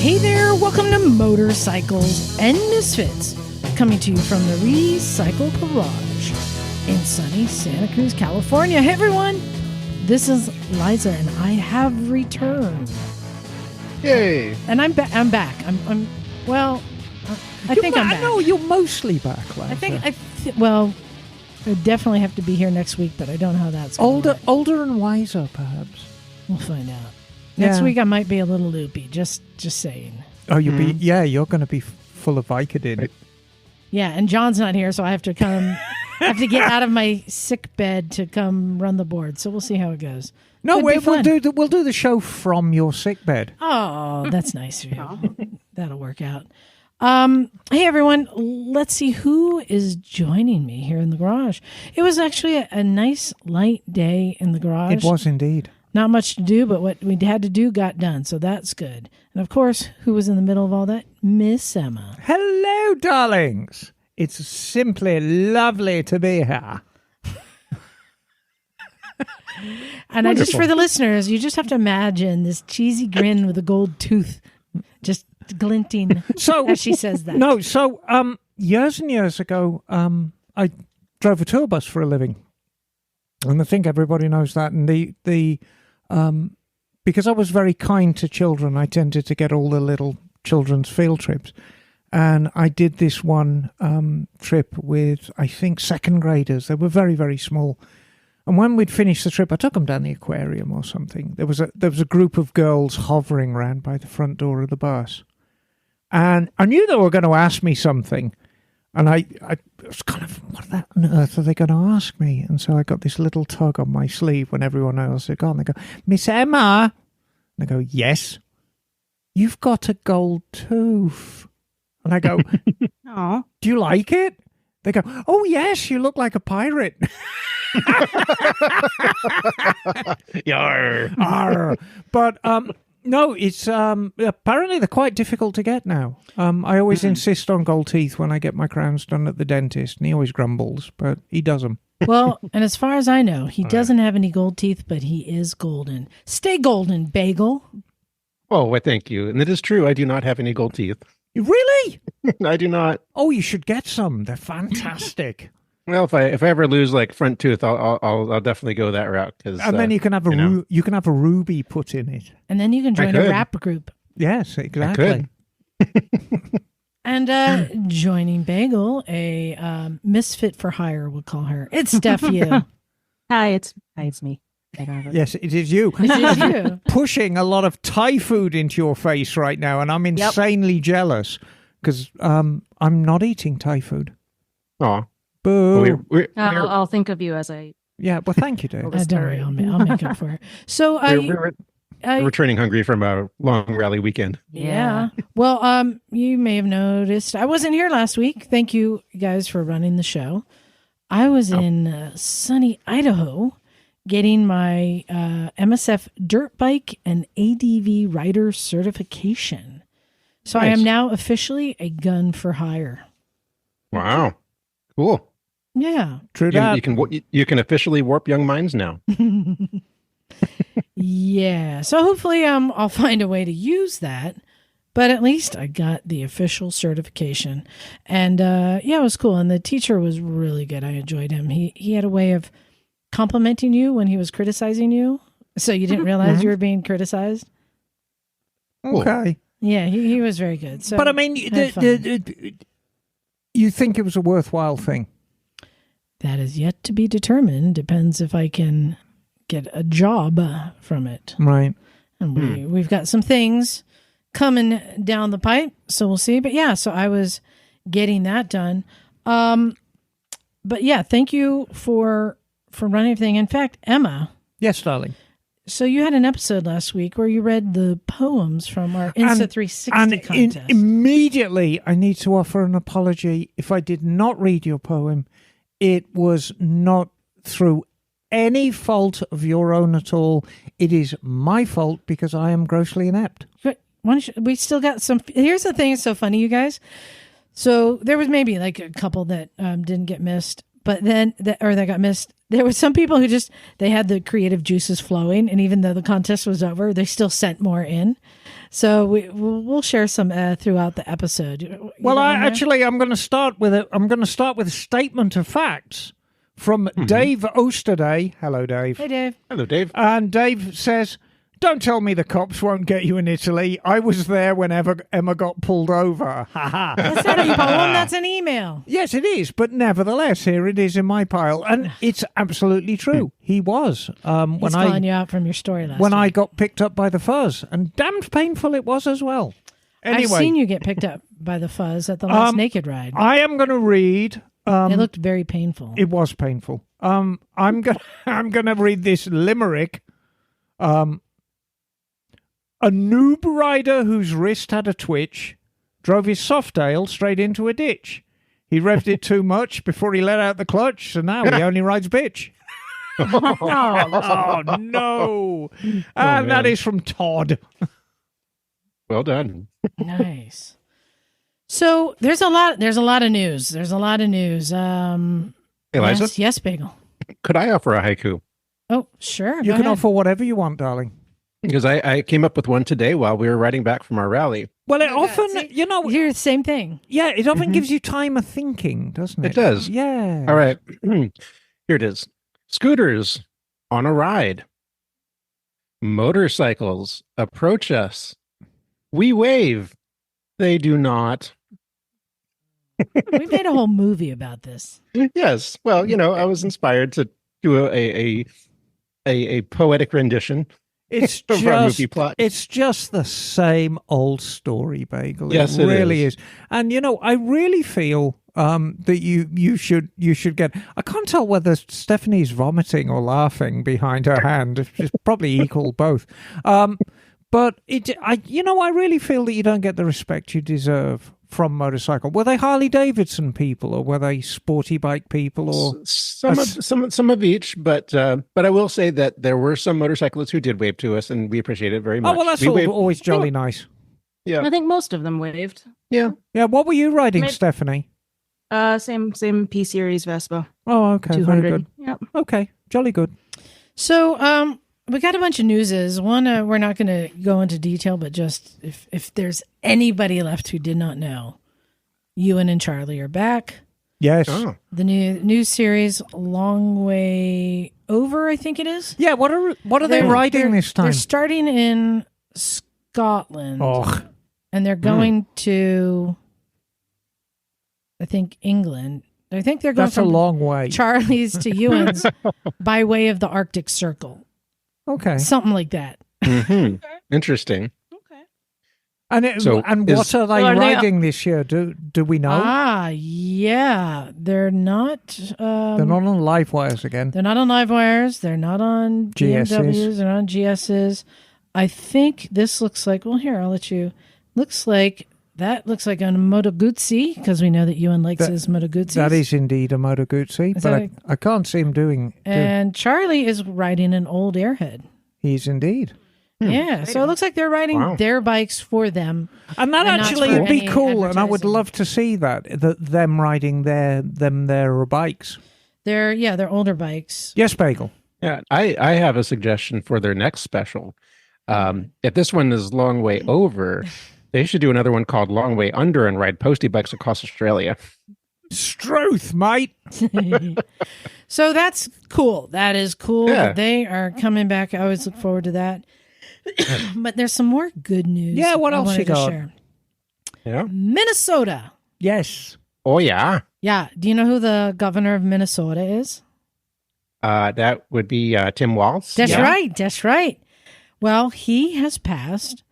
Hey there, welcome to Motorcycles and Misfits, coming to you from the Recycle Garage in sunny Santa Cruz, California. Hey everyone, this is Liza and I have returned. Yay! And I'm back. I'm well, I think I'm back. No, you're mostly back, Liza. I think, well, I definitely have to be here next week, but I don't know how that's going to work. Older and wiser, perhaps. We'll find out. Next week I might be a little loopy, just saying. Oh, you're going to be full of Vicodin. Right. Yeah, and John's not here, so I have to get out of my sick bed to come run the board. So we'll see how it goes. No, we'll do the show from your sick bed. Oh, that's nice of you. That'll work out. Hey everyone, let's see who is joining me here in the garage. It was actually a nice light day in the garage. It was indeed. Not much to do, but what we had to do got done, so that's good. And of course, who was in the middle of all that? Miss Emma. Hello, darlings. It's simply lovely to be here. And just for the listeners, you just have to imagine this cheesy grin with a gold tooth just glinting as she says that. No, so years and years ago, I drove a tour bus for a living. And I think everybody knows that. And because I was very kind to children, I tended to get all the little children's field trips. And I did this one trip with, I think, second graders. They were very, very small. And when we'd finished the trip, I took them down the aquarium or something. There was a group of girls hovering around by the front door of the bus. And I knew they were going to ask me something. And I was kind of, what on earth are they going to ask me? And so I got this little tug on my sleeve when everyone else had gone. They go, Miss Emma. And I go, yes. You've got a gold tooth. And I go, oh, do you like it? They go, oh, yes, you look like a pirate. Yarr. Arr. But no, it's apparently they're quite difficult to get now. I always insist on gold teeth when I get my crowns done at the dentist, and he always grumbles, but he does them. Well, and as far as I know, he doesn't have any gold teeth, but he is golden. Stay golden, Bagel. Oh, well, thank you. And it is true. I do not have any gold teeth. Really? I do not. Oh, you should get some. They're fantastic. Well, if I ever lose like front tooth, I'll definitely go that route. And then you can have a ruby put in it. And then you can join a rap group. Yes, exactly. And joining Bagel, a misfit for hire, we'll call her. It's Steph. Hi, it's me. Yes, it is you. It is you. Pushing a lot of Thai food into your face right now, and I'm insanely jealous because I'm not eating Thai food. Aw. Boo. I'll think of you as I... Yeah, well, thank you, Dave. Don't worry, I'll make up for it. So we're returning hungry from a long rally weekend. Yeah. Well, you may have noticed I wasn't here last week. Thank you guys for running the show. I was in sunny Idaho getting my MSF dirt bike and ADV rider certification. So nice. I am now officially a gun for hire. Wow. Cool. Yeah. True that. You can officially warp young minds now. Yeah. So hopefully I'll find a way to use that. But at least I got the official certification. And it was cool. And the teacher was really good. I enjoyed him. He had a way of complimenting you when he was criticizing you. So you didn't realize you were being criticized. Okay. Yeah, he was very good. So, but I mean, you think it was a worthwhile thing? That is yet to be determined. Depends if I can get a job from it. Right. And we've got some things coming down the pipe, so we'll see. But yeah, so I was getting that done. But yeah, thank you for running everything. In fact, Emma. Yes, darling. So you had an episode last week where you read the poems from our Insta 360 contest. Immediately, I need to offer an apology. If I did not read your poem, it was not through any fault of your own at all. It is my fault because I am grossly inept. But we still got some. Here's the thing. It's so funny, you guys. So there was maybe like a couple that didn't get missed, but then that got missed. There were some people who they had the creative juices flowing, and even though the contest was over, they still sent more in. So we'll share some throughout the episode. Well, I'm going to start with a statement of facts from Dave Osterday. Hello, Dave. Hey, Dave. Hello, Dave. And Dave says, "Don't tell me the cops won't get you in Italy. I was there whenever Emma got pulled over." That's not a poem. That's an email. Yes, it is. But nevertheless, here it is in my pile. And it's absolutely true. He was. He's calling you out from your story last week. I got picked up by the fuzz. And damned painful it was as well. Anyway, I've seen you get picked up by the fuzz at the last Naked Ride. I am going to read... it looked very painful. It was painful. I'm gonna read this limerick. A noob rider whose wrist had a twitch drove his Softail straight into a ditch. He revved it too much before he let out the clutch, so now he only rides bitch. Oh no! And that is from Todd. Well done. Nice. So there's a lot of news. Hey, Liza? Yes, Bagel. Could I offer a haiku? Oh, sure. You go can ahead. offer whatever you want, darling. Because I came up with one today while we were riding back from our rally. Well, it often, You're the same thing. yeah, it often gives you time of thinking, doesn't it? It does. Yeah. All right. Here it is. Scooters on a ride. Motorcycles approach us. We wave. They do not. We made a whole movie about this. Yes. Well, I was inspired to do a poetic rendition It's of our movie plot. It's just the same old story, Bagel. Yes, it it really is. is. And I really feel that you should get. I can't tell whether Stephanie's vomiting or laughing behind her hand. It's probably equal both. But I really feel that you don't get the respect you deserve from motorcycle. Were they Harley Davidson people, or were they sporty bike people, or some of each? But I will say that there were some motorcyclists who did wave to us, and we appreciate it very much. Oh well, that's always jolly nice. Yeah, I think most of them waved. yeah. What were you riding, Stephanie? Same P series Vespa. Oh, okay, 200. very good. Yep. Okay, jolly good. So, we got a bunch of newses. One, we're not going to go into detail, but just if there's anybody left who did not know, Ewan and Charlie are back. Yes. Oh. The new series, Long Way Over, I think it is. Yeah. What are they riding this time? They're starting in Scotland. Oh, And they're going to, I think, England. I think they're going that's a from long way. Charlie's to Ewan's by way of the Arctic Circle. Okay. Something like that. Mm-hmm. Interesting. Okay. And what are they are they- riding this year? Do we know? Yeah. They're not. They're not on live wires again. They're not on live wires. They're not on GSs. BMWs. They're not on GSs. I think this looks like. Well, here I'll let you. Looks like a Moto Guzzi, because we know that Ewan likes his Moto Guzzis. That is indeed a Moto Guzzi, but I can't see him doing. And Charlie is riding an old Airhead. He's indeed. Yeah, so it looks like they're riding their bikes for them. And that And actually not would for be any cool, and I would advertising. love to see that them riding their bikes. They're older bikes. Yes, Bagel. Yeah, I have a suggestion for their next special. If this one is Long Way Over, they should do another one called Long Way Under and ride postie bikes across Australia. Struth, mate. So that's cool. That is cool. Yeah. That they are coming back. I always look forward to that. But there's some more good news. Yeah, what I else wanted you to got? share. Yeah. Minnesota. Yes. Oh, yeah. Yeah. Do you know who the governor of Minnesota is? That would be Tim Walz. That's Yeah. right. That's right. Well, he has passed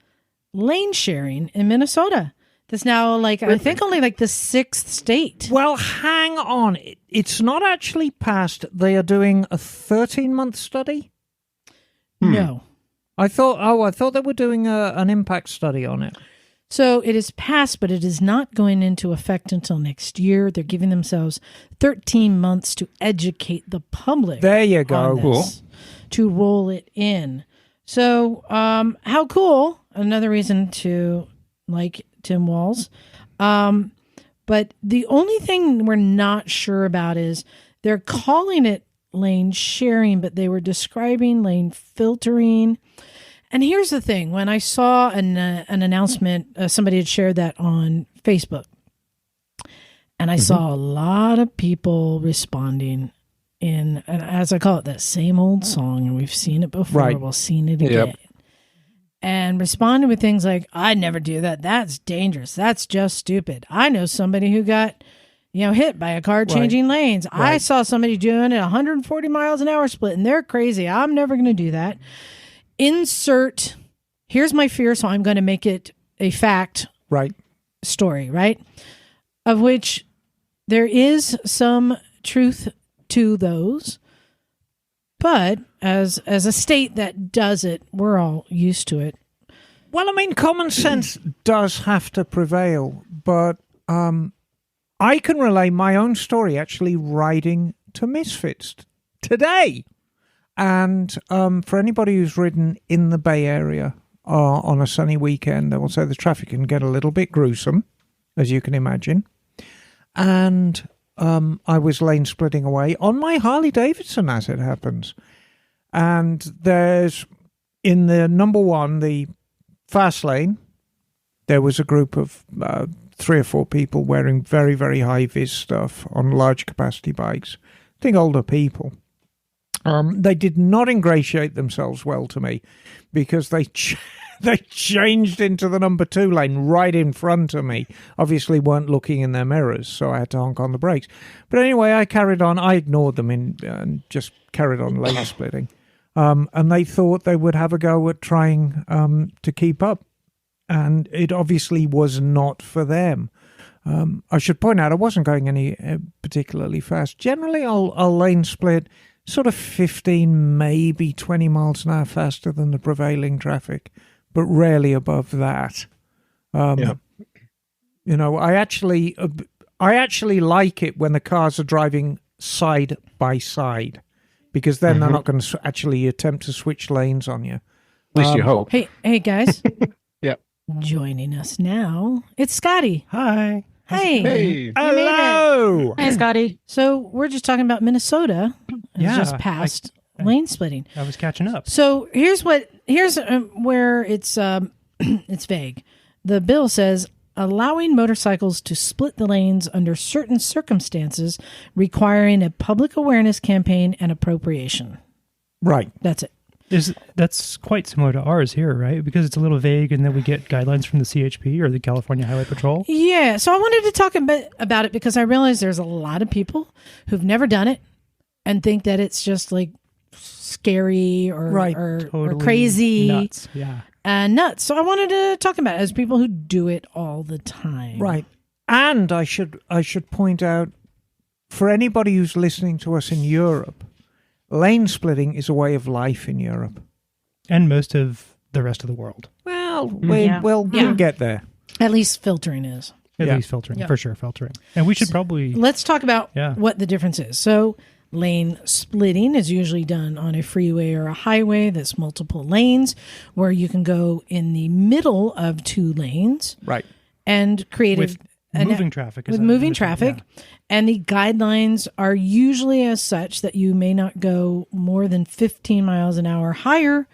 lane sharing in Minnesota. That's now I think only the 6th state. Well, hang on. It's not actually passed. They are doing a 13-month study. No. I thought they were doing an impact study on it. So it is passed, but it is not going into effect until next year. They're giving themselves 13 months to educate the public. There you go. on this, to roll it in. So how cool. Another reason to like Tim Walz. But the only thing we're not sure about is they're calling it lane sharing, but they were describing lane filtering. And here's the thing. When I saw an announcement, somebody had shared that on Facebook. And I saw a lot of people responding in, and as I call it, that same old song. And we've seen it before. Right. We'll seen it again. Yep. And responding with things like, I'd never do that. That's dangerous. That's just stupid. I know somebody who got, hit by a car changing lanes. I saw somebody doing it 140 miles an hour split, and they're crazy. I'm never going to do that. Insert, here's my fear, so I'm going to make it a fact story, right? Of which there is some truth to those. But as a state that does it, we're all used to it. Well, I mean, common sense does have to prevail, but I can relay my own story actually riding to Misfits today. And for anybody who's ridden in the Bay Area on a sunny weekend, I will say the traffic can get a little bit gruesome, as you can imagine. And I was lane splitting away on my Harley Davidson, as it happens. And there's, in the number one, the fast lane, there was a group of 3 or 4 people wearing very, very high-vis stuff on large capacity bikes. I think older people. They did not ingratiate themselves well to me because they changed into the number 2 lane right in front of me. Obviously weren't looking in their mirrors, so I had to honk on the brakes. But anyway, I carried on. I ignored them and just carried on lane splitting. And they thought they would have a go at trying to keep up. And it obviously was not for them. I should point out I wasn't going any particularly fast. Generally, I'll lane split sort of 15, maybe 20 miles an hour faster than the prevailing traffic, but rarely above that. I actually like it when the cars are driving side by side, because then they're not going to actually attempt to switch lanes on you. At least you hope. Hey guys. Yep. Joining us now, it's Scotty. Hi. Hey. Hey. Hello. Hey, Scotty. So we're just talking about Minnesota. Yeah, Just passed lane splitting. I was catching up. So here's where it's it's vague. The bill says allowing motorcycles to split the lanes under certain circumstances, requiring a public awareness campaign and appropriation. Right. That's it. That's quite similar to ours here, right? Because it's a little vague, and then we get guidelines from the CHP or the California Highway Patrol. Yeah. So I wanted to talk a bit about it because I realize there's a lot of people who've never done it and think that it's just like scary or crazy. Nuts. Yeah. Nuts. So I wanted to talk about it as people who do it all the time. Right. And I should point out, for anybody who's listening to us in Europe, lane splitting is a way of life in Europe. And most of the rest of the world. Well, we'll get there. At least filtering is. At least filtering, for sure, filtering. And we should probably... Let's talk about what the difference is. So lane splitting is usually done on a freeway or a highway that's multiple lanes, where you can go in the middle of 2 lanes. Right. And create with moving traffic. With moving traffic. Yeah. And the guidelines are usually as such that you may not go more than 15 miles an hour higher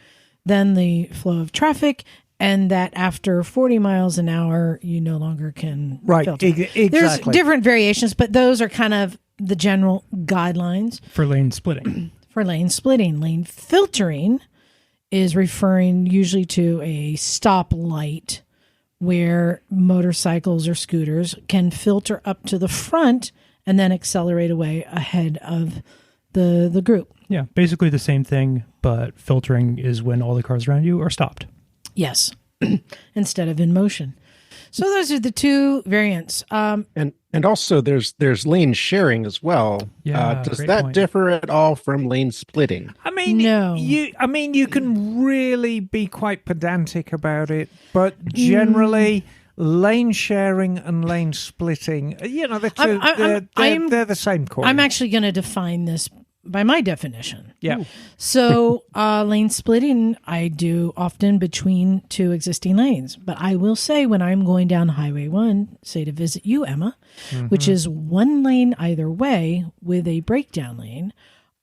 than the flow of traffic, and that after 40 miles an hour, you no longer can filter. Exactly. There's different variations, but those are kind of the general guidelines. For lane splitting. For lane splitting. Lane filtering is referring usually to a stoplight where motorcycles or scooters can filter up to the front and then accelerate away ahead of the group. Yeah, basically the same thing, but filtering is when all the cars around you are stopped. Yes, instead of in motion. So those are the 2 variants. And also there's lane sharing as well. Yeah, does that differ at all from lane splitting? I mean, no. You can really be quite pedantic about it, but generally, lane sharing and lane splitting, they're the same coin. I'm actually going to define this by my definition. Yeah. So lane splitting I do often between 2 existing lanes. But I will say when I'm going down Highway 1, say to visit you, Emma, which is 1 lane either way with a breakdown lane,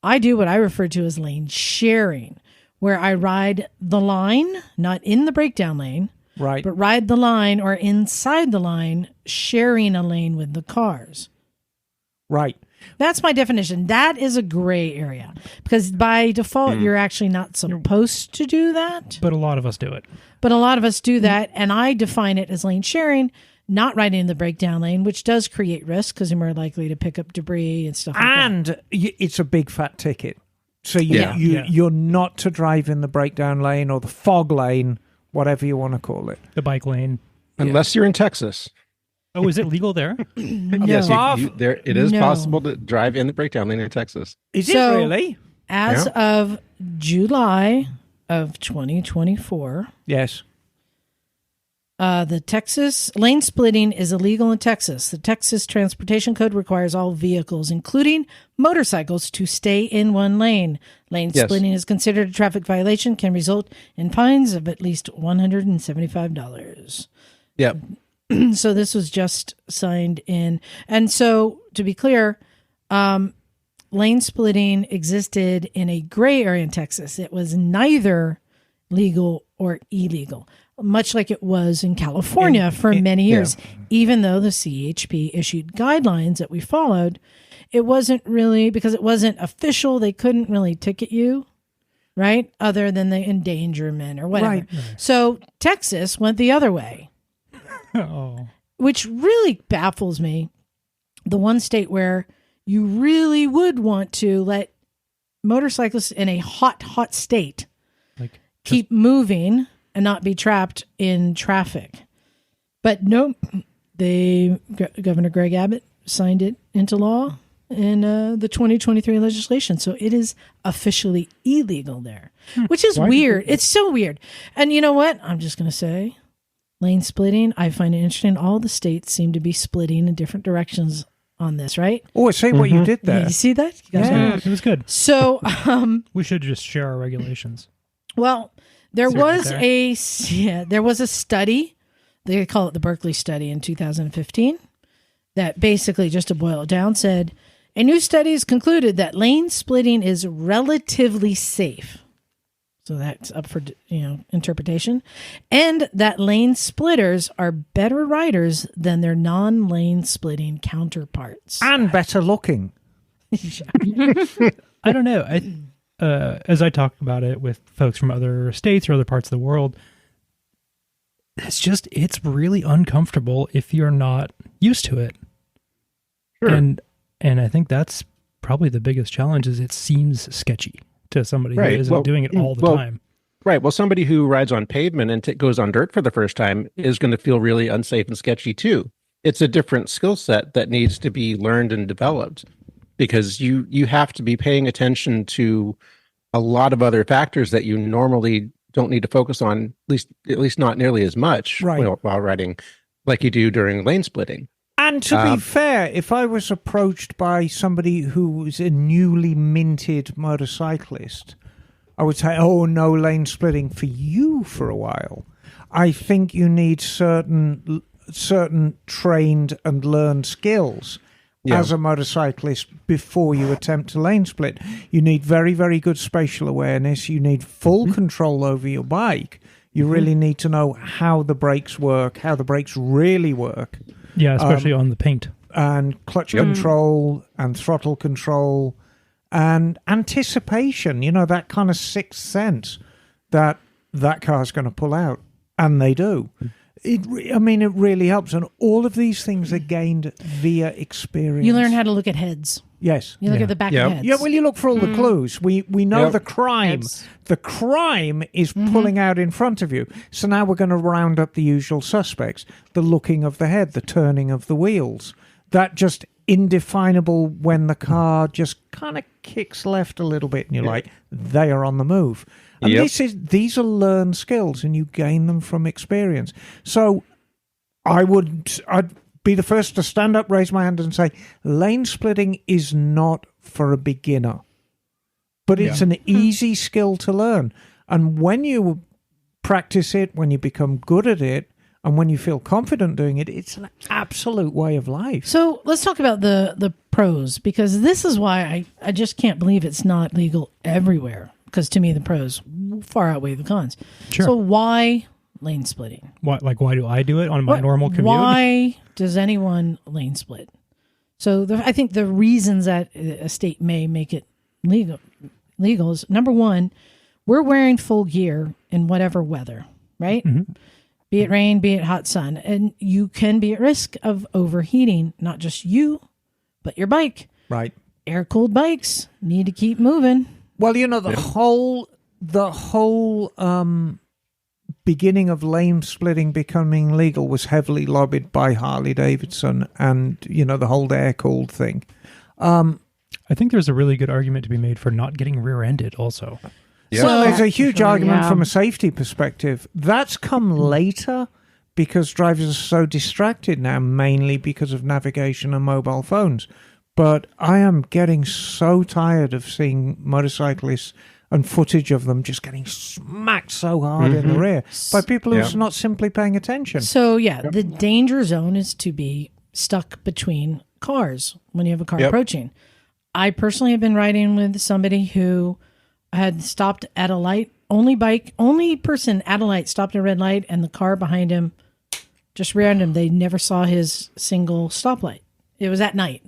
I do what I refer to as lane sharing, where I ride the line, not in the breakdown lane, Right. but ride the line or inside the line, sharing a lane with the cars. Right. That's my definition. That is a gray area because by default, you're actually not supposed to do that. But a lot of us do it. But a lot of us do that. And I define it as lane sharing, not riding in the breakdown lane, which does create risk because you're more likely to pick up debris and stuff like that. And it's a big fat ticket. So Yeah. you're not to drive in the breakdown lane or the fog lane, whatever you want to call it. The bike lane. Unless you're in Texas. Oh, is it legal there? Yes, there, it is No. possible to drive in the breakdown lane in Texas. Is So- it really? As of July of 2024, Yes. the Texas lane splitting is illegal in Texas. The Texas Transportation Code requires all vehicles, including motorcycles, to stay in one lane. Lane Yes. splitting is considered a traffic violation, can result in fines of at least $175. Yep. So this was just signed in. And so to be clear, lane splitting existed in a gray area in Texas. It was neither legal or illegal, much like it was in California for many years. Even though the CHP issued guidelines that we followed, it wasn't really, because it wasn't official, they couldn't really ticket you, right? Other than the endangerment or whatever. Right. So Texas went the other way, Oh. which really baffles me. The one state where you really would want to let motorcyclists in a hot state Like keep moving and not be trapped in traffic. But no, Governor Greg Abbott signed it into law in the 2023 legislation. So it is officially illegal there, which is weird. It's so weird. And you know what? I'm just going to say lane splitting. I find it interesting. All the states seem to be splitting in different directions on this, right? Oh, I see what you did Yeah, there. you see that? You guys know? Yeah, it was good. So, We should just share our regulations. well, there See was right there was a study, they call it the Berkeley study in 2015, that basically, just to boil it down, said a new study has concluded that lane splitting is relatively safe. So that's up for interpretation, and that lane splitters are better riders than their non-lane splitting counterparts. And better looking. I don't know. As I talk about it with folks from other states or other parts of the world, it's really uncomfortable if you're not used to it. Sure. And I think that's probably the biggest challenge is it seems sketchy to somebody who Right. isn't doing it all the time. Right. Well, somebody who rides on pavement and goes on dirt for the first time is going to feel really unsafe and sketchy too. It's a different skill set that needs to be learned and developed because you have to be paying attention to a lot of other factors that you normally don't need to focus on, at least not nearly as much Right. while riding like you do during lane splitting. And to be fair, if I was approached by somebody who was a newly minted motorcyclist, I would say, oh, no lane splitting for you for a while. I think you need certain trained and learned skills as a motorcyclist before you attempt to lane split. You need very, very good spatial awareness. You need full control over your bike. You really need to know how the brakes work, how the brakes really work. Yeah, especially on the paint. And clutch control and throttle control and anticipation, that kind of sixth sense that car's going to pull out. And they do. It really helps. And all of these things are gained via experience. You learn how to look at heads. Yes. You look at the back of heads. Yeah, well, you look for all the clues. We know the crime. Heads. The crime is pulling out in front of you. So now we're going to round up the usual suspects. The looking of the head, the turning of the wheels. That just indefinable when the car just kind of kicks left a little bit and you're like, they are on the move. And these are learned skills and you gain them from experience. So I'd be the first to stand up, raise my hand and say, lane splitting is not for a beginner, but it's an easy skill to learn. And when you practice it, when you become good at it, and when you feel confident doing it, it's an absolute way of life. So let's talk about the pros, because this is why I just can't believe it's not legal everywhere. because to me the pros far outweigh the cons. Sure. So why lane splitting? Why do I do it on my normal commute? Why does anyone lane split? So I think the reasons that a state may make it legal is, number one, we're wearing full gear in whatever weather, right? Mm-hmm. Be it rain, be it hot sun. And you can be at risk of overheating, not just you, but your bike. Right. Air-cooled bikes need to keep moving. Well, the whole beginning of lane splitting becoming legal was heavily lobbied by Harley Davidson and, the whole air-cooled thing. I think there's a really good argument to be made for not getting rear-ended also. Yeah. Well, there's a huge argument yeah. from a safety perspective. That's come later because drivers are so distracted now, mainly because of navigation and mobile phones. But I am getting so tired of seeing motorcyclists and footage of them just getting smacked so hard in the rear by people who's not simply paying attention. So, the danger zone is to be stuck between cars when you have a car approaching. I personally have been riding with somebody who had stopped at a light. Only person at a light stopped at a red light, and the car behind him just rear-ended him. They never saw his single stoplight. It was at night.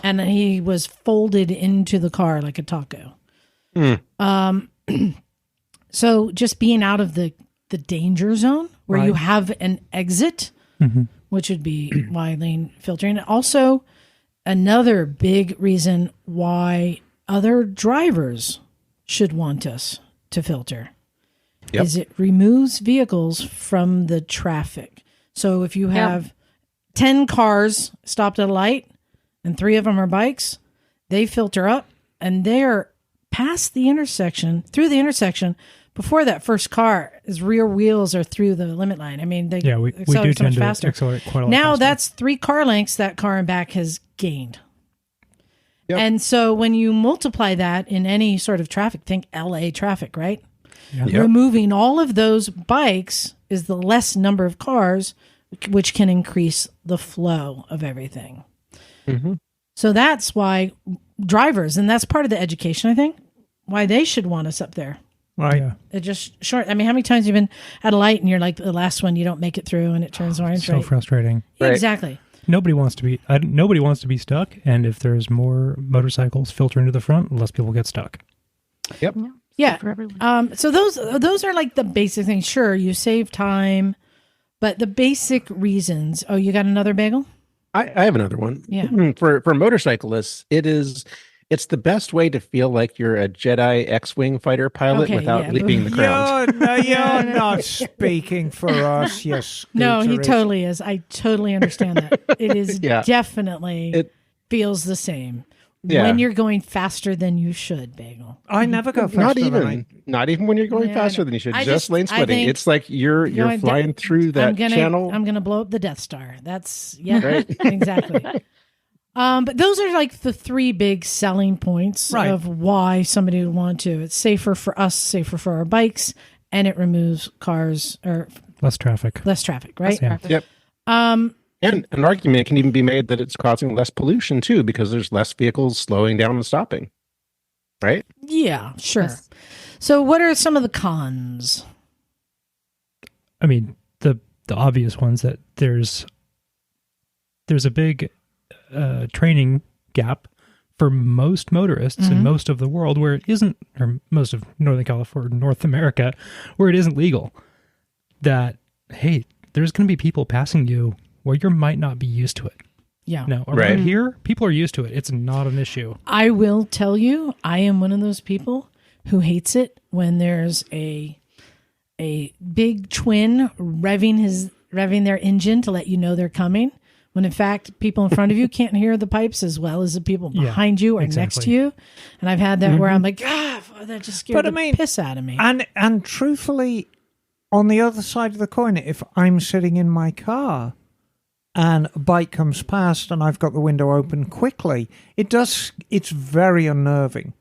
And he was folded into the car like a taco. So just being out of the danger zone where you have an exit, which would be why lane filtering. Also, another big reason why other drivers should want us to filter is it removes vehicles from the traffic. So if you have 10 cars stopped at a light and 3 of them are bikes, they filter up and they're past the intersection, through the intersection, before that first car, his rear wheels are through the limit line. I mean, they we do accelerate so much tend to faster. accelerate quite a lot Now faster. that's 3 car lengths that car and back has gained. Yep. And so when you multiply that in any sort of traffic, think LA traffic, right? Yeah. Yep. Removing all of those bikes is the less number of cars, which can increase the flow of everything. So that's why drivers, and that's part of the education, I think, why they should want us up there. Right. Yeah. It just short. I mean, how many times have you been at a light and you're like the last one, you don't make it through and it turns orange, So right? frustrating. Right. Exactly. Nobody wants to be stuck, and if there's more motorcycles filtering to the front, less people get stuck. Yep. Yeah. For everyone. So those are like the basic things. Sure, you save time, but the basic reasons. Oh, you got another bagel? I have another one. Yeah. For motorcyclists, it's the best way to feel like you're a Jedi X-wing fighter pilot without leaving the ground. You're not speaking for us, yes. No, he totally is. I totally understand that. It is definitely feels the same. When you're going faster than you should, Bagel. I never go faster Not even when you're going faster than you should. Just lane splitting. It's like you're flying through that channel. I'm gonna blow up the Death Star. That's exactly. But those are like the 3 big selling points of why somebody would want to. It's safer for us, safer for our bikes, and it removes cars or Less traffic. Right? Yeah. Yep. And an argument can even be made that it's causing less pollution too, because there's less vehicles slowing down and stopping. Right? Yeah, sure. Yes. So what are some of the cons? I mean, the obvious ones that there's a big training gap for most motorists in most of the world where it isn't, or most of Northern California, North America, where it isn't legal. That, hey, there's going to be people passing you where you might not be used to it. Yeah. No, around here, people are used to it. It's not an issue. I will tell you, I am one of those people who hates it when there's a big twin revving their engine to let you know they're coming. When in fact, people in front of you can't hear the pipes as well as the people behind you or next to you. And I've had that where I'm like, that just scared the piss out of me. And truthfully, on the other side of the coin, if I'm sitting in my car and a bike comes past and I've got the window open quickly, it's very unnerving.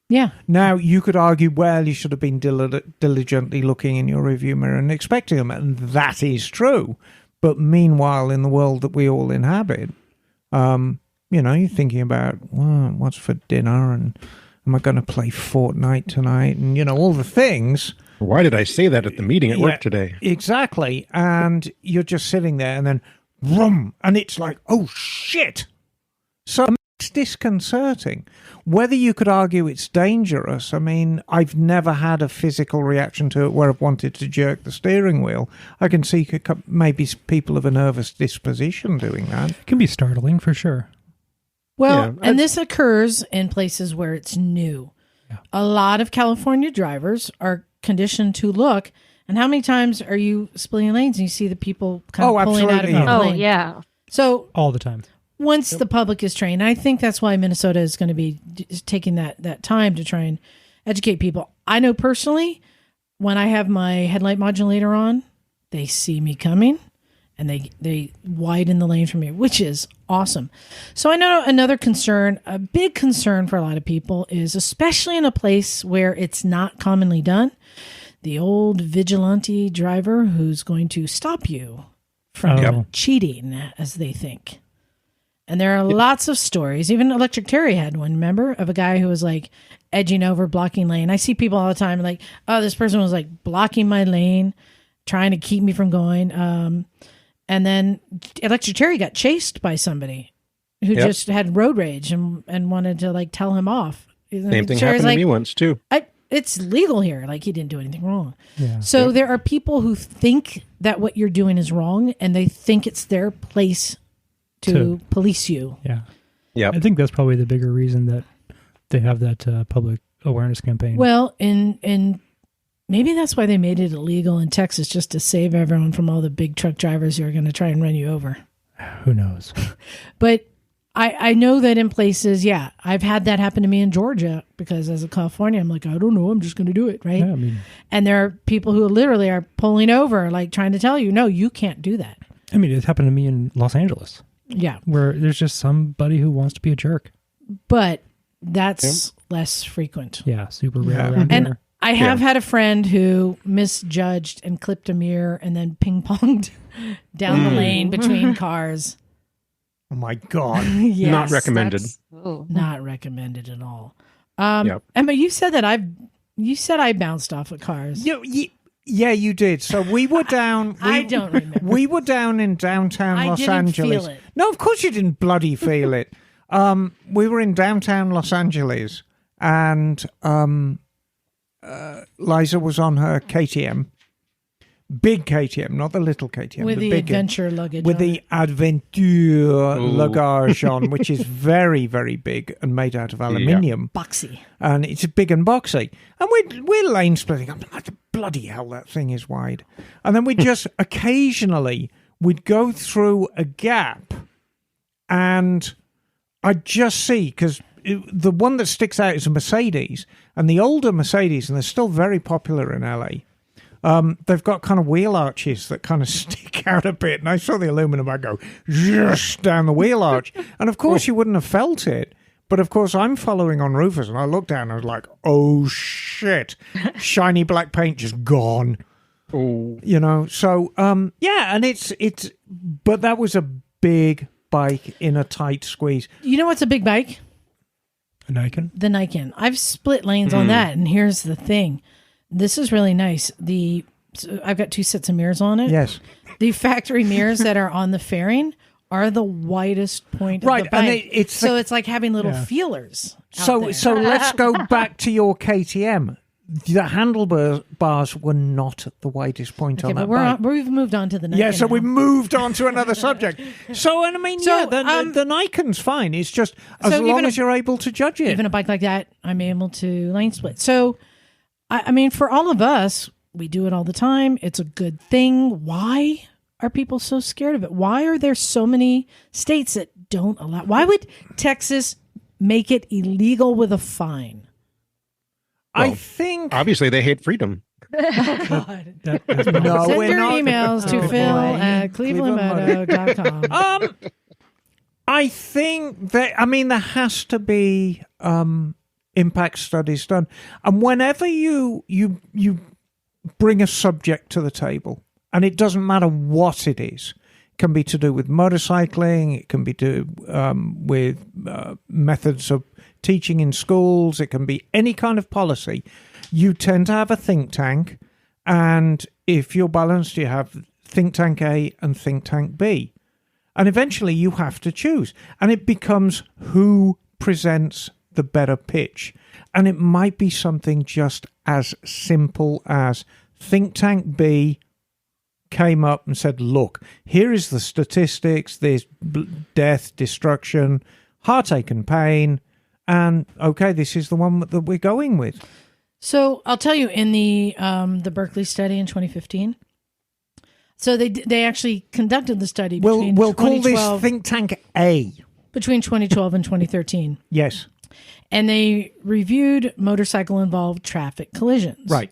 Yeah. Now, you could argue, well, you should have been diligently looking in your rearview mirror and expecting them, and that is true. But meanwhile, in the world that we all inhabit, you're thinking about what's for dinner and Am I going to play Fortnite tonight? And, all the things. Why did I say that at the meeting at work today? Exactly. And you're just sitting there and then, vroom, and it's like, oh, shit. So it's disconcerting. Whether you could argue it's dangerous, I mean, I've never had a physical reaction to it where I've wanted to jerk the steering wheel. I can see maybe people of a nervous disposition doing that. It can be startling for sure. Well, and this occurs in places where it's new. Yeah. A lot of California drivers are conditioned to look, and how many times are you splitting lanes and you see the people kind of pulling out of your lane? Oh, yeah. So all the time. Once the public is trained, I think that's why Minnesota is going to be taking that time to try and educate people. I know personally, when I have my headlight modulator on, they see me coming and they widen the lane for me, which is awesome. So I know another concern, a big concern for a lot of people is, especially in a place where it's not commonly done, the old vigilante driver who's going to stop you from cheating, as they think. And there are lots of stories. Even Electric Terry had one, remember, of a guy who was like edging over, blocking lane. I see people all the time like, oh, this person was like blocking my lane, trying to keep me from going. And then Electric Terry got chased by somebody who just had road rage and wanted to like tell him off. Same thing happened to me once too. It's legal here. Like, he didn't do anything wrong. Yeah. So there are people who think that what you're doing is wrong, and they think it's their place to police you. Yeah. Yeah. I think that's probably the bigger reason that they have that public awareness campaign. Well, and maybe that's why they made it illegal in Texas, just to save everyone from all the big truck drivers who are going to try and run you over. Who knows? But I know that in places, I've had that happen to me in Georgia, because as a California, I'm like, I don't know, I'm just going to do it, right? Yeah, I mean, and there are people who literally are pulling over, like trying to tell you, no, you can't do that. I mean, it happened to me in Los Angeles. Yeah. Where there's just somebody who wants to be a jerk. But that's less frequent. Yeah, super rare around and here. I have had a friend who misjudged and clipped a mirror and then ping-ponged down the lane between cars. Oh my God. Yes, not recommended. Not recommended at all. Emma, you said that I bounced off of cars. Yeah, you did. So we were down. I don't remember. We were down in downtown Los Angeles. Feel it. No, of course you didn't bloody feel it. We were in downtown Los Angeles, and Liza was on her KTM. Big KTM, not the little KTM. With the big adventure luggage. With the adventure luggage on, which is very, very big and made out of aluminium. Boxy. And it's big and boxy. And we're lane splitting. I'm like, bloody hell, that thing is wide. And then we just occasionally, we'd go through a gap, and I'd just see, because the one that sticks out is a Mercedes, and the older Mercedes, and they're still very popular in LA, they've got kind of wheel arches that kind of stick out a bit. And I saw the aluminum, I go, just down the wheel arch. And of course, you wouldn't have felt it. But of course, I'm following on roofers, and I looked down and I was like, oh, shit. Shiny black paint just gone. Oh. You know, so, and but that was a big bike in a tight squeeze. You know what's a big bike? A Nikon? The Nikon. I've split lanes on that, and here's the thing. This is really nice. I've got 2 sets of mirrors on it. Yes. The factory mirrors that are on the fairing are the widest point of the bike. And it's like having little feelers. So let's go back to your KTM. The handlebars were not at the widest point on that bike. We've moved on to the Nikon. Yeah, so now. we've moved on to another subject. So, and I mean, the Nikon's fine. It's just as long as you're able to judge it. Even a bike like that, I'm able to lane split. So, I mean, for all of us, we do it all the time. It's a good thing. Why are people so scared of it? Why are there so many states that don't allow? Why would Texas make it illegal with a fine? Well, I think obviously they hate freedom. Oh, God. no, Send we're your not. emails to phil@clevelandmeadow.com. I think that, I mean, there has to be impact studies done, and whenever you bring a subject to the table, and it doesn't matter what it is, can be to do with motorcycling. It can be to with methods of teaching in schools. It can be any kind of policy. You tend to have a think tank, and if you're balanced, you have think tank A and think tank B. And eventually you have to choose. And it becomes who presents the better pitch. And it might be something just as simple as think tank B came up and said, look, here is the statistics, there's death, destruction, heartache and pain, and okay, this is the one that we're going with. So I'll tell you, in the Berkeley study in 2015, so they actually conducted the study between we'll call this think tank A. Between 2012 and 2013. Yes. And they reviewed motorcycle-involved traffic collisions. Right.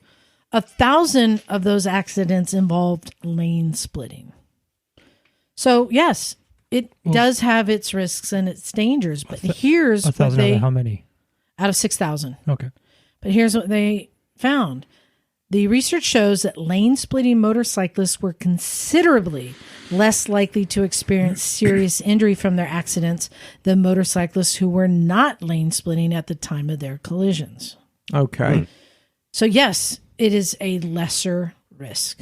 1,000 of those accidents involved lane splitting. So, yes, it does have its risks and its dangers, but here's what 1,000 out of how many? Out of 6,000. Okay. But here's what they found. The research shows that lane-splitting motorcyclists were considerably less likely to experience serious injury from their accidents than motorcyclists who were not lane-splitting at the time of their collisions. Okay. So, yes, it is a lesser risk.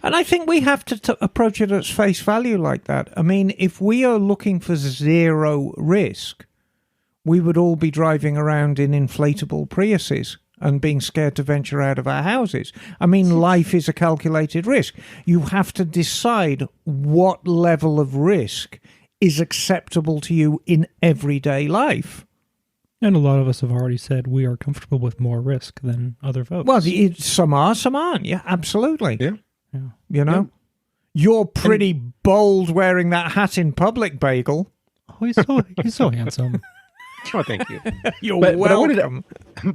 And I think we have to approach it at face value like that. I mean, if we are looking for zero risk, we would all be driving around in inflatable Priuses and being scared to venture out of our houses. I mean, life is a calculated risk. You have to decide what level of risk is acceptable to you in everyday life. And a lot of us have already said we are comfortable with more risk than other folks. Well, some are, some aren't. Yeah, absolutely. Yeah. You know? Yeah. You're pretty bold wearing that hat in public, Bagel. Oh, he's so handsome. Oh, thank you. You're welcome. welcome.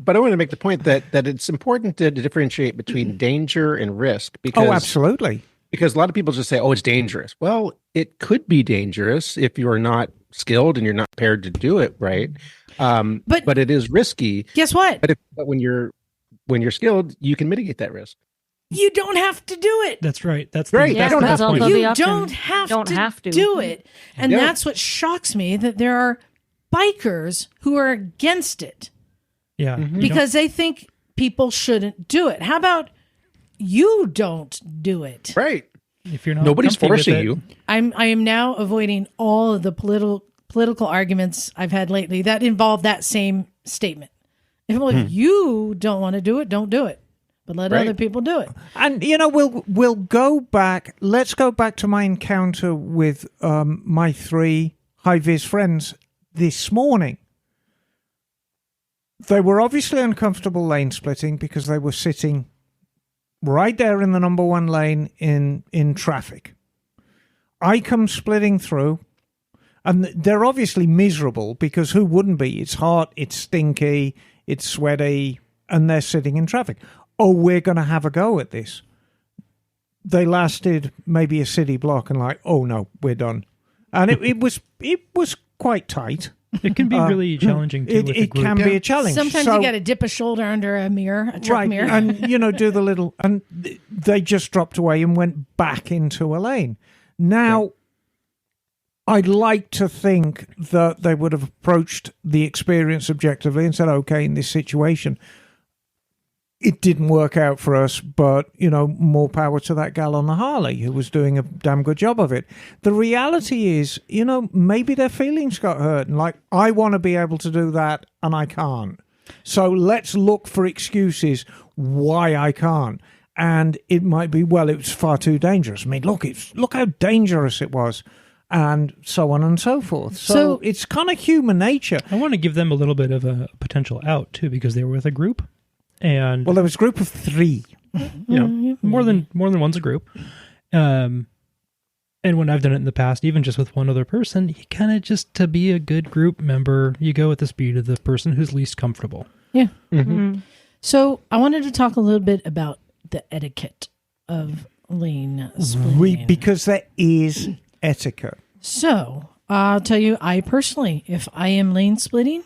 I wanted to make the point that it's important to differentiate between danger and risk. Because, oh, absolutely. Because a lot of people just say, oh, it's dangerous. Well, it could be dangerous if you are not skilled and you're not prepared to do it right. But it is risky. Guess what? But when you're skilled, you can mitigate that risk. You don't have to do it. That's right. That's right. Yeah, that's that's the also point. the You option. don't have to do it. And that's what shocks me, that there are bikers who are against it. Yeah. Because they think people shouldn't do it. How about you don't do it? Right. If you're not Nobody's comfy with forcing it, you. I am now avoiding all of the political arguments I've had lately that involve that same statement. If you don't want to do it, don't do it. But let other people do it. And we'll go back. Let's go back to my encounter with my 3 high-vis friends this morning. They were obviously uncomfortable lane splitting because they were sitting right there in the number 1 lane in traffic. I come splitting through, and they're obviously miserable because who wouldn't be? It's hot, it's stinky, it's sweaty, and they're sitting in traffic. Oh, we're going to have a go at this. They lasted maybe a city block and oh no, we're done. And it was quite tight. it can be really challenging too. With a It group. can be a challenge. Sometimes you got to dip a shoulder under a mirror, a truck mirror. And do the little, and they just dropped away and went back into a lane. Now, I'd like to think that they would have approached the experience objectively and said, okay, in this situation, it didn't work out for us, but, more power to that gal on the Harley who was doing a damn good job of it. The reality is, maybe their feelings got hurt and I want to be able to do that and I can't. So let's look for excuses why I can't. And it might be, well, it was far too dangerous. I mean, look how dangerous it was. And so on and so forth. So it's kind of human nature. I want to give them a little bit of a potential out too, because they were with a group. And well, there was a group of 3. More than one's a group. And when I've done it in the past, even just with one other person, you kind of just, to be a good group member, you go at the speed of the person who's least comfortable. Yeah. Mm-hmm. So I wanted to talk a little bit about the etiquette of lane splitting. Because there is etiquette. So I'll tell you, I personally, if I am lane splitting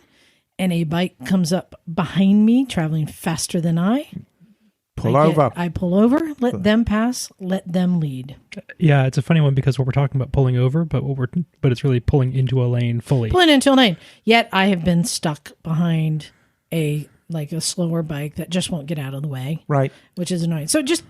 and a bike comes up behind me traveling faster than I, Pull over. I pull over, let them pass, let them lead. Yeah, it's a funny one because what we're talking about pulling over, but it's really pulling into a lane fully. Pulling into a lane. Yet I have been stuck behind a slower bike that just won't get out of the way. Right. Which is annoying. So just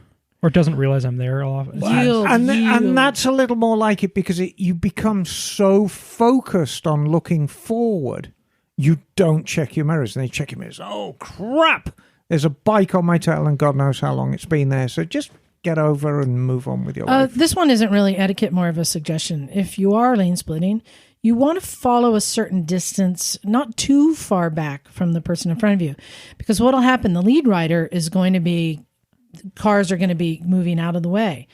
Or doesn't realize I'm there all often. And that's a little more like it because you become so focused on looking forward, you don't check your mirrors. And then you check your mirrors. Oh, crap. There's a bike on my tail and God knows how long it's been there. So just get over and move on with your life. This one isn't really etiquette, more of a suggestion. If you are lane splitting, you want to follow a certain distance, not too far back from the person in front of you. Because what will happen, the lead rider is going to be, cars are going to be moving out of the way.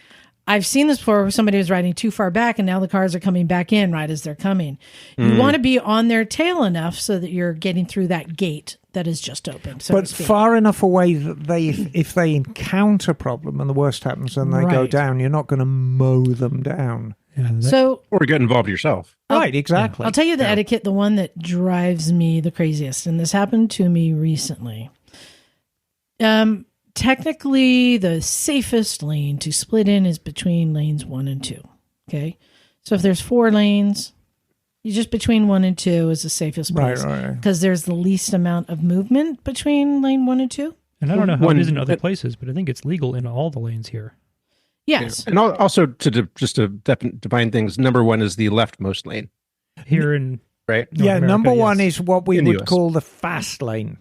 I've seen this before where somebody was riding too far back and now the cars are coming back in right as they're coming. You want to be on their tail enough so that you're getting through that gate that is just open. So but far enough away that if they encounter a problem and the worst happens and they go down, you're not going to mow them down. Yeah, or get involved yourself. Right, exactly. I'll tell you the etiquette, the one that drives me the craziest, and this happened to me recently. Technically, the safest lane to split in is between lanes 1 and 2. Okay, so if there's 4 lanes, you just between 1 and 2 is the safest place, because there's the least amount of movement between lane 1 and 2. And I don't know how it is in other places, but I think it's legal in all the lanes here. Yes, and also to define things, number 1 is the leftmost lane here in right. North America, number 1 is what we would US. call the fast lane.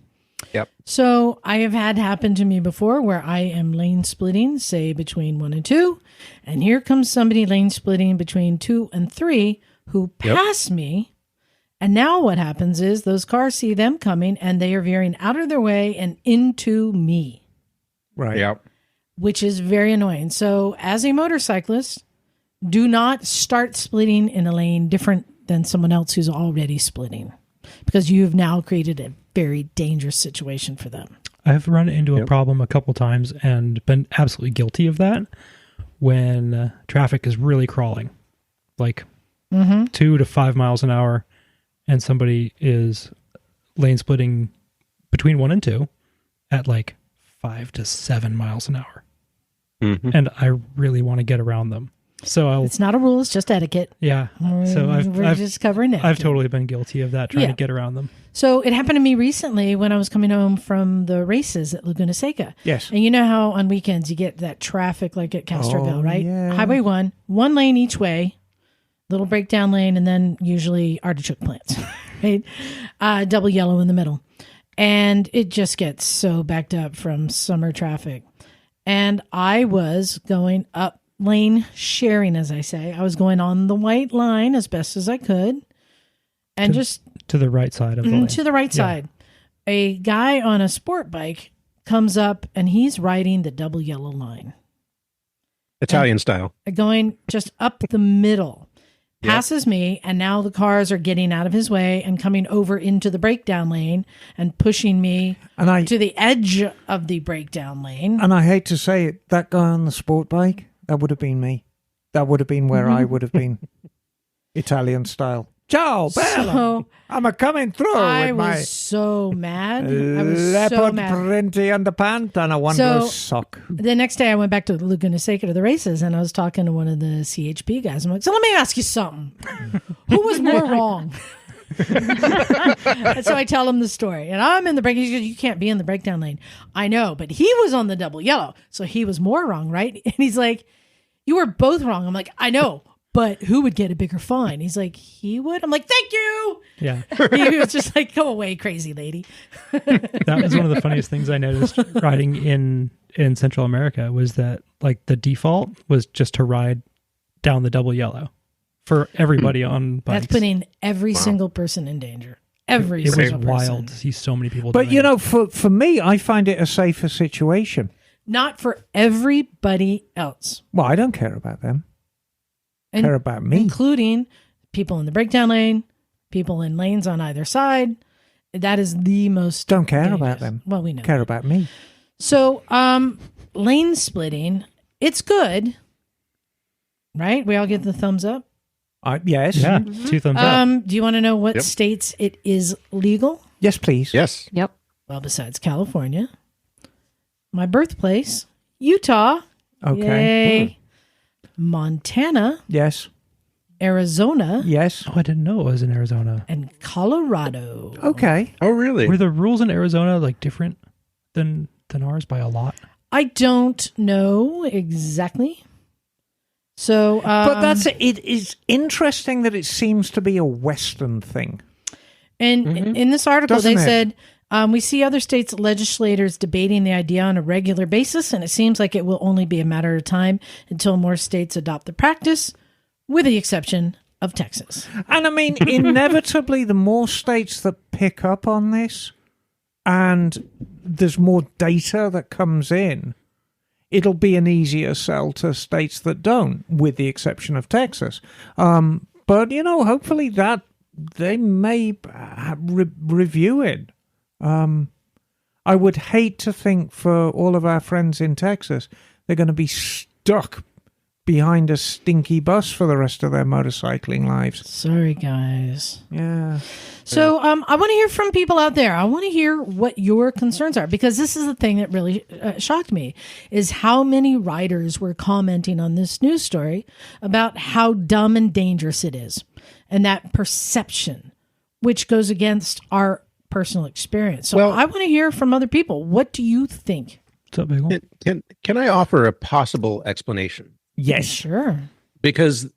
Yep. So I have had happen to me before where I am lane splitting, say between 1 and 2, and here comes somebody lane splitting between 2 and 3 who pass me. And now what happens is those cars see them coming and they are veering out of their way and into me. Right. Yep. Which is very annoying. So as a motorcyclist, do not start splitting in a lane different than someone else who's already splitting, because you've now created a very dangerous situation for them. I've run into a problem a couple times and been absolutely guilty of that when traffic is really crawling, like 2 to 5 miles an hour, and somebody is lane splitting between 1 and 2 at like 5 to 7 miles an hour. And I really want to get around them. So it's not a rule, it's just etiquette. Yeah. So we're just covering it. I've totally been guilty of that, trying to get around them. So it happened to me recently when I was coming home from the races at Laguna Seca. Yes. And you know how on weekends you get that traffic like at Castroville, right? Yeah. Highway 1 lane each way, little breakdown lane, and then usually artichoke plants, right? Double yellow in the middle. And it just gets so backed up from summer traffic. And I was going up lane sharing, as I say. I was going on the white line as best as I could. And just to the right side of the lane. To the right side. A guy on a sport bike comes up and he's riding the double yellow line. Italian style. Going just up the middle. Passes me, and now the cars are getting out of his way and coming over into the breakdown lane and pushing me to the edge of the breakdown lane. And I hate to say it, that guy on the sport bike, that would have been me. That would have been where I would have been. Italian style. Ciao, bello. So I'm a coming through I with my was so mad. I was leopard so mad. printy underpants and a wondrous sock. The next day I went back to Laguna Seca to the races, and I was talking to one of the CHP guys. I'm like, so let me ask you something. Who was more wrong? And so I tell him the story. And I'm in the break. He goes, you can't be in the breakdown lane. I know, but he was on the double yellow. So he was more wrong, right? And he's like, you were both wrong. I'm like, I know. But who would get a bigger fine? He's like, he would. I'm like, thank you. Yeah. He was just like, go away, crazy lady. That was one of the funniest things I noticed riding in Central America was that like the default was just to ride down the double yellow for everybody on bikes. That's putting every single person in danger. It was single wild person. to see so many people But doing you it. know, for me, I find it a safer situation. Not for everybody else. Well, I don't care about them. I care about me. Including people in the breakdown lane, people in lanes on either side. That is the most Don't care dangerous. about them. Well, we know. Care about me. So, lane splitting, it's good. Right? We all get the thumbs up. Yes. Yeah, 2 thumbs up. Do you want to know what states it is legal? Yes, please. Yes. Yep. Well, besides California, my birthplace, Utah. Okay. Yay. Montana, Yes. Arizona, Yes. Oh, I didn't know it was in Arizona. and Colorado. Okay. Oh, really? Were the rules in Arizona like different than ours by a lot? I don't know exactly. So, But it is interesting that it seems to be a Western thing. and in this article, Doesn't they it? said, we see other states' legislators debating the idea on a regular basis, and it seems like it will only be a matter of time until more states adopt the practice, with the exception of Texas. And I mean, inevitably, the more states that pick up on this and there's more data that comes in, it'll be an easier sell to states that don't, with the exception of Texas. But, hopefully that they may review it. I would hate to think for all of our friends in Texas, they're going to be stuck behind a stinky bus for the rest of their motorcycling lives. Sorry, guys. Yeah. So I want to hear from people out there. I want to hear what your concerns are, because this is the thing that really shocked me, is how many riders were commenting on this news story about how dumb and dangerous it is, and that perception, which goes against our personal experience. So Well- I want to hear from other people. What do you think? What's up, Bagel? Can I offer a possible explanation? Yes. Sure. Because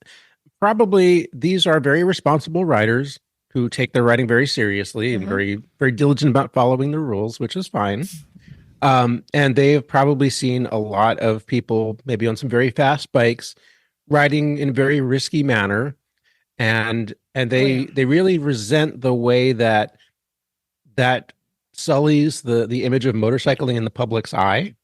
probably these are very responsible riders who take their riding very seriously and very, very diligent about following the rules, which is fine. And they have probably seen a lot of people, maybe on some very fast bikes, riding in a very risky manner, and they really resent the way that sullies the image of motorcycling in the public's eye.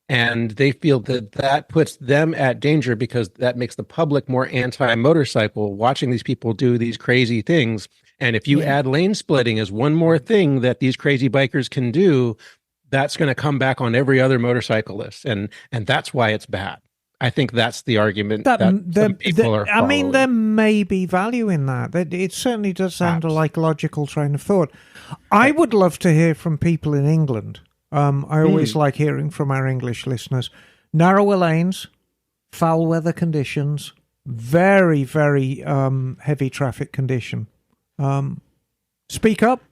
And they feel that puts them at danger, because that makes the public more anti-motorcycle, watching these people do these crazy things. And if you add lane splitting as one more thing that these crazy bikers can do, that's going to come back on every other motorcyclist. And that's why it's bad. I think that's the argument that some people are following. I mean, there may be value in that. It certainly does sound like a logical train of thought. I would love to hear from people in England. I always like hearing from our English listeners. Narrower lanes, foul weather conditions, very, very heavy traffic condition. Speak up.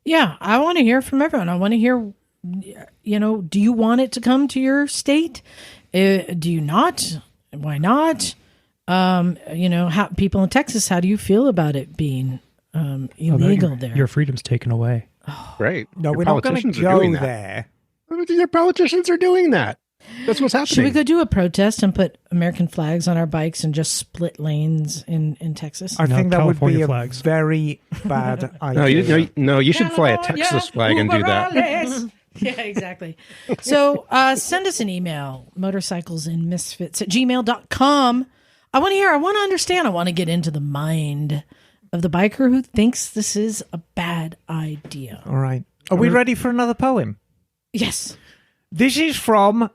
Yeah, I want to hear from everyone. I want to hear, do you want it to come to your state? Do you not? Why not? How people in Texas, how do you feel about it being illegal there? Your freedom's taken away. Right. No, Your we're not going politicians to are go doing that. there. Your politicians are doing that. That's what's happening. Should we go do a protest and put American flags on our bikes and just split lanes in Texas? I think that California would be flags. a very bad idea. No, you should fly a Texas flag and do that. Yeah, exactly. So send us an email, motorcyclesandmisfits@gmail.com. I want to hear, I want to understand, I want to get into the mind of the biker who thinks this is a bad idea. All right. Are we ready for another poem? Yes. This is from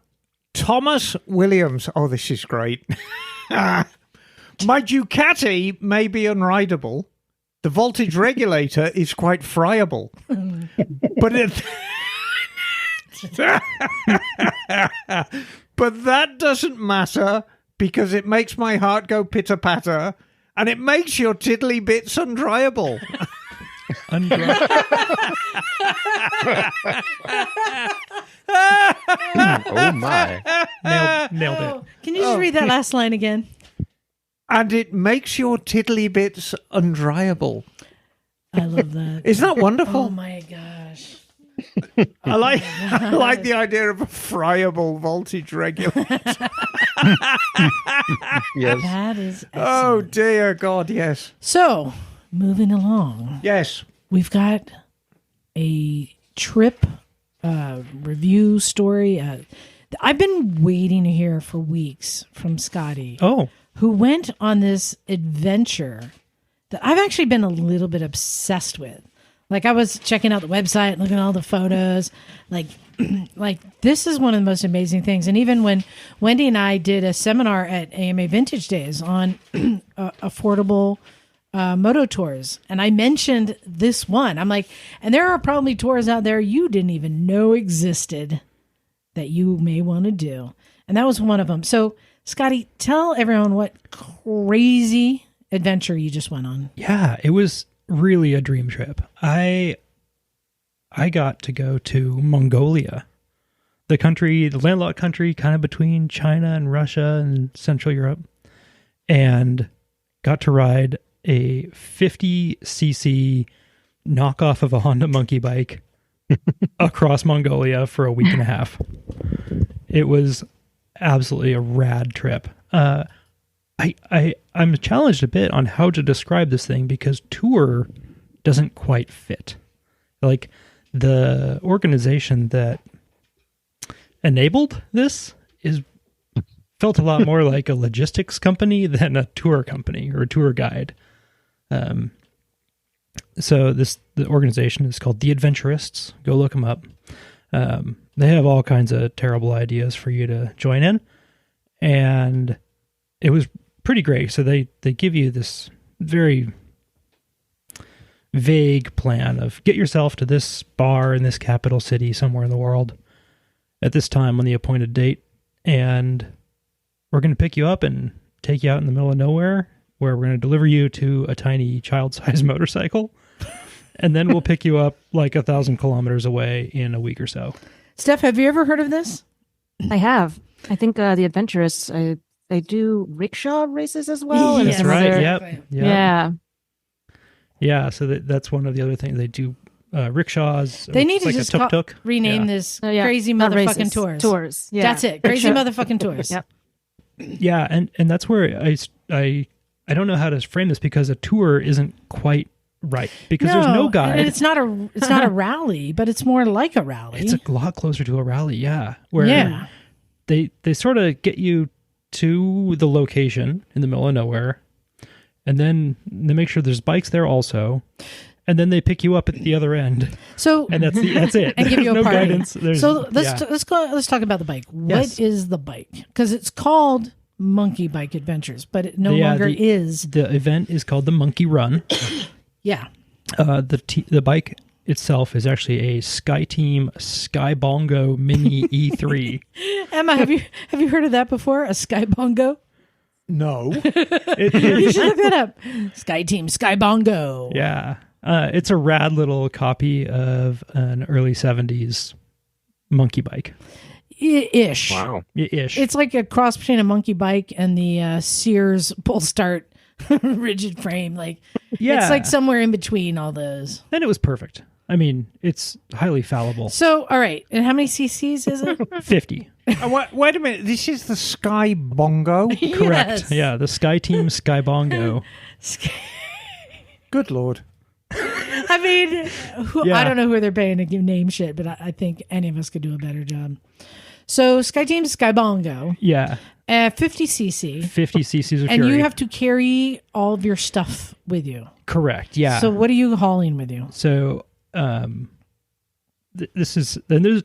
Thomas Williams. Oh, this is great. My Ducati may be unrideable. The voltage regulator is quite friable. But but that doesn't matter, because it makes my heart go pitter-patter, and it makes your tiddly bits undryable. Oh my. Nailed it. Can you just read that last line again? And it makes your tiddly bits undryable. I love that. Isn't that wonderful? Oh my gosh. I like the idea of a friable voltage regulator. Yes. That is Oh excellent. dear God, yes. So, moving along. Yes. We've got a trip review story. I've been waiting to hear for weeks from Scotty, Oh, who went on this adventure that I've actually been a little bit obsessed with. Like, I was checking out the website, looking at all the photos. Like this is one of the most amazing things. And even when Wendy and I did a seminar at AMA Vintage Days on affordable moto tours, and I mentioned this one, I'm like, and there are probably tours out there you didn't even know existed that you may want to do. And that was one of them. So, Scotty, tell everyone what crazy adventure you just went on. Yeah, it was really a dream trip. I got to go to Mongolia, the landlocked country kind of between China and Russia and Central Europe, and got to ride a 50cc knockoff of a Honda Monkey Bike across Mongolia for a week and a half. It was absolutely a rad trip. I'm challenged a bit on how to describe this thing because tour doesn't quite fit. Like the organization that enabled this felt a lot more like a logistics company than a tour company or a tour guide. So the organization is called The Adventurists. Go look them up. They have all kinds of terrible ideas for you to join in. And it was pretty great. So they give you this very vague plan of get yourself to this bar in this capital city somewhere in the world at this time on the appointed date. And we're going to pick you up and take you out in the middle of nowhere where we're going to deliver you to a tiny child-sized motorcycle. And then we'll pick you up like 1,000 kilometers away in a week or so. Steph, have you ever heard of this? I have. I think the Adventurists, they do rickshaw races as well. Yes. and That's some right. other- Yep. Yeah. Yeah. So that's one of the other things they do. Rickshaws. They need to like just a tuk-tuk. rename Yeah. this Yeah. crazy Not motherfucking races, tours. Tours. Yeah. That's it. Crazy Rickshaw. motherfucking tours. Yep. Yeah, and that's where I don't know how to frame this because a tour isn't quite right because there's no guide. And it's not a rally, but it's more like a rally. It's a lot closer to a rally, yeah. Where Yeah. they sort of get you to the location in the middle of nowhere, and then they make sure there's bikes there also, and then they pick you up at the other end, So and that's it. and give you a There's no party. guidance. So let's talk about the bike. What is the bike? Because it's called Monkey Bike Adventures, but it no longer is. The event is called the Monkey Run. Yeah. The bike itself is actually a SkyTeam Sky Bongo Mini E3. Emma, have you heard of that before? A Sky Bongo? No. You should look that up. Sky Team Sky Bongo. Yeah. It's a rad little copy of an early 70s monkey bike. Ish. Wow. Ish. It's like a cross between a monkey bike and the Sears pull start rigid frame. Like it's like somewhere in between all those. And it was perfect. I mean, it's highly fallible. So, all right. And how many cc's is it? 50. Wait a minute. This is the Sky Bongo? Correct. Yes. Yeah, the SkyTeam Sky Bongo. Good Lord. I mean, Yeah. I don't know who they're paying to give name shit, but I think any of us could do a better job. So, Sky Team Sky Bongo, Yeah. 50cc. 50 cc's of And fury. you have to carry all of your stuff with you. Correct. Yeah. So, what are you hauling with you? So, this is, and there's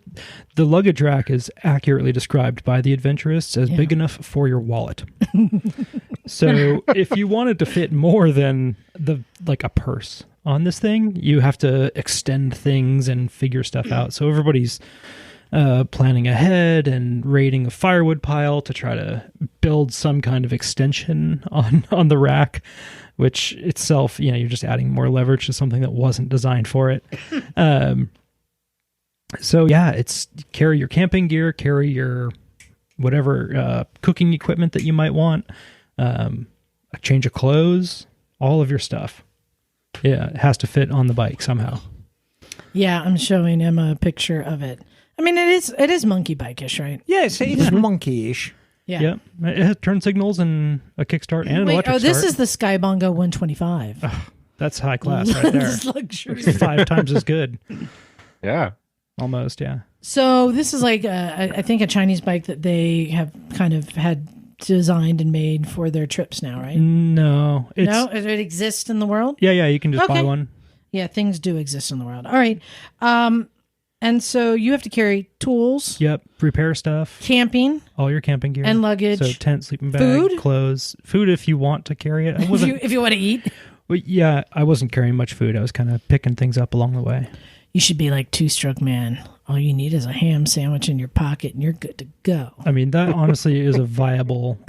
the luggage rack is accurately described by the Adventurists as big enough for your wallet. So, if you wanted to fit more than like a purse on this thing, you have to extend things and figure stuff out. So everybody's planning ahead and raiding a firewood pile to try to build some kind of extension on the rack, which itself, you're just adding more leverage to something that wasn't designed for it. So yeah, it's carry your camping gear, carry your whatever cooking equipment that you might want, a change of clothes, all of your stuff. Yeah, it has to fit on the bike somehow. Yeah, I'm showing Emma a picture of it. I mean, it is monkey bike-ish, right? Yes, it's monkey-ish. Yeah. Yep. It has turn signals and a kickstart and an Wait, electric this start. is the Sky Bongo 125. That's high class right there. This is luxury. It's 5 times as good. Yeah. Almost, yeah. So this is like, I think, a Chinese bike that they have kind of had designed and made for their trips now, right? No. It's, No? It exists in the world? Yeah, you can just buy Okay. one. Yeah, things do exist in the world. All right. And so you have to carry tools, Yep. Repair stuff, camping, all your camping gear. and luggage. So tent, sleeping bag, Food? clothes. Food if you want to carry it. I wasn't, if you want to eat. well, yeah, I wasn't carrying much food. I was kind of picking things up along the way. you should be like Two-Stroke Man. All you need is a ham sandwich in your pocket and you're good to go. I mean, that honestly is a viable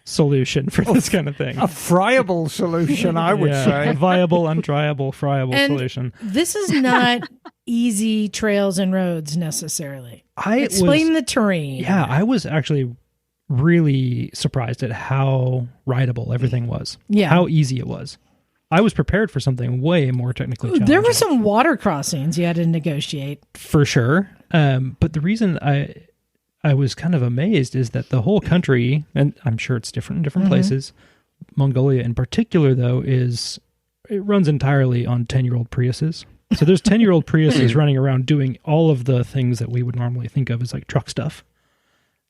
solution for this kind of thing. A friable solution, I would A say. viable, undryable, friable And solution. this is not easy trails and roads necessarily. Explain the terrain. Yeah, I was actually really surprised at how rideable everything was. Yeah. How easy it was. I was prepared for something way more technically challenging. There were some water crossings you had to negotiate. For sure. But the reason I was kind of amazed is that the whole country, and I'm sure it's different in different places, Mongolia in particular, though, it runs entirely on 10-year-old Priuses. So there's 10-year-old Priuses running around doing all of the things that we would normally think of as like truck stuff.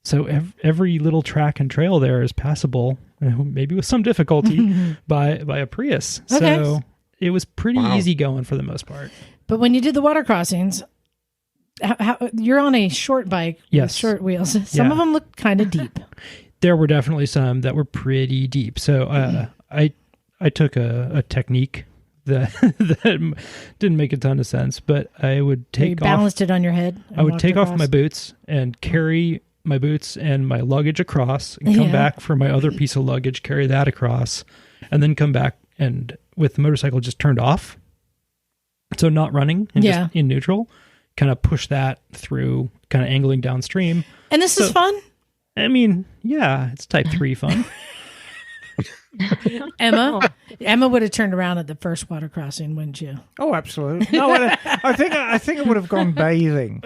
So every little track and trail there is passable, maybe with some difficulty, by a Prius. Okay. So it was pretty easy going for the most part. But when you did the water crossings, you're on a short bike with Yes. short wheels. Some of them look kind of deep. There were definitely some that were pretty deep. So I took a technique that didn't make a ton of sense, but I would You take off. balanced it on your head. and I would walked take off across. my boots and carry my boots and my luggage across, and come Yeah. back for my other piece of luggage, carry that across, and then come back and with the motorcycle just turned off, so not running and just in neutral, kind of push that through, kind of angling downstream. And this is fun. I mean, yeah, it's type 3 fun. Emma would have turned around at the first water crossing, wouldn't you? Oh, absolutely. No, I think I would have gone bathing.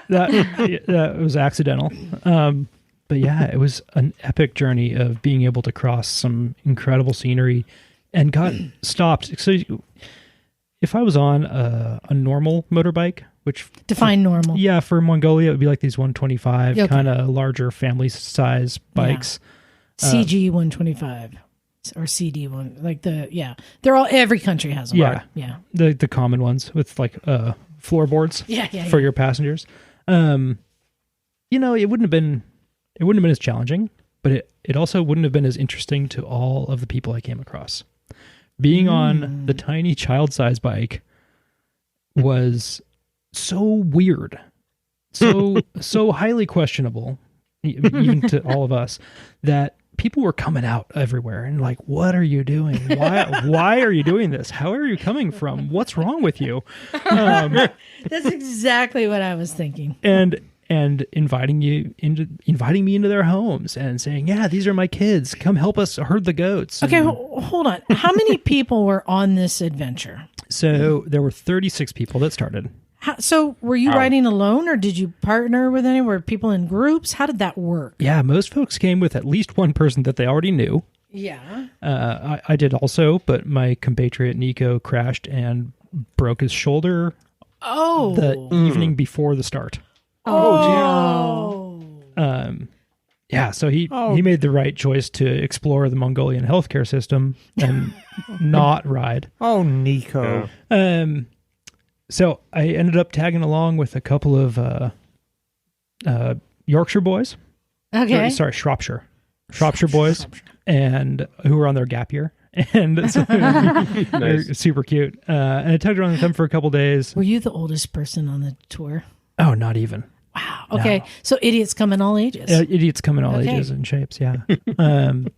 That was accidental. But yeah, it was an epic journey of being able to cross some incredible scenery and got stopped. So if I was on a normal motorbike, which Define normal. yeah, for Mongolia, it would be like these 125 Okay. kind of larger family size bikes. CG 125 or CD one, like they're all, every country has them. Yeah. Yeah. The common ones with like floorboards Yeah. for your passengers. You know, it wouldn't have been as challenging, but it also wouldn't have been as interesting to all of the people I came across. Being on the tiny child-sized bike was so weird, so highly questionable, even to all of us, that people were coming out everywhere and like, what are you doing? Why are you doing this? How are you coming from? What's wrong with you? That's exactly what I was thinking. And inviting me into their homes and saying, yeah, these are my kids. Come help us herd the goats. Okay, And hold on. How many people were on this adventure? so there were 36 people that started. So were you riding alone or did you partner with anyone? Were people in groups? How did that work? Yeah, most folks came with at least one person that they already knew. Yeah. I did also, but my compatriot Nico crashed and broke his shoulder Oh. the evening before the start. Oh. Yeah, so he made the right choice to explore the Mongolian healthcare system and not ride. Oh, Nico. So I ended up tagging along with a couple of Yorkshire boys. Okay. Sorry, Shropshire boys, and who were on their gap year. And so they're super cute. And I tagged along with them for a couple days. Were you the oldest person on the tour? Oh, not even. Wow. Okay. So idiots come in all ages. Idiots come in all ages and shapes, yeah. And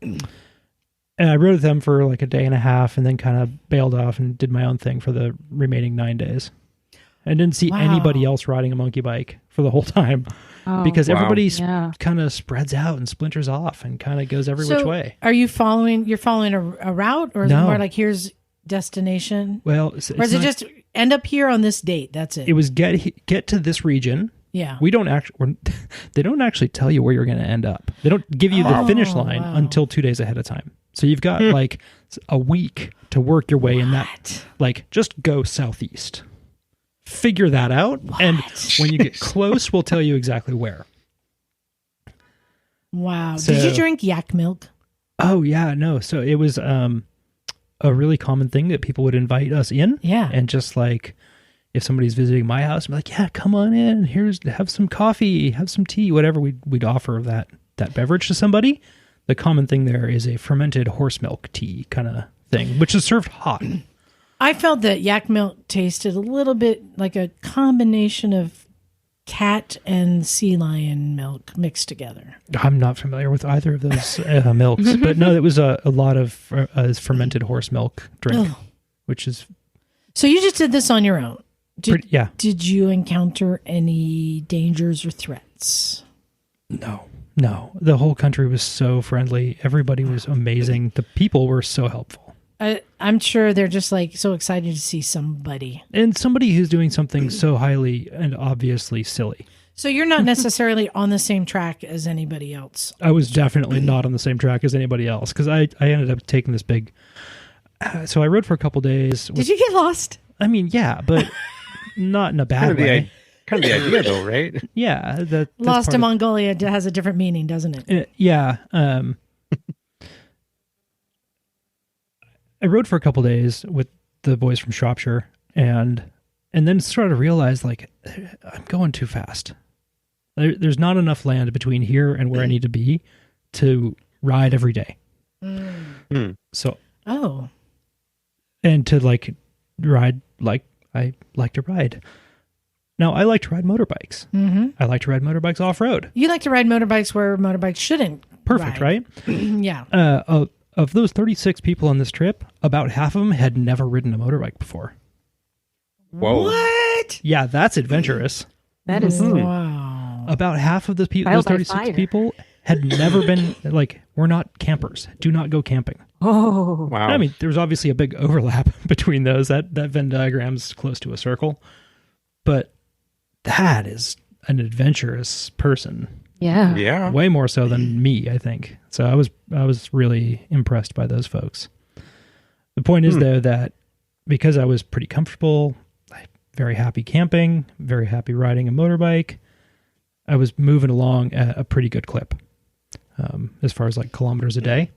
I rode with them for like a day and a half and then kind of bailed off and did my own thing for the remaining 9 days. I didn't see anybody else riding a monkey bike for the whole time because everybody kind of spreads out and splinters off and kind of goes every which way. Are you following a route or is it more like here's destination? Well, or is it just end up here on this date? That's it. It was get to this region. Yeah. They don't actually tell you where you're going to end up. They don't give you the finish line until 2 days ahead of time. So you've got like a week to work your way in that. Like, just go southeast. Figure that out. And when you get close, we'll tell you exactly where. Wow. So, did you drink yak milk? Oh, yeah. No. So it was a really common thing that people would invite us in. Yeah. And just like, if somebody's visiting my house, I'm like, yeah, come on in. Have some coffee, have some tea, whatever we'd offer that beverage to somebody. The common thing there is a fermented horse milk tea kind of thing, which is served hot. I felt that yak milk tasted a little bit like a combination of cat and sea lion milk mixed together. I'm not familiar with either of those milks, but no, it was a lot of fermented horse milk drink, which is... So you just did this on your own? Yeah. Did you encounter any dangers or threats? No. The whole country was so friendly. Everybody was amazing. The people were so helpful. I'm sure they're just like so excited to see somebody. And somebody who's doing something so highly and obviously silly. So you're not necessarily on the same track as anybody else. I was definitely not on the same track as anybody else because I ended up taking this big... so I rode for a couple days. Did you get lost? I mean, yeah, but not in a bad way. Kind of the idea, though, right? Yeah. Lost in Mongolia has a different meaning, doesn't it? Yeah. I rode for a couple days with the boys from Shropshire and then started to realize, like, I'm going too fast. There's not enough land between here and where I need to be to ride every day. So... Oh. And to, like, ride like I like to ride. Now, I like to ride motorbikes. Mm-hmm. I like to ride motorbikes off-road. You like to ride motorbikes where motorbikes shouldn't Perfect, ride. right? Yeah. Of those 36 people on this trip, about half of them had never ridden a motorbike before. Whoa. What? Yeah, that's adventurous. That is Wow. About half of those 36 fire. people had never been, like, we're not campers. Do not go camping. Oh, Wow. I mean, there's obviously a big overlap between those. That Venn diagram's close to a circle. But that is an adventurous person. yeah. Yeah. Way more so than me, I think. So I was really impressed by those folks. The point is, though, that because I was pretty comfortable, very happy camping, very happy riding a motorbike, I was moving along at a pretty good clip as far as like kilometers a day.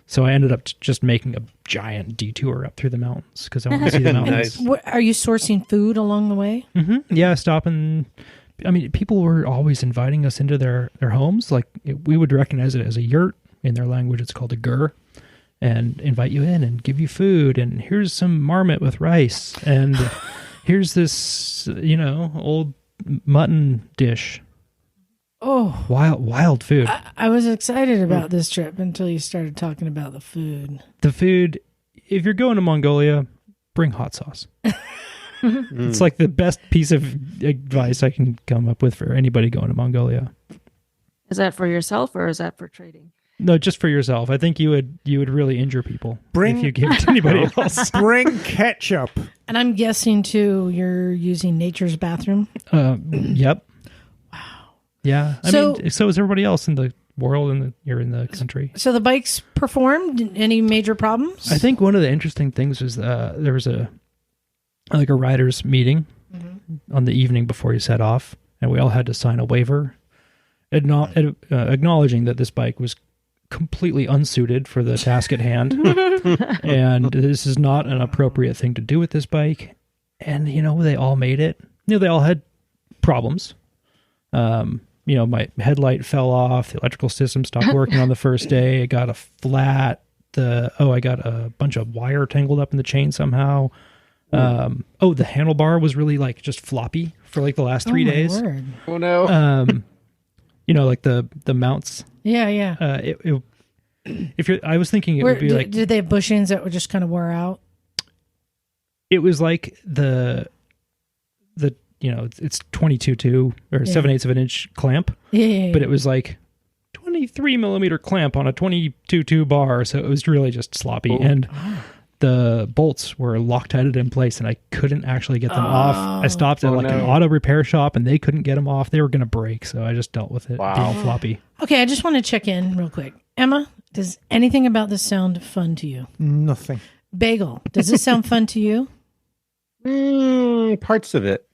So I ended up just making a giant detour up through the mountains because I wanted to see the mountains. Nice. Are you sourcing food along the way? Mm-hmm. Yeah, stopping. I mean, people were always inviting us into their homes. Like we would recognize it as a yurt. In their language, it's called a gur. And invite you in and give you food. And here's some marmot with rice. And here's this, old mutton dish. Oh, Wild food. I was excited about this trip until you started talking about the food. The food, if you're going to Mongolia, bring hot sauce. It's like the best piece of advice I can come up with for anybody going to Mongolia. Is that for yourself or is that for trading? No, just for yourself. I think you would really injure people if you gave it to anybody else. Bring ketchup. And I'm guessing, too, you're using nature's bathroom? Yep. Wow. Yeah. I mean, so is everybody else in the world and you're in the country. So the bikes performed? Any major problems? I think one of the interesting things was there was a rider's meeting on the evening before you set off, and we all had to sign a waiver acknowledging that this bike was completely unsuited for the task at hand, and this is not an appropriate thing to do with this bike. And they all made it. They all had problems. My headlight fell off. The electrical system stopped working on the first day. I got a flat. I got a bunch of wire tangled up in the chain somehow. The handlebar was really like just floppy for like the last 3 days. Word. Oh no. Like the mounts. Yeah. I was thinking it would be like. Did they have bushings that would just kind of wear out? It was like it's 22.2 or 7/8 of an inch clamp. Yeah. But it was like 23 millimeter clamp on a 22.2 bar. So it was really just sloppy. And the bolts were Loctited in place and I couldn't actually get them off. I stopped at an auto repair shop and they couldn't get them off. They were going to break. So I just dealt with it being floppy. Okay, I just want to check in real quick. Emma, does anything about this sound fun to you? Nothing. Bagel, does this sound fun to you? Parts of it.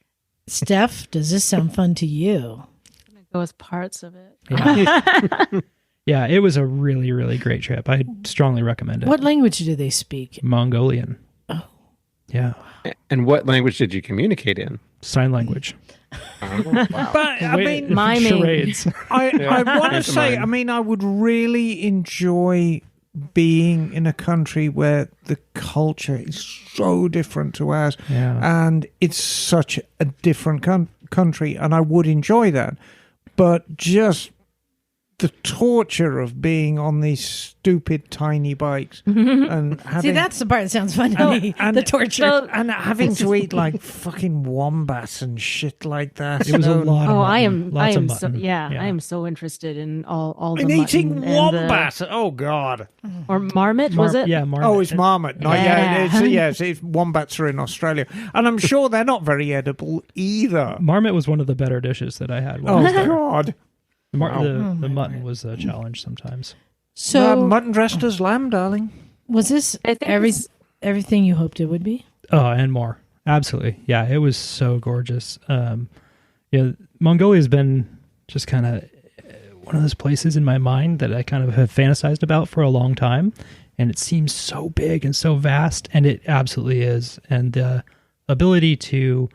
Steph, does this sound fun to you? I'm gonna go with parts of it. Yeah. Yeah, it was a really, really great trip. I strongly recommend it. What language do they speak? Mongolian. Oh. Yeah. And what language did you communicate in? Sign language. Wow. But I mean, miming. Charades. I want to say, Pantomime. I mean, I would really enjoy being in a country where the culture is so different to ours, and it's such a different country, and I would enjoy that. But just the torture of being on these stupid tiny bikes and having... See, that's the part that sounds fun to me. The torture. And having to eat like fucking wombats and shit like that. It was a lot. Oh, of I mutton. am. Lots I of am mutton. so. Yeah, I am so interested in all the and eating mutton and wombat. Oh God. or marmot was it? Yeah, marmot. Oh, it's marmot. No, it's wombats are in Australia, and I'm sure they're not very edible either. Marmot was one of the better dishes that I had. Oh God. The mutton was a challenge sometimes. So mutton dressed as lamb, darling. was this I think everything you hoped it would be? Oh, and more. Absolutely. Yeah, it was so gorgeous. Mongolia's been just kind of one of those places in my mind that I kind of have fantasized about for a long time. And it seems so big and so vast, and it absolutely is. And the ability to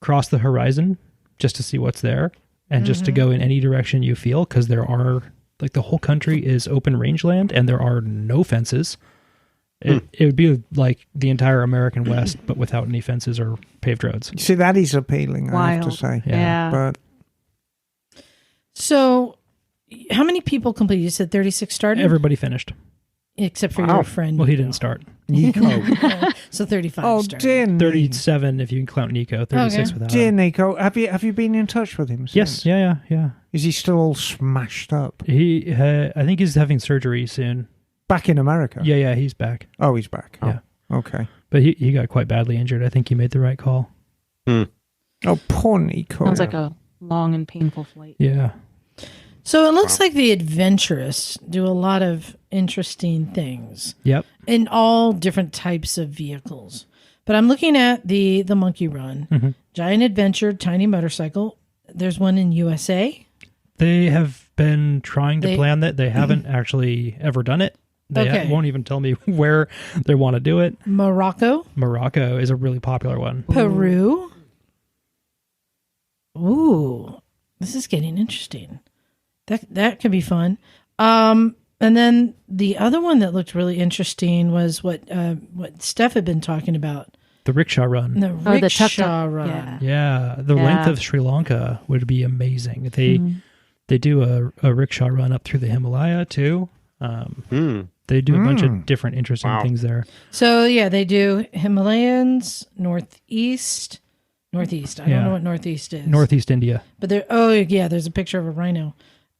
cross the horizon just to see what's there and just to go in any direction you feel, because there are, like, the whole country is open rangeland and there are no fences. It would be like the entire American West, but without any fences or paved roads. See, that is appealing, I have to Wild. say. Yeah. But So how many people completed? You said 36 started? Everybody finished. Except for your friend. Well, he didn't start. Nico. So 35 Oh, started. dear, 37 if you can count Nico, 36 Okay. without dear him. Nico, have you been in touch with him since? Yes, yeah. Is he still all smashed up? I think he's having surgery soon. Back in America? Yeah, he's back. Oh, he's back. Yeah. Oh, okay. But he got quite badly injured. I think he made the right call. Oh, poor Nico. Sounds like a long and painful flight. Yeah. So it looks like the adventurists do a lot of interesting things Yep. in all different types of vehicles. But I'm looking at the Monkey Run, Giant Adventure, Tiny Motorcycle. There's one in USA. They have been trying to plan that. They haven't actually ever done it. They Okay. won't even tell me where they want to do it. Morocco, Morocco is a really popular one. Peru. Ooh, this is getting interesting. That could be fun. And then the other one that looked really interesting was what Steph had been talking about. The rickshaw run. The the rickshaw tuk-tuk. run. Yeah. The length of Sri Lanka would be amazing. They do a rickshaw run up through the Himalaya too. They do a bunch of different interesting things there. So yeah, they do Himalayans, Northeast. I don't know what Northeast is. Northeast India. But there's a picture of a rhino.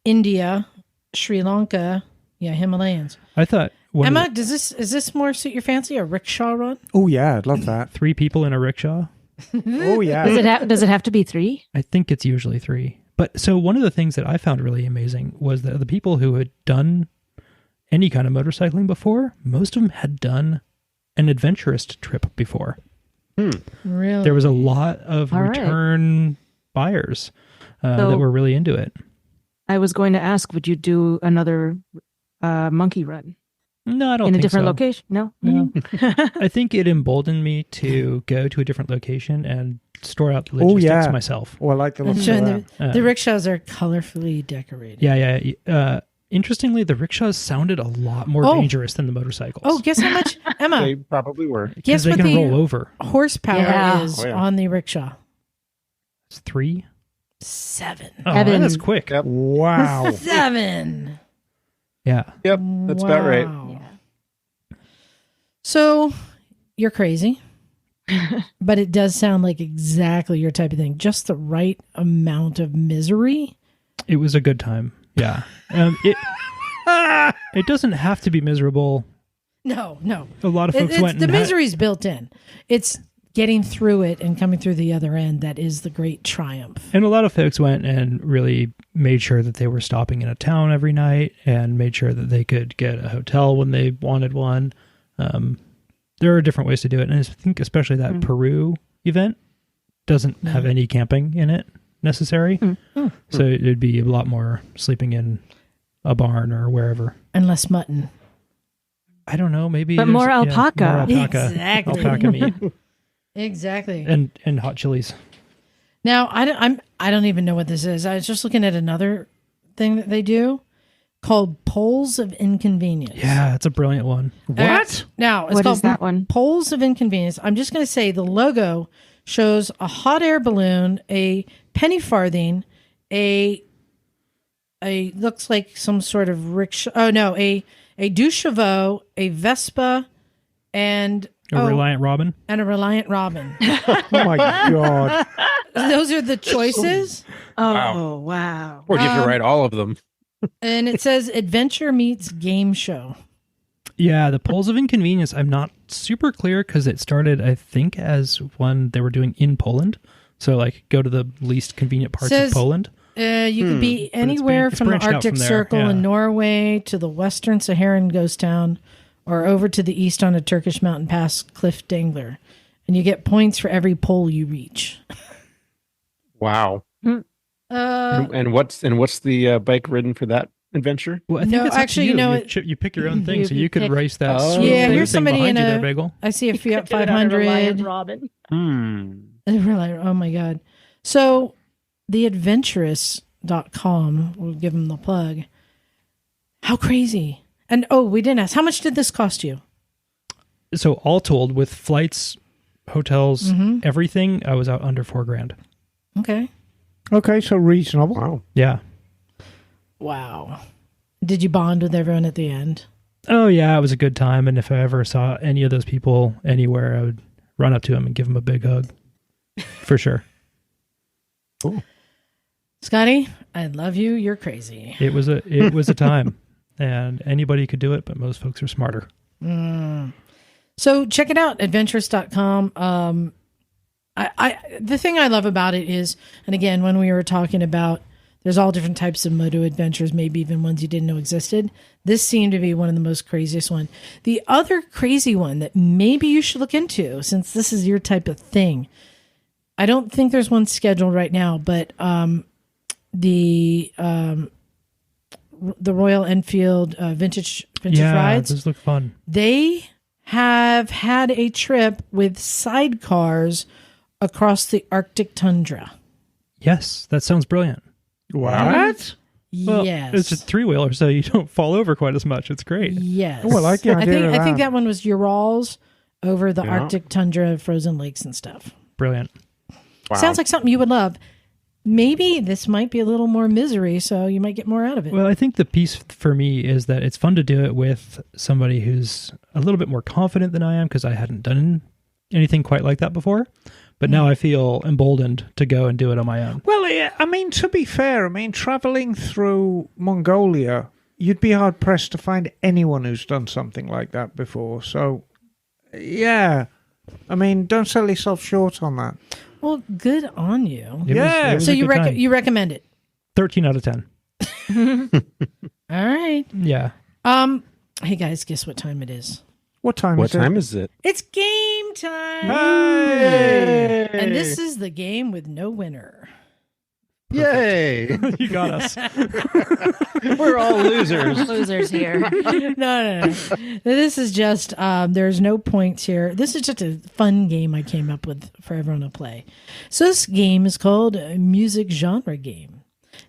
India, Sri Lanka, Himalayans. I thought Emma, is this more suit your fancy? A rickshaw run? Oh, yeah, I'd love that. 3 people in a rickshaw. Oh, yeah. Does it have to be 3? I think it's usually 3. But so one of the things that I found really amazing was that the people who had done any kind of motorcycling before, most of them had done an adventurous trip before. Really? There was a lot of All right. return buyers that were really into it. I was going to ask, would you do another monkey run No, I don't in think a different so. location? No. No. I think it emboldened me to go to a different location and store out the logistics myself. Oh, I like the look of And that. the rickshaws are colorfully decorated. Yeah. Interestingly, the rickshaws sounded a lot more dangerous than the motorcycles. Oh, guess how much, Emma? They probably were. Guess they what can the roll over. horsepower Yeah. is Oh, yeah. on the rickshaw? It's 3. 7. Oh, Evan. that's quick. Yep. Wow. 7. Yeah. Yep, that's about right. Wow. So you're crazy, but it does sound like exactly your type of thing. Just the right amount of misery. It was a good time. Yeah. It doesn't have to be miserable. No. A lot of folks went the and misery's built in. It's getting through it and coming through the other end that is the great triumph. And a lot of folks went and really made sure that they were stopping in a town every night and made sure that they could get a hotel when they wanted one. There are different ways to do it. And I think especially that Peru event doesn't have any camping in it necessary. So it'd be a lot more sleeping in a barn or wherever. And less mutton. I don't know. Maybe But more there's- alpaca. more alpaca. Exactly. Alpaca meat Exactly. and hot chilies. Now I don't even know what this is. I was just looking at another thing that they do. called Poles of Inconvenience. Yeah, it's a brilliant one. What? Now, it's What called is that one? Poles of Inconvenience. I'm just going to say the logo shows a hot air balloon, a penny farthing, a looks like some sort of rickshaw. Oh no, a douche-cheveau, a Vespa, and A Reliant Robin. and a Reliant Robin. Oh my God. Those are the choices. Oh, wow. Or do you have to write all of them? And it says adventure meets game show. Yeah, the Poles of Inconvenience, I'm not super clear because it started, I think, as one they were doing in Poland. So, like, go to the least convenient parts Says- of Poland. You could be anywhere it's from the branched out Arctic from there, Circle yeah. in Norway to the Western Saharan ghost town, or over to the east on a Turkish mountain pass, Cliff Dangler. And you get points for every pole you reach. Wow. And what's the bike ridden for that adventure? Well, I think No, it's up to actually, you. you know, You pick your own thing, you- so you you could pick- race that. Oh. sweet Yeah, blue here's thing somebody behind in you a- there, Bagel. I see a Fiat Do it on a Reliant 500. Robin. Oh my God. So the adventurous.com, we'll give them the plug. How crazy. And we didn't ask, how much did this cost you? So all told, with flights, hotels, Mm-hmm. everything, I was out under $4,000. Okay. Okay, so reasonable. Wow. Yeah. Wow. Did you bond with everyone at the end? Oh yeah, it was a good time. And if I ever saw any of those people anywhere, I would run up to them and give them a big hug, for sure. Scotty, I love you. You're crazy. It was a time, and anybody could do it, but most folks are smarter. So check it out, adventurous.com. The thing I love about it is, and again, when we were talking about there's all different types of moto adventures, maybe even ones you didn't know existed. This seemed to be one of the most craziest one. The other crazy one that maybe you should look into, since this is your type of thing, I don't think there's one scheduled right now, but the Royal Enfield vintage rides, those look fun. they have had a trip with sidecars across the Arctic tundra. Yes, that sounds brilliant. What? Well, Yes. it's a 3-wheeler, so you don't fall over quite as much. It's great. Yes. Oh, I like the idea of I think that. that one was Urals over the Yeah. Arctic tundra, frozen lakes and stuff. Brilliant. Wow. Sounds like something you would love. Maybe this might be a little more misery, so you might get more out of it. Well, I think the piece for me is that it's fun to do it with somebody who's a little bit more confident than I am, because I hadn't done anything quite like that before. But now I feel emboldened to go and do it on my own. Well, I mean, to be fair, I mean, traveling through Mongolia, you'd be hard pressed to find anyone who's done something like that before. So, yeah. I mean, don't sell yourself short on that. Well, good on you. Yeah. It was So a you good time. you recommend it? 13 out of 10. All right. Yeah. Hey guys, guess what time it is? What time What is it? time is it? It's game time. Hey! And this is the game with no winner. Yay! You got us. We're all losers. Losers here. No. This is just, there's no points here. This is just a fun game I came up with for everyone to play. So this game is called a music genre game.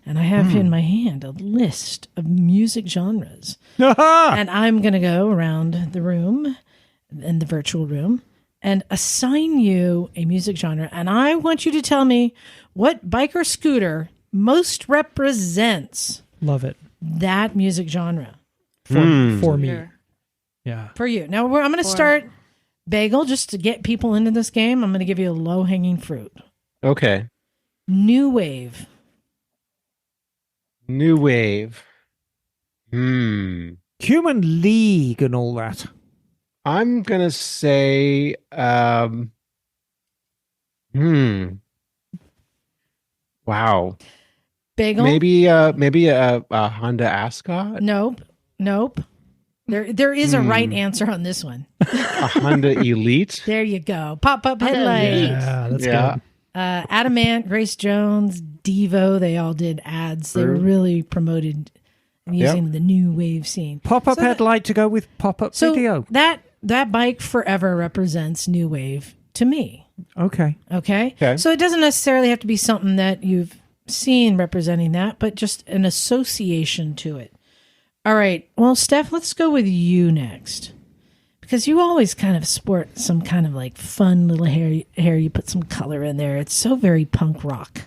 And I have in my hand a list of music genres. And I'm going to go around the room, in the virtual room, and assign you a music genre. And I want you to tell me what bike or scooter most represents Love it. that music genre For me. Sure. Yeah. for you. Now, I'm going to start, Bagel, just to get people into this game. I'm going to give you a low-hanging fruit. Okay. New wave. New wave. Human League and all that. I'm gonna say wow. Bagel? Maybe a Honda Ascot? Nope. There is a right answer on this one. A Honda Elite? There you go. Pop-up headlight. Yeah, that's Yeah. good. Adamant, Grace Jones, Devo, they all did ads. They really promoted using the new wave scene. Pop-up headlight to go with pop-up So video. that bike forever represents new wave to me. Okay. Okay? Okay. So it doesn't necessarily have to be something that you've seen representing that, but just an association to it. All right. Well, Steph, let's go with you next. Because you always kind of sport some kind of like fun little hair. You put some color in there. It's so very punk rock.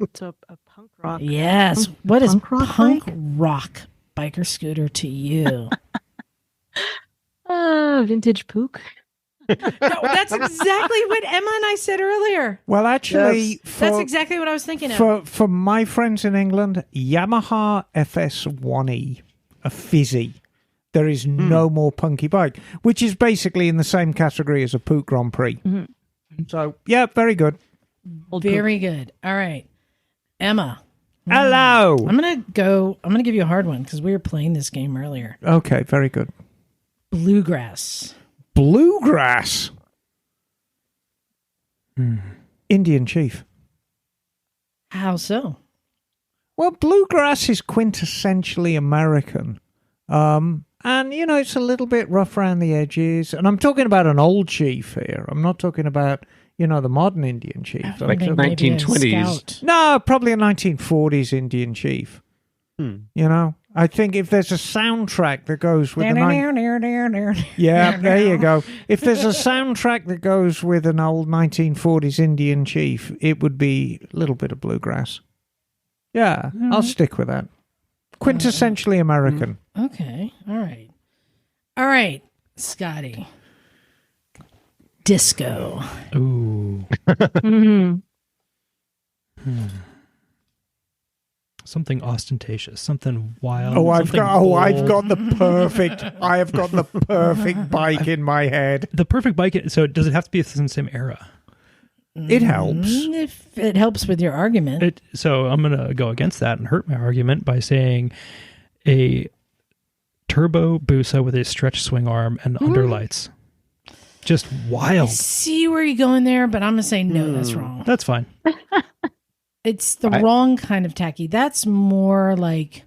It's a punk rock. Yes. What is punk rock biker scooter to you? Vintage pook. No, that's exactly what Emma and I said earlier. Well, actually, That's exactly what I was thinking of. For my friends in England, Yamaha FS1E, a fizzy. There is no more punky bike, which is basically in the same category as a Pook Grand Prix. Mm-hmm. So, yeah, very good. Very good. All right. Emma. Hello. I'm going to give you a hard one because we were playing this game earlier. Okay, very good. Bluegrass. Bluegrass. Indian Chief. How so? Well, bluegrass is quintessentially American. And, you know, it's a little bit rough around the edges. And I'm talking about an old chief here. I'm not talking about, you know, the modern Indian chief. Like 1920s. No, probably a 1940s Indian chief. You know, I think if there's a soundtrack that goes with yeah, there you go. If there's a soundtrack that goes with an old 1940s Indian chief, it would be a little bit of bluegrass. Yeah, I'll stick with that. Quintessentially American. Okay. All right. Scotty. Disco. Ooh. Something ostentatious, something wild. Oh, I've something got bold. I have got the perfect bike in my head. The perfect bike. So does it have to be from the same era? It helps. If it helps with your argument. So I'm going to go against that and hurt my argument by saying a turbo Busa with a stretch swing arm and underlights. Just I wild. see where you're going there, but I'm going to say no, that's wrong. That's fine. It's the wrong kind of tacky. That's more like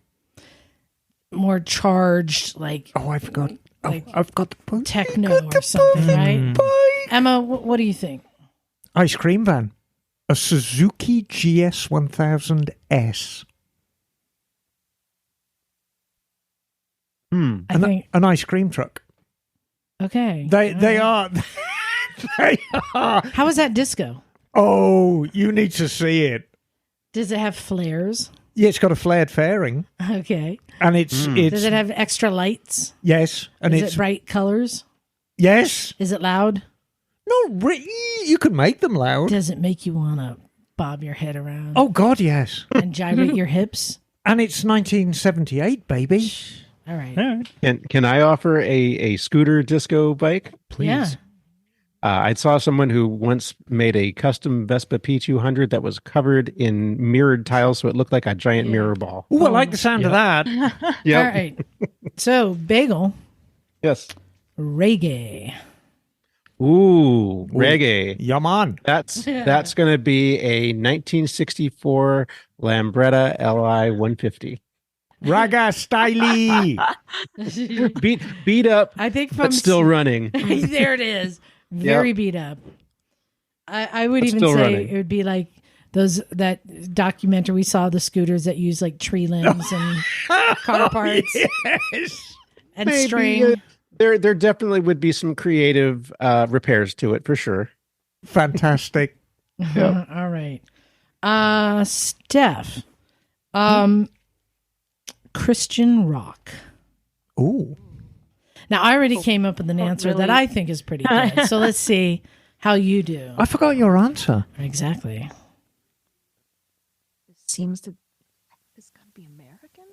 more charged, like I've got the bike. techno or something, right? Emma, what do you think? Ice cream van. A Suzuki GS 1000S. I think An ice cream truck. okay. They are. They are. How is that disco? Oh, you need to see it. Does it have flares? Yeah, it's got a flared fairing, Okay. and it's Does it have extra lights? yes, and Is it's it bright colors? yes. Is it loud? No, you could make them loud. Does it make you want to bob your head around Oh God, yes. and gyrate your hips? And it's 1978, baby. All right. All right. Can I offer a scooter disco bike? Please. Yeah. I saw someone who once made a custom Vespa P200 that was covered in mirrored tiles, so it looked like a giant mirror ball. Ooh, I like the sound of that. Yeah. All right. So, Bagel, Yes. reggae. Ooh, reggae. Yeah, man. That's going to be a 1964 Lambretta Li 150. Raga styly. Beat up, I think from but still running. there it is. Very beat up. I would But even still say running. it would be like that documentary we saw, the scooters that use like tree limbs and car parts Yes. and Maybe, string. there definitely would be some creative repairs to it for sure. Fantastic. All right. Steph. Christian rock. Ooh. Now, I already came up with an answer that really? I think is pretty good. So let's see how you do. I forgot your answer. Exactly. Seems to. This got to be American.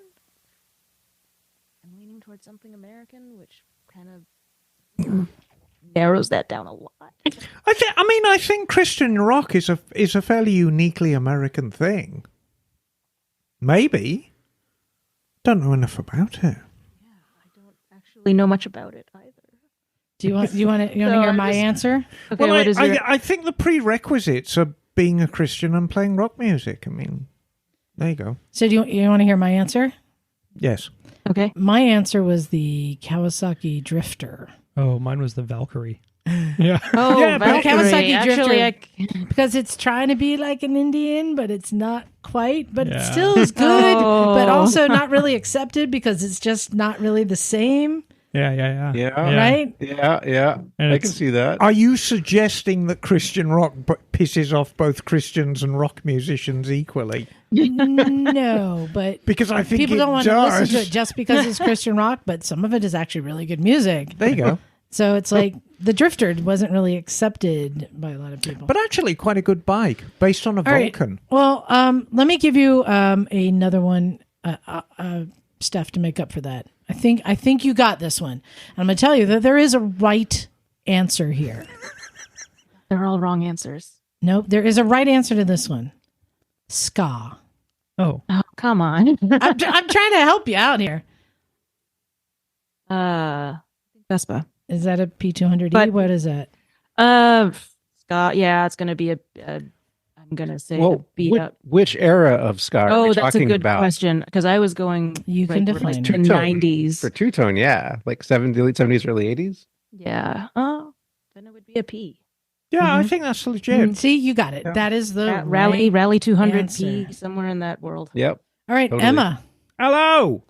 I'm leaning towards something American, which kind of narrows that down a lot. I think Christian rock is a fairly uniquely American thing. Maybe. Don't know enough about it. I don't actually know much about it either. Do you want to hear my answer? Okay, Well, what is your? I think the prerequisites are being a Christian and playing rock music. I mean, there you go. So do you want to hear my answer? Yes. Okay. My answer was the Kawasaki Drifter. Oh, mine was the Valkyrie. Yeah. Oh, Yeah, but Valkyrie. Kawasaki Actually, Drifter. Because it's trying to be like an Indian, but it's not quite. But it Yeah. still is good, Oh. but also not really accepted because it's just not really the same, Yeah. right? Yeah. And I can see that. Are you suggesting that Christian rock pisses off both Christians and rock musicians equally? No, but Because I think people it don't want to does. listen to it just because it's Christian rock, but some of it is actually really good music. There you go. So it's like the Drifter wasn't really accepted by a lot of people. But actually, quite a good bike based on a All right. Vulcan. Well, let me give you another one, Steph, to make up for that. I think you got this one. I'm going to tell you that there is a right answer here. they're all wrong answers. Nope, there is a right answer to this one. Ska. Oh, Oh, come on. I'm trying to help you out here. Vespa. Is that a P200E? But- What is that? Scott. Yeah, it's gonna be I'm gonna say a Well, beat up. which era of ska are we Oh, that's a talking good about? question because I was going. You can for, define like, it. the Two-tone. 90s. For two-tone, yeah. Like late 70s, early 80s? Yeah. Oh, then it would be a P. Yeah, I Mhm. think that's legit. See, you got it. Yeah. That is the Rally right 200P answer. somewhere in that world. Yep. All right, Totally. Emma. Hello.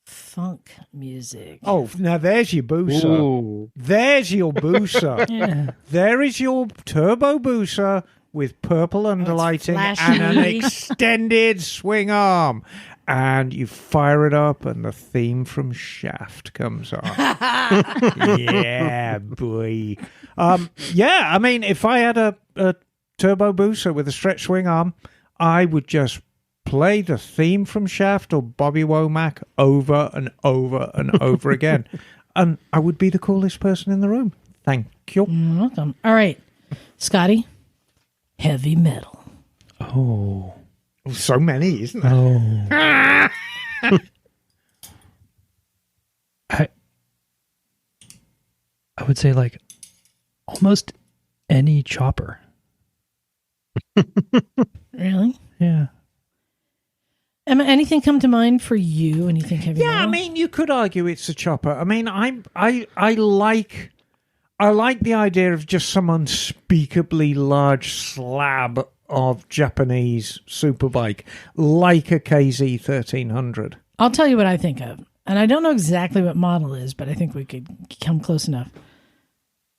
Funk music. Oh, now there's your booster. Ooh. There's your booster. Yeah. There is your turbo booster with purple underlighting flashy. and an extended swing arm. And you fire it up, and the theme from Shaft comes on. Yeah, boy. Yeah, I mean, if I had a turbo booster with a stretch swing arm, I would just play the theme from Shaft or Bobby Womack over and over and over again. And I would be the coolest person in the room. Thank you. You're welcome. All right, Scotty. Heavy metal. oh, So many, isn't there? oh. I would say like almost any chopper. Really? Yeah. Emma, anything come to mind for you when you think heavy Yeah, I metal? mean, you could argue it's a chopper. I mean, I like the idea of just some unspeakably large slab of Japanese superbike, like a KZ 1300. I'll tell you what I think of. And I don't know exactly what model it is, but I think we could come close enough.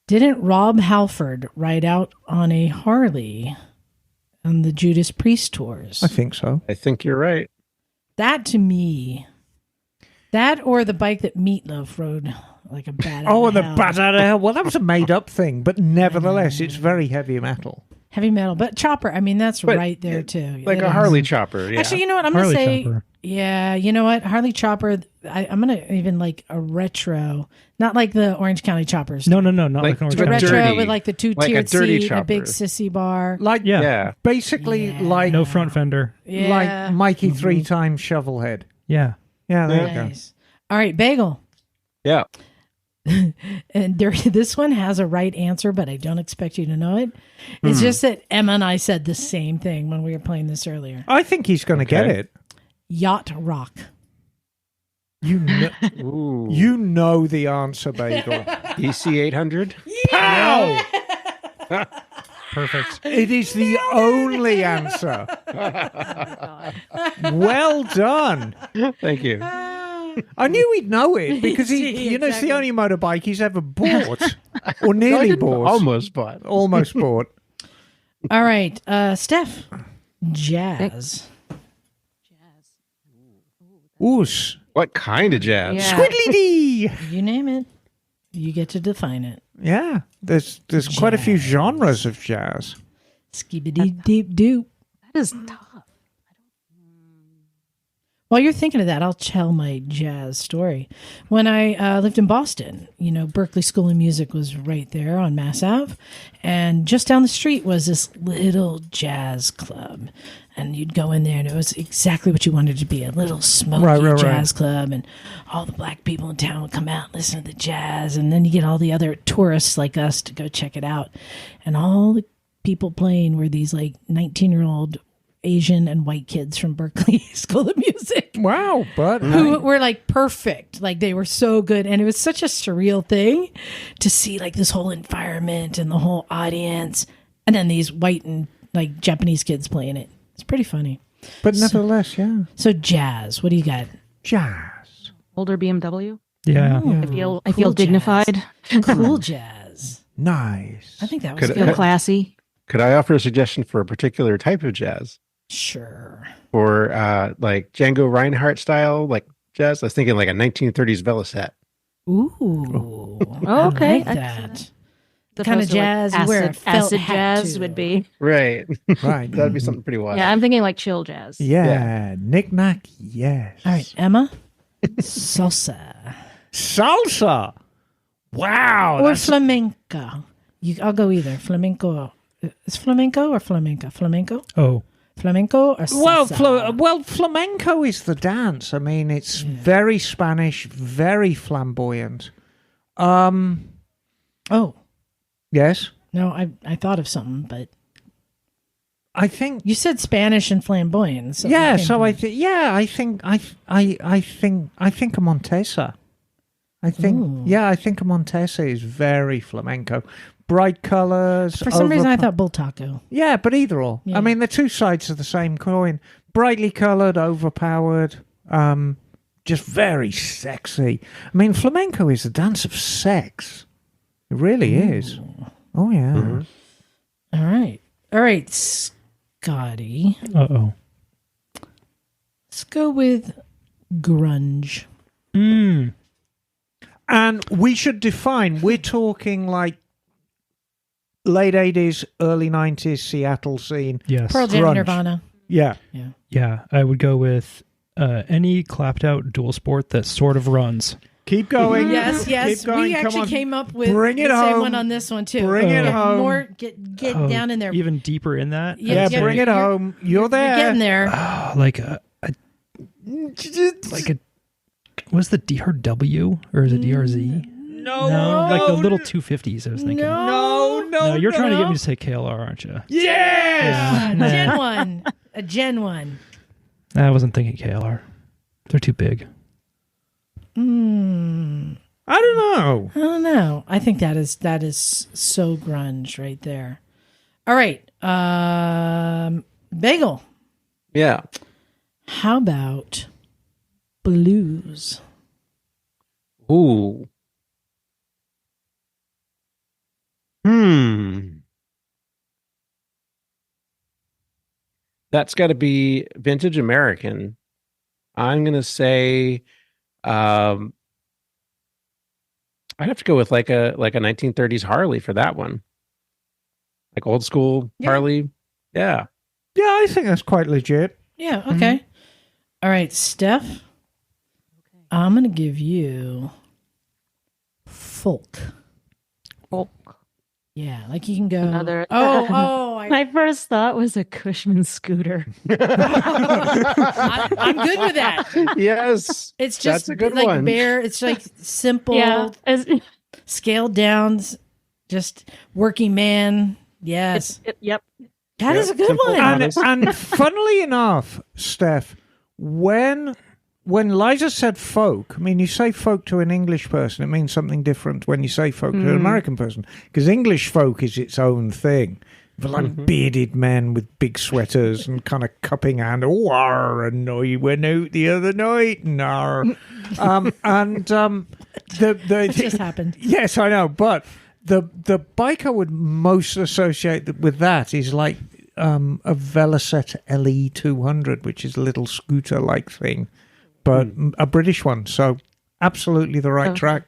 Didn't Rob Halford ride out on a Harley on the Judas Priest tours? I think so. I think you're right. That to me, that or the bike that Meatloaf rode like a bat out Oh, of the hell. bat out of hell. Well, that was a made-up thing, but nevertheless, it's very heavy metal. Heavy metal. But chopper, I mean, that's But, right there too. Like It a is. Harley chopper, yeah. Actually, you know what? I'm going to Harley say, chopper. yeah, you know what? Harley chopper, I'm going to even like a retro, not like the Orange County choppers. No, not Like like an the The orange retro county. dirty- with like the like a two-tiered dirty seat, a big chopper. sissy bar. Like, Yeah. basically Yeah. like No front fender. Yeah. like Mikey 3-time Shovelhead. Yeah. Yeah, there you go. Nice. All right, Bagel. Yeah. And this one has a right answer, but I don't expect you to know it. It's just that Emma and I said the same thing when we were playing this earlier. I think he's going to get Okay. it. Yacht rock. You know, Ooh. you know the answer, Bagel. EC 800? Pow! Perfect. It is the only answer. Well done. Thank you. I knew he'd know it because See, it's the exactly. only motorbike he's ever bought or nearly bought. Almost bought. Almost bought. All right, Steph. Jazz. Oos. What kind of jazz? Yeah. Squiddly dee. You name it. You get to define it. Yeah, there's quite a few genres of jazz. Skibidi deep doop. That is tough. While you're thinking of that, I'll tell my jazz story. When I lived in Boston, Berkeley School of Music was right there on Mass Ave. And just down the street was this little jazz club. And you'd go in there, and it was exactly what you wanted to be, a little smoky Right. jazz club. And all the black people in town would come out and listen to the jazz. And then you get all the other tourists like us to go check it out. And all the people playing were these like 19-year-old Asian and white kids from Berkeley School of Music. Wow, but Who were like perfect. Like they were so good. And it was such a surreal thing to see like this whole environment and the whole audience. And then these white and like Japanese kids playing it. It's pretty funny. But nevertheless, yeah. So jazz, what do you got? Jazz. Older BMW. Yeah. I feel Cool dignified. Cool jazz. Nice. I think that was Could- good. Feel classy. Could I offer a suggestion for a particular type of jazz? Sure. For like Django Reinhardt style, like jazz? I was thinking like a 1930s Velocette. Ooh. Oh, okay. I like I can see that. The kind of jazz you wear a felt acid hat jazz to. would be. Right. Right. That'd be something pretty wild. Yeah, I'm thinking like chill jazz. Yeah. Knick-knack, yes. All right, Emma. Salsa. Salsa. Wow. Or flamenco. I'll go either. Flamenco. Is flamenco or flamenco? Flamenco? Oh, Flamenco or salsa? Well, flamenco is the dance. I mean, it's very Spanish, very flamboyant. Oh, Yes, no, I thought of something, but I think. you said Spanish and flamboyant. So Yeah, okay. so I think. Yeah, I think. I think a Montesa. I think. Ooh. Yeah, I think a Montesa is very flamenco. Bright colors. For some reason, I thought bull taco. Yeah, but either or. Yeah. I mean, they're two sides of the same coin. Brightly colored, overpowered, just very sexy. I mean, flamenco is a dance of sex. It really is. Oh, yeah. Mhm. All right, Scotty. uh-oh. Let's go with grunge. Mm. And we should define, we're talking like late 80s, early 90s Seattle scene. Yes. Pearl Jam, Grunge. Nirvana. Yeah. Yeah, I would go with any clapped out dual sport that sort of runs. Keep going. Yes. Keep going. We Come actually on. came up with Bring it the same home. one on this one too. Bring it Get home. More get Oh, down in there. Even deeper in that? Yeah, Yeah, I'd say, bring it home. You're there. You're getting there. like a was the DRW or is it DRZ? No. No, like the little 250s I was thinking. No, You're trying to get no. me to say KLR, aren't you? Yes. Nah. Gen 1. A Gen 1. I wasn't thinking KLR. They're too big. I don't know. I don't know. I think that is so grunge right there. All right. Bagel. Yeah. How about blues? Ooh. That's got to be vintage American. I'm gonna say, I'd have to go with like a 1930s Harley for that one, like old school Yeah. Harley. Yeah. Yeah, I think that's quite legit. Yeah, okay. All right, Steph. I'm going to give you folk. Folk. Yeah, like you can go. Another- I, My first thought was a Cushman scooter. I'm good with that. Yes. It's just That's a good like one. bare. It's like simple, Yeah. scaled down, just working man. Yes, Yep. that is a good simple one. honest. And funnily enough, Steph, when Liza said folk, I mean, you say folk to an English person, it means something different when you say folk to an American person, because English folk is its own thing. For like bearded men with big sweaters and kind of cupping hand. Oh, and I went out the other night. And That just happened. Yes, I know, but the bike I would most associate with that is like a Velocette LE 200, which is a little scooter-like thing, but a British one. So absolutely the right track.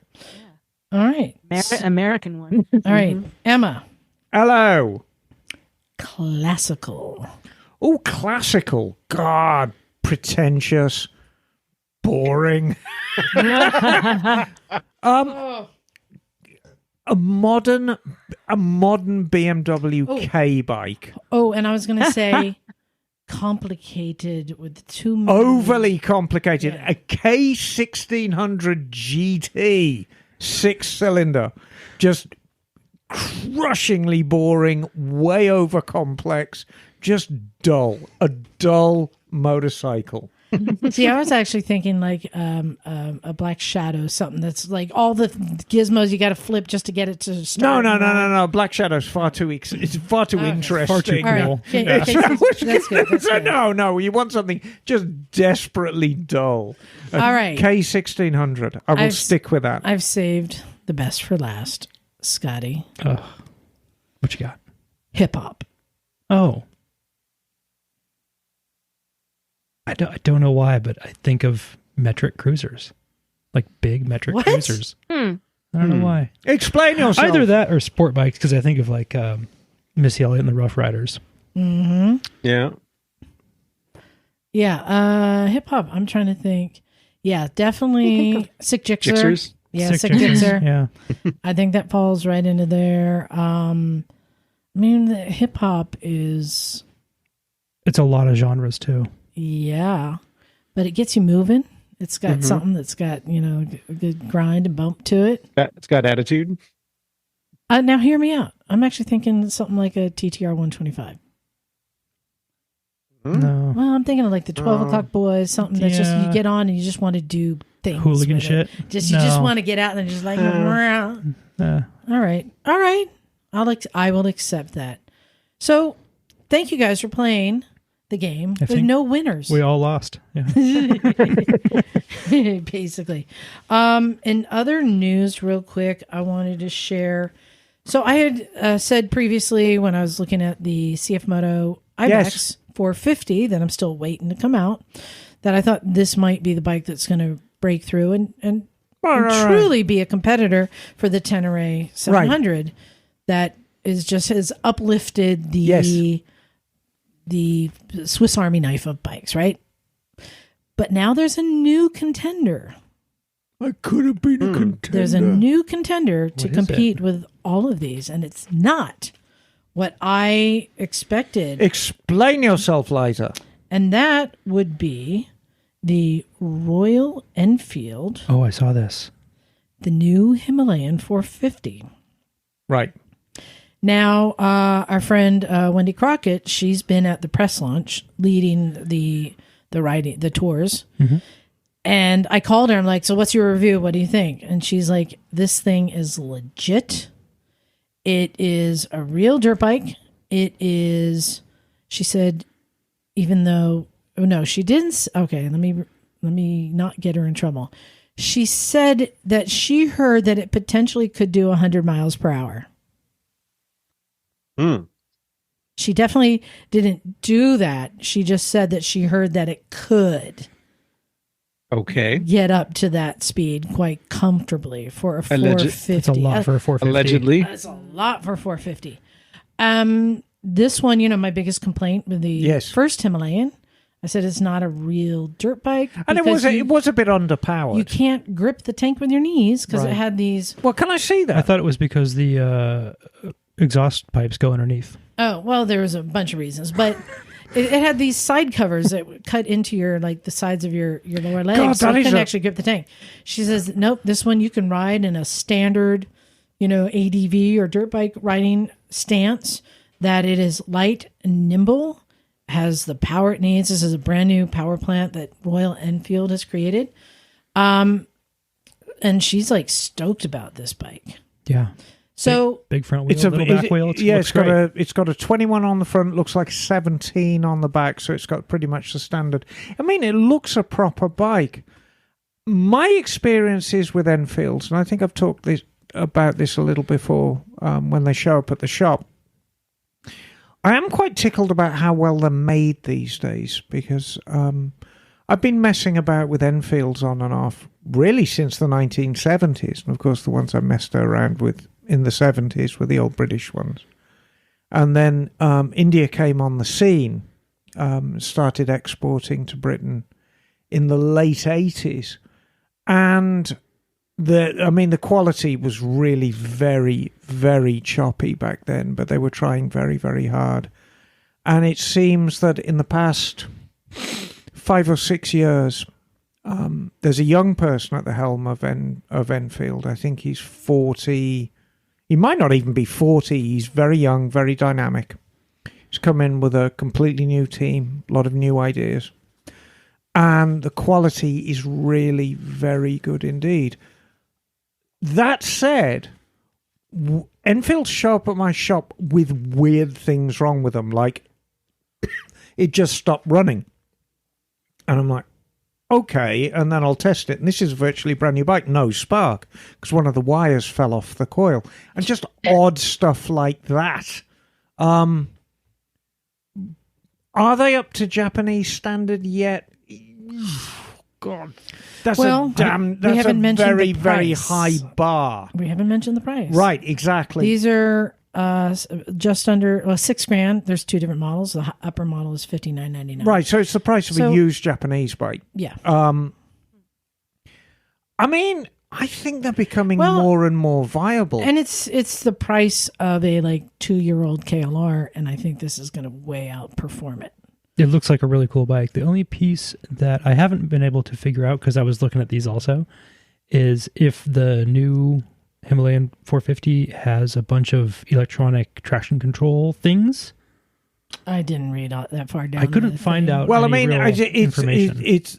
All right, American one. all right, Emma. Hello. Classical. Oh, classical. God, pretentious, boring. A modern BMW K bike. Oh, and I was going to say complicated with too many. Overly complicated. Yeah. A K1600 GT 6-cylinder. Just crushingly boring, way over complex, just dull. A dull motorcycle. See, I was actually thinking like a Black Shadow, something that's like all the gizmos you got to flip just to get it to start. No. Black Shadow's far too it's far too interesting. Far too All right. cool. Okay, that's good. That's good. No, you want something just desperately dull. All right. K1600. I will stick with that. I've saved the best for last, Scotty. What you got? Hip hop. Oh. I don't know why, but I think of metric cruisers. Like big metric cruisers. I don't know why. Explain yourself. Either that or sport bikes, because I think of like Missy Elliott and the Rough Riders. Mm-hmm. Yeah. Yeah. Hip hop. I'm trying to think. Yeah, definitely Sick Jixer. Jixers? Yeah, Sick Jixers. Jixer. Yeah. I think that falls right into there. I mean, the hip hop is, It's a lot of genres too. yeah, but it gets you moving. It's got something that's got, a good grind and bump to it. It's got attitude. Now, hear me out. I'm actually thinking something like a TTR 125. No. Well, I'm thinking of like the 12 o'clock boys, something that's just, you Yeah. get on and you just want to do things. Hooligan with shit? it. You just No. want to get out and just like, Uh, all right. I will accept that. So, thank you guys for playing the game. There's think no winners. we all lost. Yeah. Basically. In other news, real quick, I wanted to share. So I had said previously when I was looking at the CF Moto IBEX 450 that I'm still waiting to come out, that I thought this might be the bike that's going to break through and truly be a competitor for the Tenere 700 that is just has uplifted the Swiss Army knife of bikes, right? But now there's a new contender. I could have been a contender. There's a new contender to What is compete with all of these, and it's not what I expected. Explain yourself, Liza. And that would be the Royal Enfield, Oh, I saw this. the new Himalayan 450. Right. Now, our friend Wendy Crockett, she's been at the press launch leading the tours. And I called her. I'm like, so what's your review? What do you think? And she's like, this thing is legit. It is a real dirt bike. It is, she said, even though, oh no, she didn't. Okay, let me not get her in trouble. She said that she heard that it potentially could do 100 miles per hour. She definitely didn't do that. She just said that she heard that it could Okay. get up to that speed quite comfortably for a 450. That's a lot for a 450. Allegedly. That's a lot for 450. This one, my biggest complaint with the first Himalayan, I said it's not a real dirt bike. And it was a bit underpowered. You can't grip the tank with your knees because it had these. Well, can I see that? I thought it was because the exhaust pipes go underneath. Oh, well, there was a bunch of reasons, but it had these side covers that would cut into the sides of your lower legs, God, so that it is couldn't a- actually grip the tank. She says, nope, this one you can ride in a standard, ADV or dirt bike riding stance, that it is light and nimble, has the power it needs. This is a brand new power plant that Royal Enfield has created. And she's like stoked about this bike. Yeah. So Big front wheel, little back wheel. It's got a 21 on the front, looks like 17 on the back, so it's got pretty much the standard. I mean, it looks a proper bike. My experiences with Enfields, and I think I've talked about this a little before when they show up at the shop, I am quite tickled about how well they're made these days, because I've been messing about with Enfields on and off really since the 1970s, and of course the ones I messed around with in the 70s were the old British ones. And then India came on the scene, started exporting to Britain in the late 80s. And the quality was really very, very choppy back then, but they were trying very, very hard. And it seems that in the past 5 or 6 years, there's a young person at the helm of Enfield. I think he's 40. He might not even be 40. He's very young, very dynamic. He's It's come in with a completely new team, a lot of new ideas. And the quality is really very good indeed. That said, Enfields show up at my shop with weird things wrong with them. Like, it just stopped running. And I'm like, okay, and then I'll test it. And this is a virtually brand new bike, no spark, because one of the wires fell off the coil. And just odd stuff like that. Are they up to Japanese standard yet? God, that's a very, very high bar. We haven't mentioned the price. Right, exactly. These are just under $6,000. There's two different models. The upper model is $59.99. Right, so it's the price of a used Japanese bike. Yeah. I mean, I think they're becoming more and more viable. And it's the price of a 2-year-old KLR, and I think this is going to way outperform it. It looks like a really cool bike. The only piece that I haven't been able to figure out, because I was looking at these also, is if the new Himalayan 450 has a bunch of electronic traction control things. I didn't read that far down. I couldn't find out. Well, I any mean, real information. it's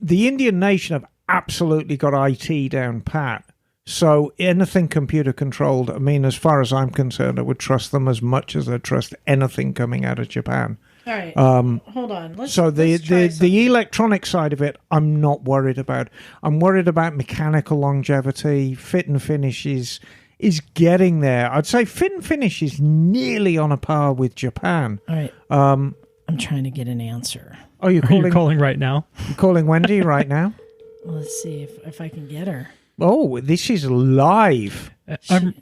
the Indian nation have absolutely got IT down pat. So anything computer controlled, I mean, as far as I'm concerned, I would trust them as much as I trust anything coming out of Japan. All right. Hold on. Let's the electronic side of it, I'm not worried about. I'm worried about mechanical longevity. Fit and finish is getting there. I'd say fit and finish is nearly on a par with Japan. All right. I'm trying to get an answer. Oh, you're calling right now? You're calling Wendy right now? Well, let's see if I can get her. Oh, this is live.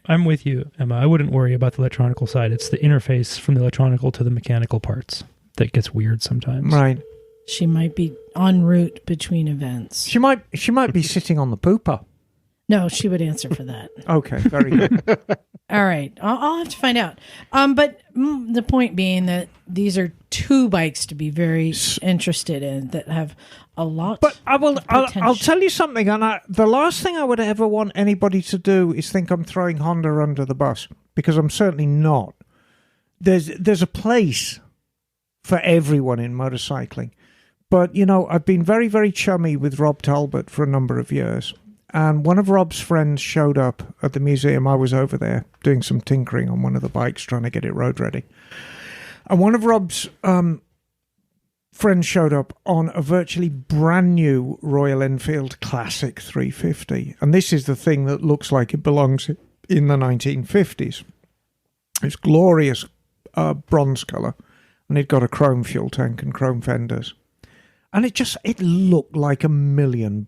I'm with you, Emma. I wouldn't worry about the electronical side. It's the interface from the electronical to the mechanical parts that gets weird sometimes. Right. She might be en route between events. She might be sitting on the pooper. No, she would answer for that. Okay, very good. All right. I'll have to find out. But the point being that these are two bikes to be very interested in that have a lot. But I'll tell you something. And the last thing I would ever want anybody to do is think I'm throwing Honda under the bus, because I'm certainly not. There's a place for everyone in motorcycling. But, I've been very, very chummy with Rob Talbot for a number of years. And one of Rob's friends showed up at the museum. I was over there doing some tinkering on one of the bikes, trying to get it road ready. And one of Rob's friends showed up on a virtually brand new Royal Enfield Classic 350. And this is the thing that looks like it belongs in the 1950s. It's glorious bronze colour. And it got a chrome fuel tank and chrome fenders. And it looked like $1 million.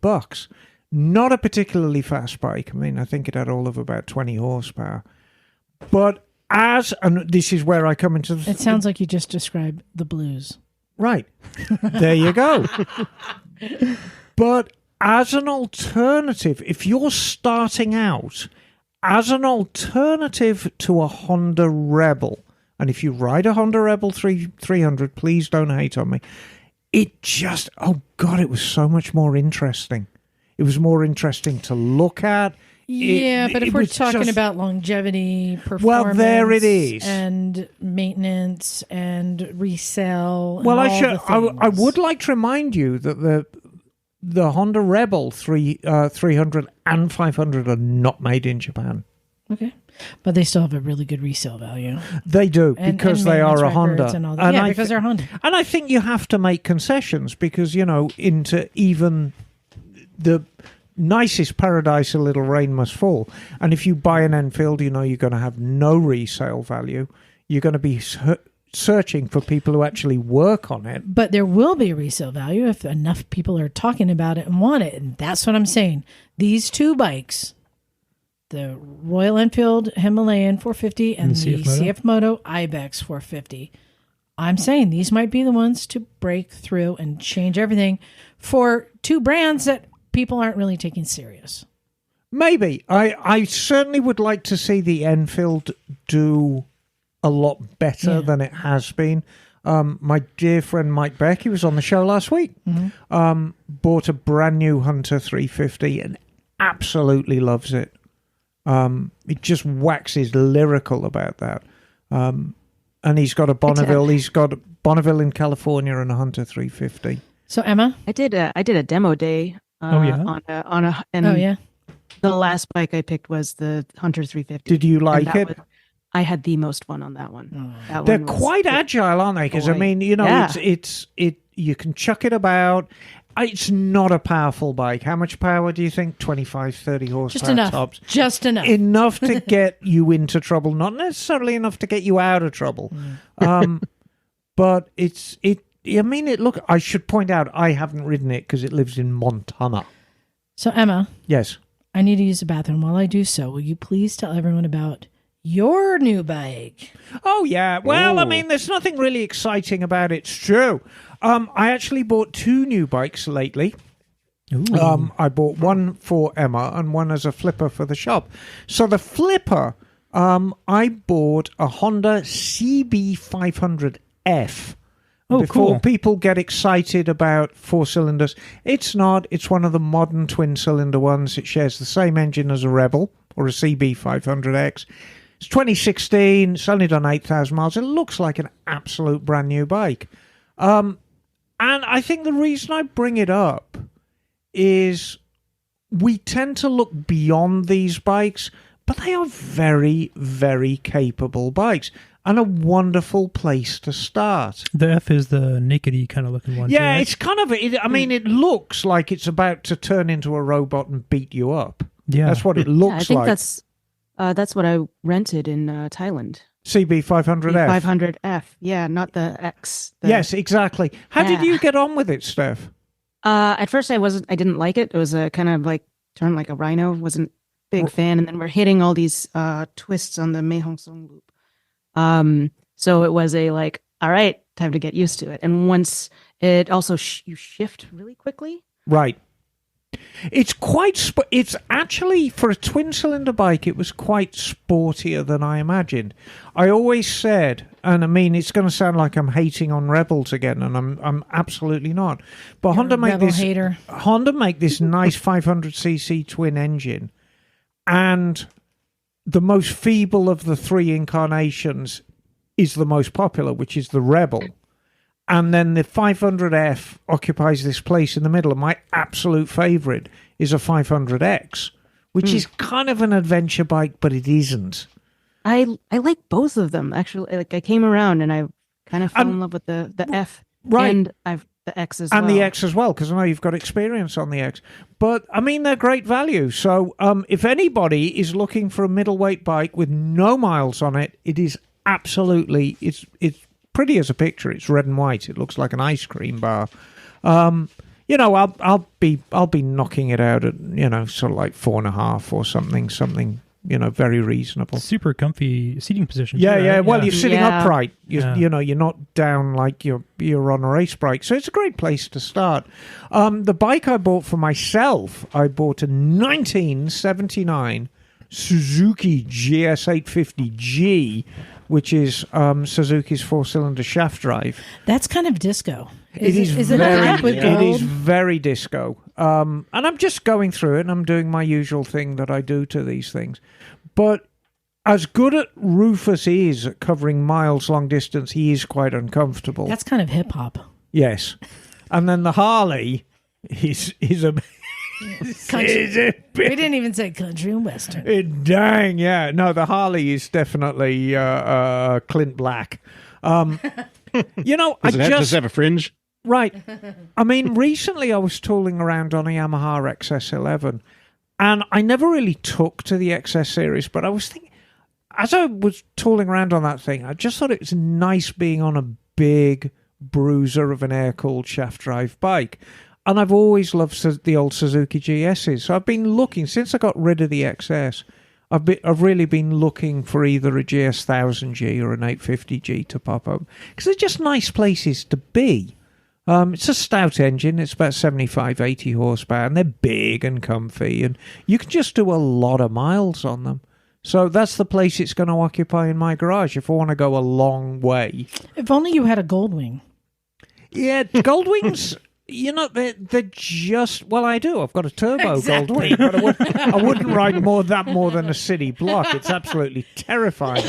Not a particularly fast bike. I mean, I think it had all of about 20 horsepower. But and this is where I come into it sounds like you just described the blues. Right. There you go. But as an alternative, if you're starting out, as an alternative to a Honda Rebel, and if you ride a Honda Rebel 300, please don't hate on me, it just, oh God, it was so much more interesting. It was more interesting to look at. Yeah, but if we're talking about longevity, performance, well, there it is, and maintenance and resell. Well, and I would like to remind you that the Honda Rebel 300 and 500 are not made in Japan. Okay, but they still have a really good resale value. They do, because they are a Honda. And all that. Because they're Honda. And I think you have to make concessions because, into even the nicest paradise a little rain must fall. And if you buy an Enfield, you're going to have no resale value. You're going to be searching for people who actually work on it. But there will be resale value if enough people are talking about it and want it. And that's what I'm saying. These two bikes, the Royal Enfield Himalayan 450 and the CF Moto Ibex 450, I'm saying these might be the ones to break through and change everything for two brands that people aren't really taking serious. Maybe. I certainly would like to see the Enfield do a lot better than it has been. My dear friend Mike Beck, he was on the show last week, bought a brand new Hunter 350 and absolutely loves it. It just waxes lyrical about that. and he's got a Bonneville. He's got a Bonneville in California and a Hunter 350. So Emma, I did a demo day. On a and the last bike I picked was the Hunter 350. Did you like it? I had the most fun on that one. They're quite agile, aren't they? Because I mean, you know, it's you can chuck it about. It's not a powerful bike. How much power do you think? 25, 30 horsepower just enough. Tops. Just enough. Enough to get you into trouble, not necessarily enough to get you out of trouble. But I mean, look, I should point out, I haven't ridden it because it lives in Montana. So Emma. Yes. I need to use the bathroom. While I do so, will you please tell everyone about your new bike? Oh, yeah. Well, I mean, there's nothing really exciting about it. It's true. I actually bought 2 new bikes lately. I bought one for Emma and one as a flipper for the shop. So the flipper, I bought a Honda CB500F. Before people get excited about 4 cylinders, it's not. It's one of the modern twin-cylinder ones. It shares the same engine as a Rebel or a CB500X. It's 2016. It's only done 8,000 miles. It looks like an absolute brand new bike. And I think the reason I bring it up is we tend to look beyond these bikes, but they are very, very capable bikes and a wonderful place to start. The F is the nakedy kind of looking one. Yeah, right? it's kind of, I mean, it looks like it's about to turn into a robot and beat you up. Yeah. That's what it looks like. I think that's what I rented in Thailand. CB500F. 500F, yeah, not the X. Yes, exactly. How did you get on with it, Steph? At first, I didn't like it. It was a kind of like turned like a rhino. Wasn't a big fan, and then we're hitting all these twists on the Mae Hong Song loop. So it was a like, all right, time to get used to it. And once it also you shift really quickly, right? It's quite. It's actually, for a twin-cylinder bike, it was quite sportier than I imagined. I always said, and I mean, it's going to sound like I'm hating on Rebels again, and I'm absolutely not. But Honda make this nice 500cc twin engine, and the most feeble of the 3 incarnations is the most popular, which is the Rebel. And then the 500F occupies this place in the middle. And my absolute favorite is a 500X, which is kind of an adventure bike, but it isn't. I like both of them, actually. Like I came around and I kind of fell in love with the F, right? And the X as well. And the X as well, because I know you've got experience on the X. But I mean, they're great value. So if anybody is looking for a middleweight bike with no miles on it, it is absolutely it's pretty as a picture. It's red and white. It looks like an ice cream bar. You know, I'll be knocking it out at, you know, sort of like 4.5 or something. You know, very reasonable. Super comfy seating position. Yeah, too, yeah. right? Well, you're sitting upright. You know, you're not down like you're on a race bike. So it's a great place to start. The bike I bought for myself, I bought a 1979 Suzuki GS850G, which is Suzuki's 4-cylinder shaft drive. That's kind of disco. It is very disco. And I'm just going through it, and I'm doing my usual thing that I do to these things. But as good at Rufus is at covering miles long distance, he is quite uncomfortable. That's kind of hip hop. Yes. And then the Harley is a... Country. We didn't even say country and western. Dang, yeah. No, the Harley is definitely Clint Black. You know, does it have a fringe? Right. I mean, recently I was tooling around on a Yamaha XS11, and I never really took to the XS series, but I was thinking, as I was tooling around on that thing, I just thought it was nice being on a big bruiser of an air-cooled shaft drive bike. And I've always loved the old Suzuki GSs. So I've been looking, since I got rid of the XS, I've really been looking for either a GS 1000G or an 850G to pop up. Because they're just nice places to be. It's a stout engine. It's about 75, 80 horsepower. And they're big and comfy. And you can just do a lot of miles on them. So that's the place it's going to occupy in my garage if I want to go a long way. If only you had a Goldwing. Yeah, Goldwings... You know, they're just... Well, I do. I've got a turbo Goldwing, but I wouldn't ride more than a city block. It's absolutely terrifying.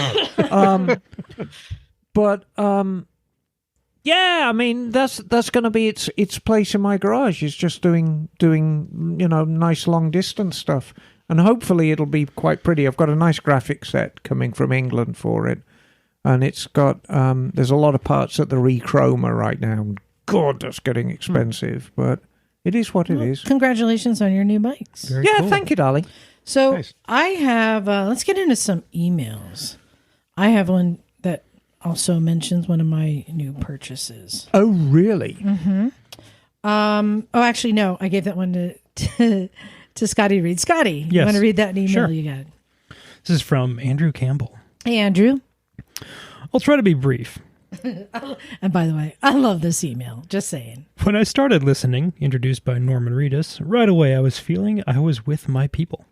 But yeah, I mean that's going to be its place in my garage. Is just doing nice long distance stuff, and hopefully it'll be quite pretty. I've got a nice graphic set coming from England for it, and it's got there's a lot of parts at the Rechroma right now. God, that's getting expensive, but it is what it is. Congratulations on your new bikes. Very Yeah, cool. thank you, darling. So Nice. I have, let's get into some emails. I have one that also mentions one of my new purchases. Oh, really? Actually, no, I gave that one to Scotty to read. Scotty, you Yes. want to read that email Sure. you got? This is from Andrew Campbell. Hey, Andrew. I'll try to be brief. And by the way, I love this email. Just saying. When I started listening, introduced by Norman Reedus, right away I was feeling I was with my people.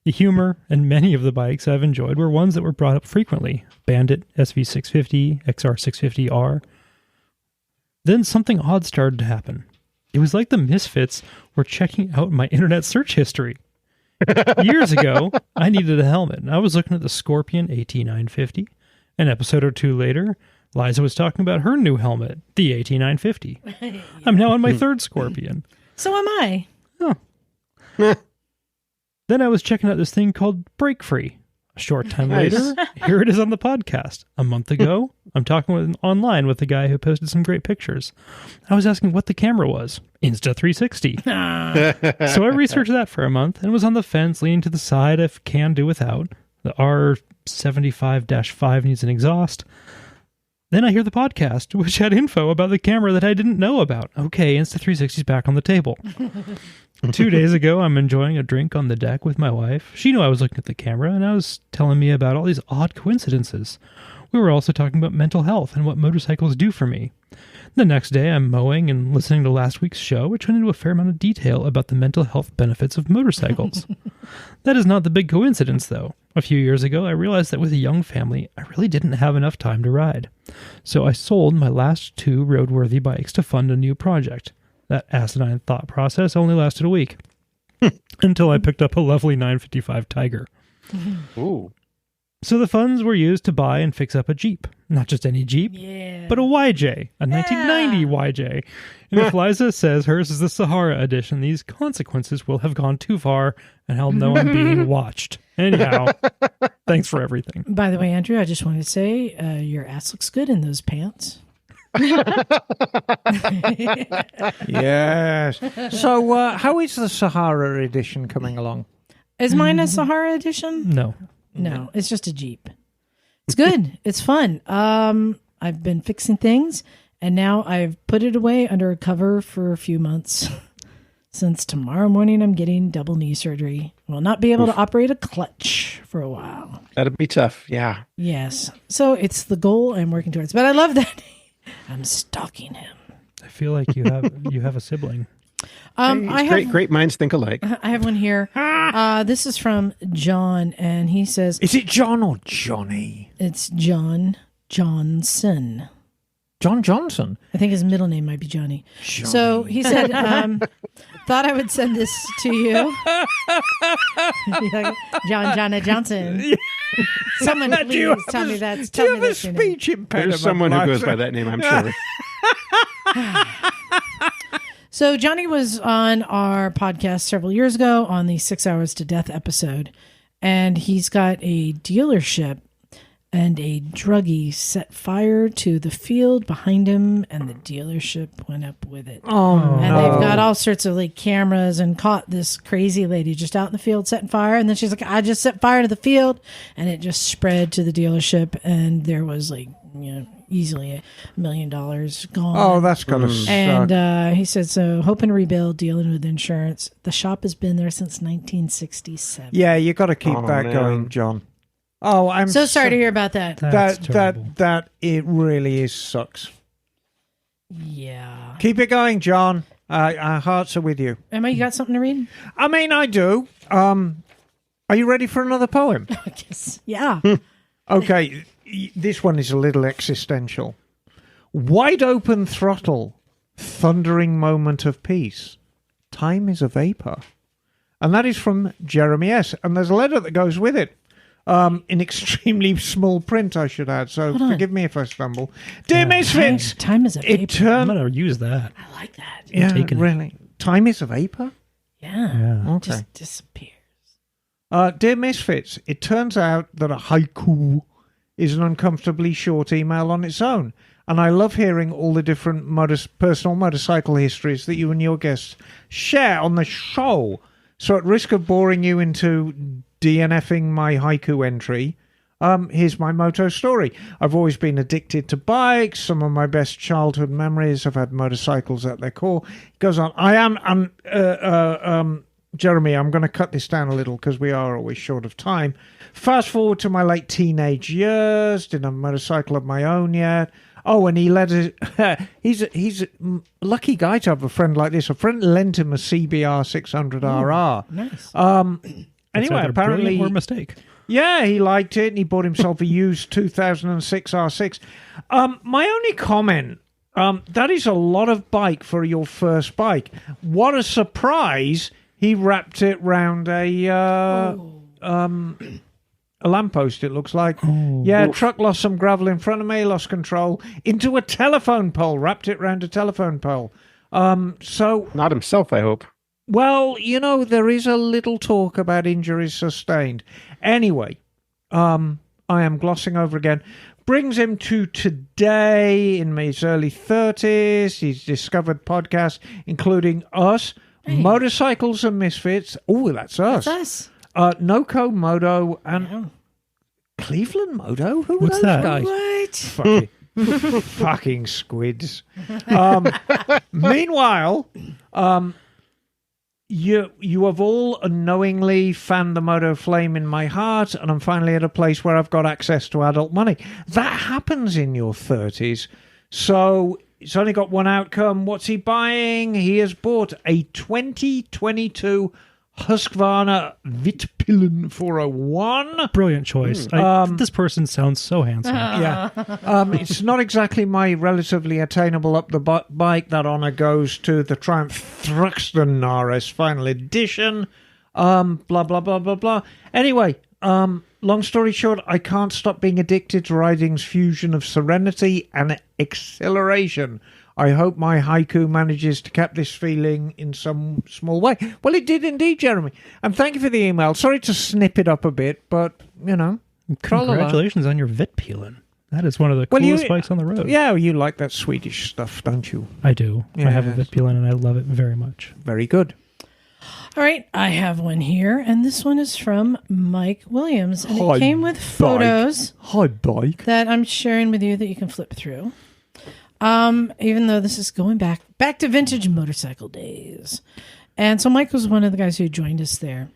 The humor and many of the bikes I've enjoyed were ones that were brought up frequently. Bandit, SV650, XR650R. Then something odd started to happen. It was like the Misfits were checking out my internet search history. Years ago, I needed a helmet, and I was looking at the Scorpion AT950. An episode or two later, Liza was talking about her new helmet, the AT950. I'm now on my third Scorpion. So am I. Then I was checking out this thing called Break Free. A short time later, here it is on the podcast. A month ago, I'm talking online with a guy who posted some great pictures. I was asking what the camera was. Insta360. So I researched that for a month and was on the fence, leaning to the side if can do without. The R75-5 needs an exhaust. Then I hear the podcast, which had info about the camera that I didn't know about. Okay, Insta360's back on the table. 2 days ago, I'm enjoying a drink on the deck with my wife. She knew I was looking at the camera, and I was telling me about all these odd coincidences. We were also talking about mental health and what motorcycles do for me. The next day, I'm mowing and listening to last week's show, which went into a fair amount of detail about the mental health benefits of motorcycles. That is not the big coincidence, though. A few years ago, I realized that with a young family, I really didn't have enough time to ride. So I sold my last 2 roadworthy bikes to fund a new project. That asinine thought process only lasted a week. Until I picked up a lovely 955 Tiger. Ooh. So the funds were used to buy and fix up a Jeep. Not just any Jeep, Yeah. but a YJ, a 1990 YJ. And if Liza says hers is the Sahara edition, these consequences will have gone too far, and I'll know I'm being watched. Anyhow, thanks for everything. By the way, Andrew, I just wanted to say your ass looks good in those pants. Yes. So, how is the Sahara edition coming along? Is mine a Sahara edition? No. No, it's just a Jeep. It's good. It's fun. I've been fixing things, and now I've put it away under a cover for a few months. Since tomorrow morning, I'm getting double knee surgery. Will not be able to operate a clutch for a while. That'd be tough. Yeah. Yes. So it's the goal I'm working towards. But I love that. I'm stalking him. I feel like you have a sibling. Great minds think alike. I have one here. This is from John, and he says Is it John or Johnny? it's John Johnson. John Johnson. I think his middle name might be Johnny. So he said, thought I would send this to you. John Johnson. Someone please tell me that's Do you have a that's your name. speech impediment? There's someone who goes Liza? by that name, I'm sure. So Johnny was on our podcast several years ago on the 6 Hours to Death episode, and he's got a dealership, and a druggie set fire to the field behind him, and the dealership went up with it. Oh, And no. they've got all sorts of like cameras and caught this crazy lady just out in the field setting fire. And then she's like, I just set fire to the field. And it just spread to the dealership. And there was like, easily $1 million gone. Oh, that's got to suck. And he said, so hoping to rebuild, dealing with insurance. The shop has been there since 1967. Yeah, you got to keep Oh, that man. going, John. Oh, I'm So sorry to hear about that. That's terrible. that it really is sucks. Yeah. Keep it going, John. Our hearts are with you. Emma, you got something to read? I mean, I do. Are you ready for another poem? I guess. Yeah. Okay, this one is a little existential. Wide open throttle, thundering moment of peace. Time is a vapor. And that is from Jeremy S. And there's a letter that goes with it. In extremely small print, I should add. So forgive me if I stumble. Dear Misfits, Time is a vapor. I'm going to use that. I like that. Yeah, taking it. really. Time is a vapor? Yeah. Okay. It just disappears. Dear Misfits, it turns out that a haiku is an uncomfortably short email on its own. And I love hearing all the different personal motorcycle histories that you and your guests share on the show. So at risk of boring you into DNFing my haiku entry, here's my moto story. I've always been addicted to bikes. Some of my best childhood memories have had motorcycles at their core. It goes on. Jeremy, I'm going to cut this down a little because we are always short of time. Fast forward to my late teenage years. Didn't have a motorcycle of my own yet. Oh, and he led he's a lucky guy to have a friend like this. A friend lent him a CBR 600RR. Nice. Anyway, apparently, or a mistake. yeah, he liked it, and he bought himself a used 2006 R6. My only comment, that is a lot of bike for your first bike. What a surprise! He wrapped it round a lamppost, it looks like. Yeah, truck lost some gravel in front of me, lost control, into a telephone pole, wrapped it round a telephone pole. So, Not himself, I hope. well, you know, there is a little talk about injuries sustained. Anyway, I am glossing over again. Brings him to today in his early 30s. He's discovered podcasts, including us, Motorcycles and Misfits. Oh, that's us. That's us. Noco Moto and Cleveland Moto. Who are What's those that? guys? What? Fucking squids. Meanwhile, you have all unknowingly fanned the moto flame in my heart, and I'm finally at a place where I've got access to adult money. That happens in your 30s. So it's only got one outcome. What's he buying? He has bought a 2022 Husqvarna Vitpillen 401. Brilliant choice. This person sounds so handsome. Yeah. It's not exactly my relatively attainable up the bike. That honor goes to the Triumph Thruxton RS Final Edition. Blah, blah, blah, blah, blah. Anyway, long story short, I can't stop being addicted to riding's fusion of serenity and exhilaration. I hope my haiku manages to cap this feeling in some small way. Well, it did indeed, Jeremy. And thank you for the email. Sorry to snip it up a bit, but, you know. Congratulations on your Vitpeeling. That is one of the coolest bikes on the road. Yeah, you like that Swedish stuff, don't you? I do. Yeah. I have a Vitpeeling and I love it very much. Very good. All right, I have one here, and this one is from Mike Williams, and Hi, it came with photos Hi, bike. that I'm sharing with you that you can flip through. Even though this is going back to vintage motorcycle days. And so Mike was one of the guys who joined us there.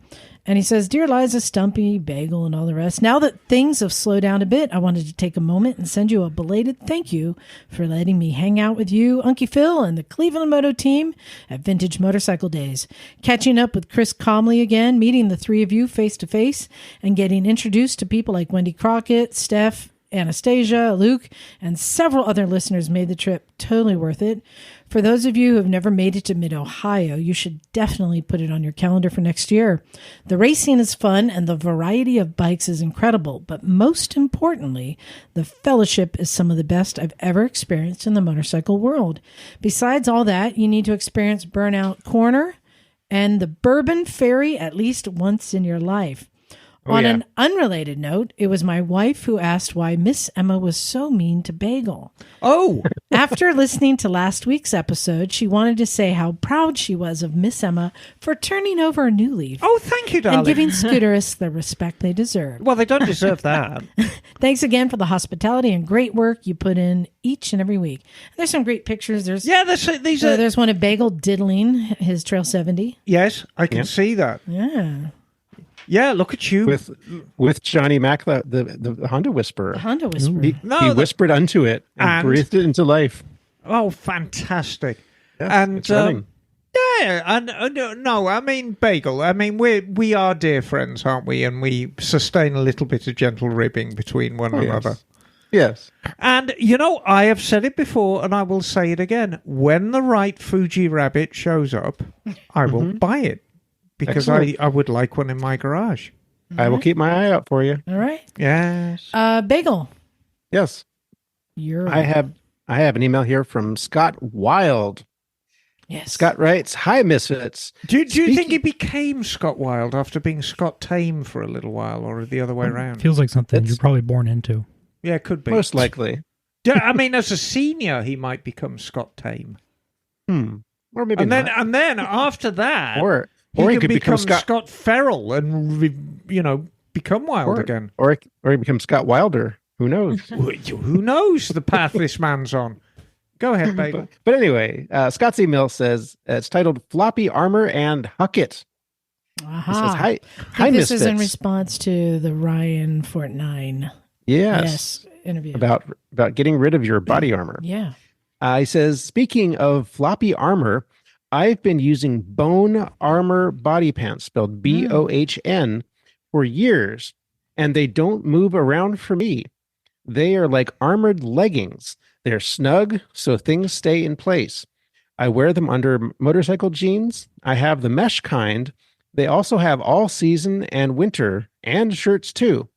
And he says, Dear Liza, Stumpy, Bagel, and all the rest, now that things have slowed down a bit, I wanted to take a moment and send you a belated thank you for letting me hang out with you, Unky Phil, and the Cleveland Moto team at Vintage Motorcycle Days. Catching up with Chris Comley again, meeting the three of you face to face, and getting introduced to people like Wendy Crockett, Steph, Anastasia, Luke, and several other listeners made the trip totally worth it. For those of you who have never made it to Mid-Ohio, you should definitely put it on your calendar for next year. The racing is fun and the variety of bikes is incredible, but most importantly, the fellowship is some of the best I've ever experienced in the motorcycle world. Besides all that, you need to experience Burnout Corner and the Bourbon Ferry at least once in your life. On an unrelated note, it was my wife who asked why Miss Emma was so mean to Bagel. Oh! After listening to last week's episode, she wanted to say how proud she was of Miss Emma for turning over a new leaf. Oh, thank you, darling. And giving scooterists the respect they deserve. Well, they don't deserve that. Thanks again for the hospitality and great work you put in each and every week. There's some great pictures. There's there's one of Bagel diddling his Trail 70. Yes, I can see that. Yeah. Yeah, look at you. With Johnny Mack, the Honda Whisperer. The Honda Whisperer. He whispered unto it and breathed it into life. Oh, fantastic. Yes, and it's running. yeah, and no, I mean, Bagel, I mean, we are dear friends, aren't we? And we sustain a little bit of gentle ribbing between one another. Yes. And, you know, I have said it before and I will say it again. When the right Fuji Rabbit shows up, I will buy it. Because I would like one in my garage. I will keep my eye out for you. All right. Yes. Bagel, Yes. you're I have an email here from Scott Wild. yes. Scott writes, "Hi, Misfits. Do you think he became Scott Wild after being Scott Tame for a little while, or the other way around? Feels like something It's- you're probably born into. Yeah, it could be. Most likely. Yeah, I mean, as a senior, he might become Scott Tame, Or maybe and not. then after that, or he he can could become Scott Ferrell and become wild again. Or he becomes Scott Wilder. Who knows? Who knows the path this man's on? Go ahead, Bagel. But anyway, Scott's email says it's titled "Floppy Armor and Huck It." Aha. It says, "Hi, I hi, think this is in Misfits. response to the Ryan Fortnine Yes, interview. about getting rid of your body armor." Yeah. He says, "Speaking of floppy armor, I've been using Bone Armor body pants, spelled BOHN, for years, and they don't move around for me. They are like armored leggings. They're snug, so things stay in place. I wear them under motorcycle jeans. I have the mesh kind. They also have all season and winter and shirts too.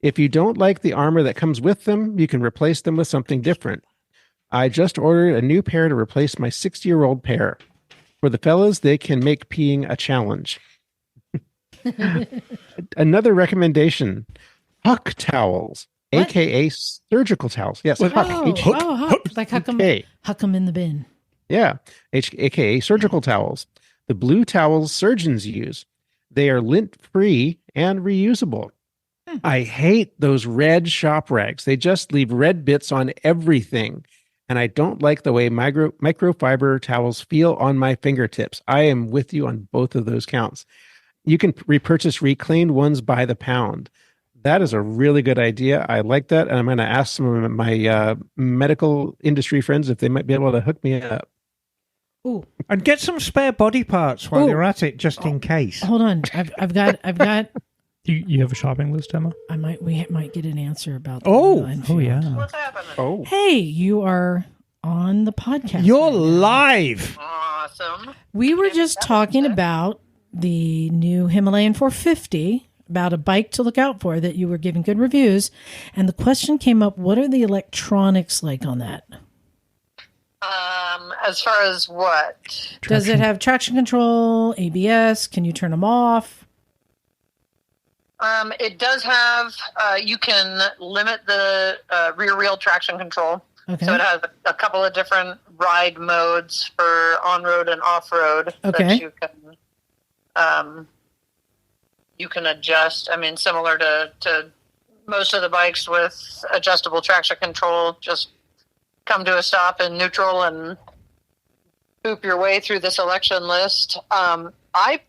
If you don't like the armor that comes with them, you can replace them with something different. I just ordered a new pair to replace my 60-year-old pair. For the fellas, they can make peeing a challenge." Another recommendation, Huck towels, What? aka surgical towels. Yes, Huck. Huck. Like huck 'em Okay. in the bin. Yeah, aka surgical towels. The blue towels surgeons use. They are lint-free and reusable. I hate those red shop rags. They just leave red bits on everything. And I don't like the way microfiber towels feel on my fingertips. I am with you on both of those counts. You can repurchase reclaimed ones by the pound. That is a really good idea. I like that. And I'm going to ask some of my medical industry friends if they might be able to hook me up. Ooh, And get some spare body parts while Ooh. you're at it, just in case. hold on. I've got. You have a shopping list, Emma? We might get an answer about. The Oh. Royal Enfield. Oh, yeah. Oh, Hey, you are on the podcast. You're right now. live. Awesome. We were just talking about the new Himalayan 450, about a bike to look out for that you were giving good reviews. And the question came up, what are the electronics like on that? As far as what? Does it have traction control, ABS? Can you turn them off? It does have, you can limit the rear wheel traction control. Okay. So it has a couple of different ride modes for on-road and off-road Okay. that you can adjust. I mean, similar to most of the bikes with adjustable traction control, just come to a stop in neutral and boop your way through the selection list. I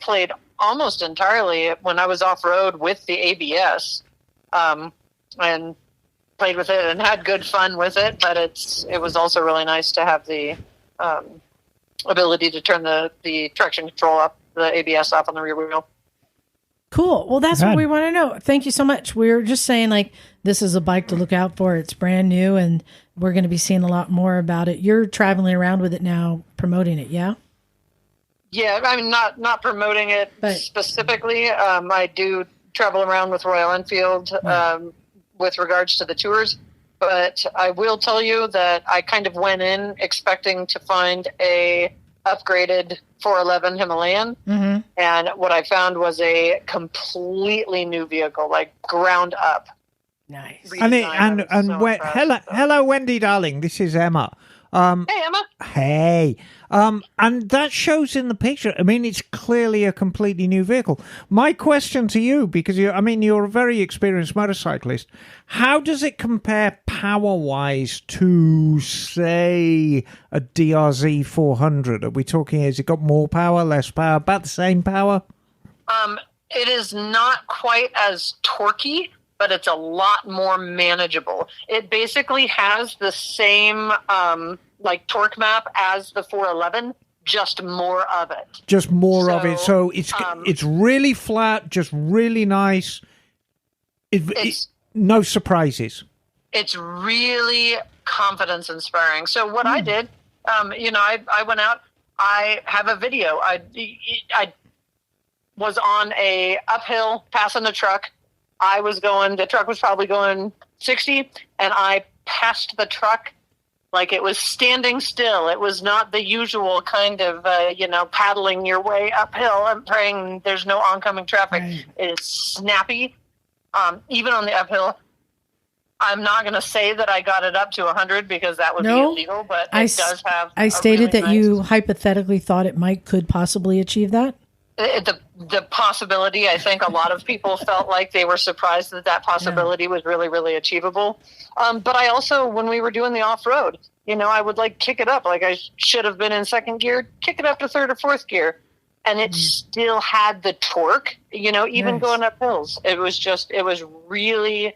played almost entirely when I was off-road with the ABS, and played with it and had good fun with it, but it was also really nice to have the ability to turn the traction control up, the ABS off on the rear wheel. Cool. Well, that's what Rad. we want to know. Thank you so much. We were just saying, like, this is a bike to look out for. It's brand new, and we're going to be seeing a lot more about it. You're traveling around with it now, promoting it, yeah? Yeah, I mean, not promoting it But- specifically. I do travel around with Royal Enfield with regards to the tours, but I will tell you that I kind of went in expecting to find a upgraded 411 Himalayan, Mm-hmm. and what I found was a completely new vehicle, like ground up. Nice. And redesign. I'm so impressed. hello, Wendy, darling. This is Emma. Hey, Emma. Hey. And that shows in the picture. I mean, it's clearly a completely new vehicle. My question to you, because you're a very experienced motorcyclist, how does it compare power-wise to, say, a DRZ 400? Are we talking, has it got more power, less power, about the same power? It is not quite as torquey, but it's a lot more manageable. It basically has the same like torque map as the 411, just more of it. Just more of it. So, So it's really flat, just really nice. No surprises. It's really confidence inspiring. So what I did, I went out. I have a video. I was on a uphill passing the truck. The truck was probably going 60, and I passed the truck like it was standing still. It was not the usual kind of, paddling your way uphill and praying there's no oncoming traffic. Right. It is snappy. Even on the uphill, I'm not going to say that I got it up to 100 because that would be illegal, but it does have. I stated that you hypothetically thought it could possibly achieve that. The possibility, I think a lot of people felt like they were surprised that possibility was really, really achievable. But I also, when we were doing the off-road, I would kick it up. Like I should have been in second gear, kick it up to third or fourth gear. And it still had the torque, even going up hills. It was really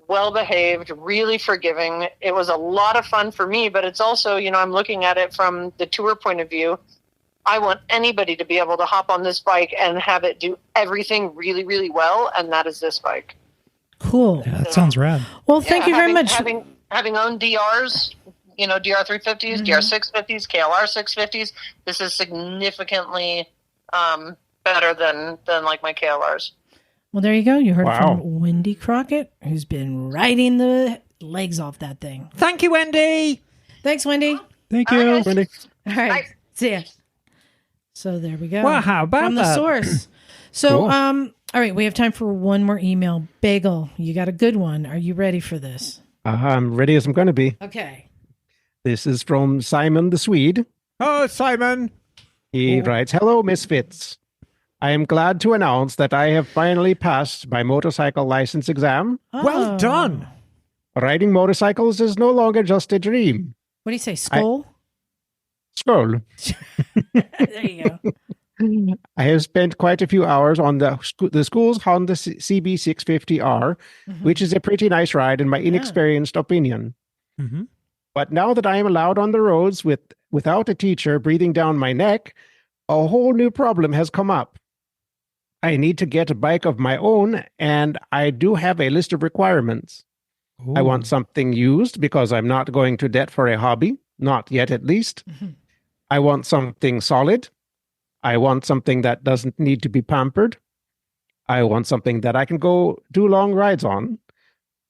well behaved, really forgiving. It was a lot of fun for me, but it's also, I'm looking at it from the tour point of view. I want anybody to be able to hop on this bike and have it do everything really, really well, and that is this bike. Cool. Yeah, that sounds rad. Well, thank you very much. Having owned DRs, DR350s, DR650s, KLR 650s, this is significantly better than my KLRs. Well, there you go. You heard from Wendy Crockett, who's been riding the legs off that thing. Thank you, Wendy. Thanks, Wendy. Thank you, Wendy. All right. Bye. See ya. So there we go. Well, how about from the that? source. So, Cool. all right, we have time for one more email. Bagel, you got a good one. Are you ready for this? I'm ready as I'm going to be. Okay. This is from Simon the Swede. Oh, Simon. He writes, "Hello, Misfits. I am glad to announce that I have finally passed my motorcycle license exam. Well done. Riding motorcycles is no longer just a dream. What do you say, skull? Scroll. There you go. I have spent quite a few hours on the school's Honda CB650R, which is a pretty nice ride in my inexperienced opinion. Mm-hmm. But now that I am allowed on the roads without a teacher breathing down my neck, a whole new problem has come up. I need to get a bike of my own, and I do have a list of requirements. I want something used because I'm not going to debt for a hobby, not yet at least. I want something solid. I want something that doesn't need to be pampered. I want something that I can go do long rides on.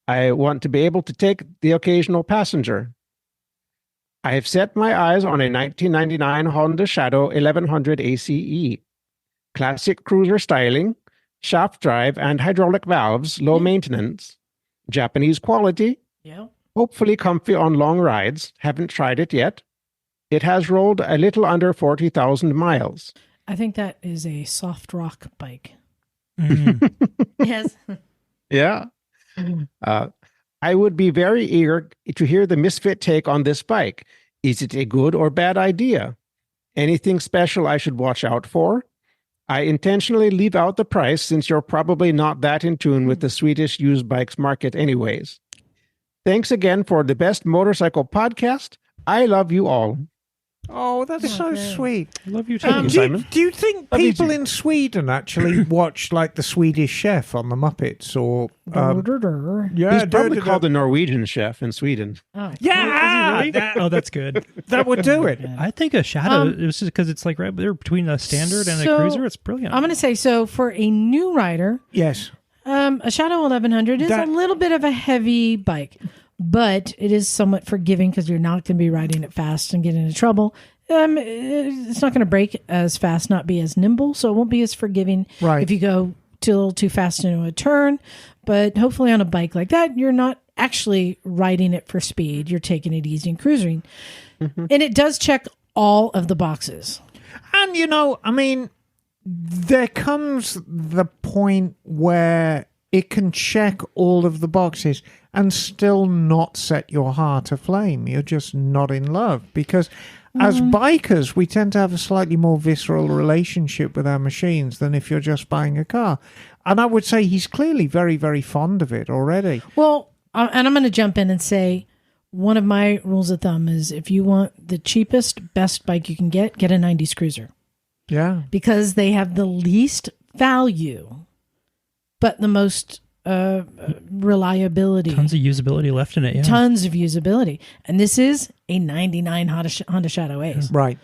I want to be able to take the occasional passenger. I have set my eyes on a 1999 Honda Shadow 1100 ACE. Classic cruiser styling, shaft drive and hydraulic valves, low maintenance, Japanese quality, Yeah. hopefully comfy on long rides. Haven't tried it yet. It has rolled a little under 40,000 miles. I think that is a soft rock bike. Mm. Yes. Yeah. I would be very eager to hear the Misfit take on this bike. Is it a good or bad idea? Anything special I should watch out for? I intentionally leave out the price since you're probably not that in tune with the Swedish used bikes market anyways. Thanks again for the best motorcycle podcast. I love you all." Oh, that's so sweet. I love you too. Thank you, Simon. Do you think Love you people too. in Sweden actually watch like the Swedish Chef on the Muppets or? He's probably called the Norwegian chef in Sweden. Oh. Yeah, Really? Oh, that's good. that would do it. I think a Shadow, it was just because it's like right there between a standard and a So, cruiser. It's brilliant. I'm going to say, so for a new rider, Yes. a Shadow 1100 is a little bit of a heavy bike, but it is somewhat forgiving because you're not going to be riding it fast and get into trouble. It's not going to break as fast, not be as nimble, so it won't be as forgiving Right. if you go a little too fast into a turn. But hopefully on a bike like that, you're not actually riding it for speed. You're taking it easy and cruising. And it does check all of the boxes. And, I mean, there comes the point where it can check all of the boxes and still not set your heart aflame. You're just not in love. Because as bikers, we tend to have a slightly more visceral relationship with our machines than if you're just buying a car. And I would say he's clearly very, very fond of it already. Well, and I'm going to jump in and say one of my rules of thumb is if you want the cheapest, best bike you can get a 90s Cruiser. Yeah. Because they have the least value, but the most reliability. Tons of usability left in it. Yeah. Tons of usability. And this is a 99 Honda Shadow Ace. Right.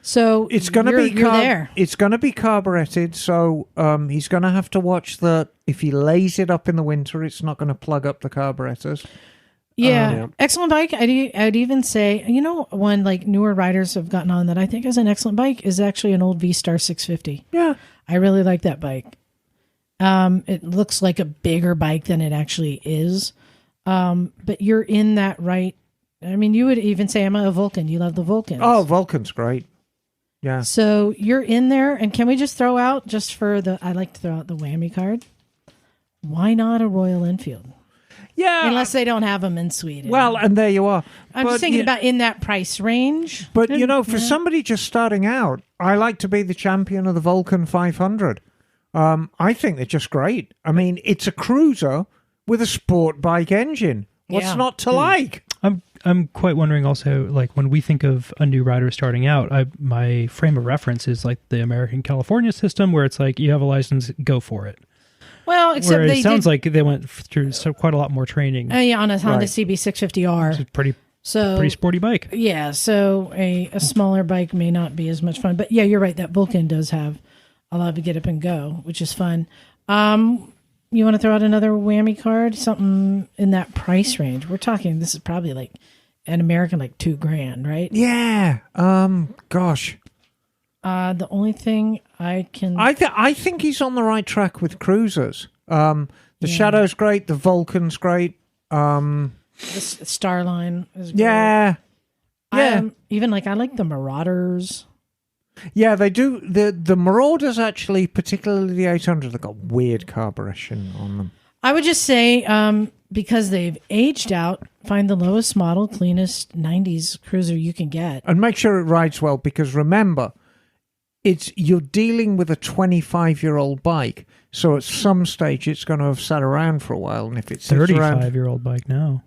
So It's going to be you're there. It's going to be carburetted, so he's going to have to watch that. If he lays it up in the winter, it's not going to plug up the carburetors. Yeah, excellent bike. I'd even say, one like newer riders have gotten on that I think is an excellent bike is actually an old V-Star 650. Yeah, I really like that bike. It looks like a bigger bike than it actually is, but you're in that right. I mean, you would even say, Emma, a Vulcan. You love the Vulcans. Oh, Vulcan's great. Yeah. So you're in there, and can we just throw out I like to throw out the whammy card. Why not a Royal Enfield? Yeah. Unless they don't have them in Sweden. Well, and there you are. I'm just thinking about in that price range. But, for somebody just starting out, I like to be the champion of the Vulcan 500. I think they're just great. I mean, it's a cruiser with a sport bike engine. What's not to like? I'm quite wondering also, like, when we think of a new rider starting out, my frame of reference is like the American California system, where it's like you have a license, go for it. Well, except where it sounds like they went through quite a lot more training. On a Honda CB650R. It's a pretty sporty bike. Yeah, so a smaller bike may not be as much fun. But yeah, you're right. That Vulcan does have a lot to get up and go, which is fun. You want to throw out another whammy card? Something in that price range. We're talking, this is probably like an American, like $2,000, right? Yeah. Gosh. The only thing I think he's on the right track with cruisers. The Shadow's great. The Vulcan's great. The Starline is great. Yeah. Even I like the Marauders. Yeah, they do. The Marauders, actually, particularly the 800, they've got weird carburation on them. I would just say, because they've aged out, find the lowest model, cleanest 90s cruiser you can get. And make sure it rides well, because remember, you're dealing with a 25-year-old bike, so at some stage it's going to have sat around for a while, and if it's 35-year-old bike now.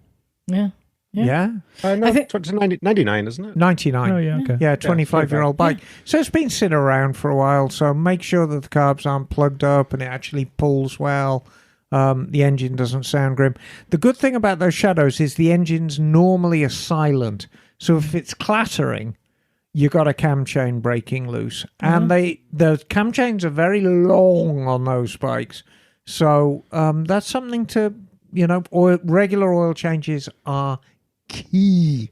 Yeah. No, I think it's 99, isn't it? 99. Oh, yeah, okay. Yeah, 25-year-old bike. Yeah. So it's been sitting around for a while, so make sure that the carbs aren't plugged up and it actually pulls well. The engine doesn't sound grim. The good thing about those Shadows is the engines normally are silent, so if it's clattering, you got a cam chain breaking loose. And the cam chains are very long on those bikes. So that's something to, regular oil changes are key.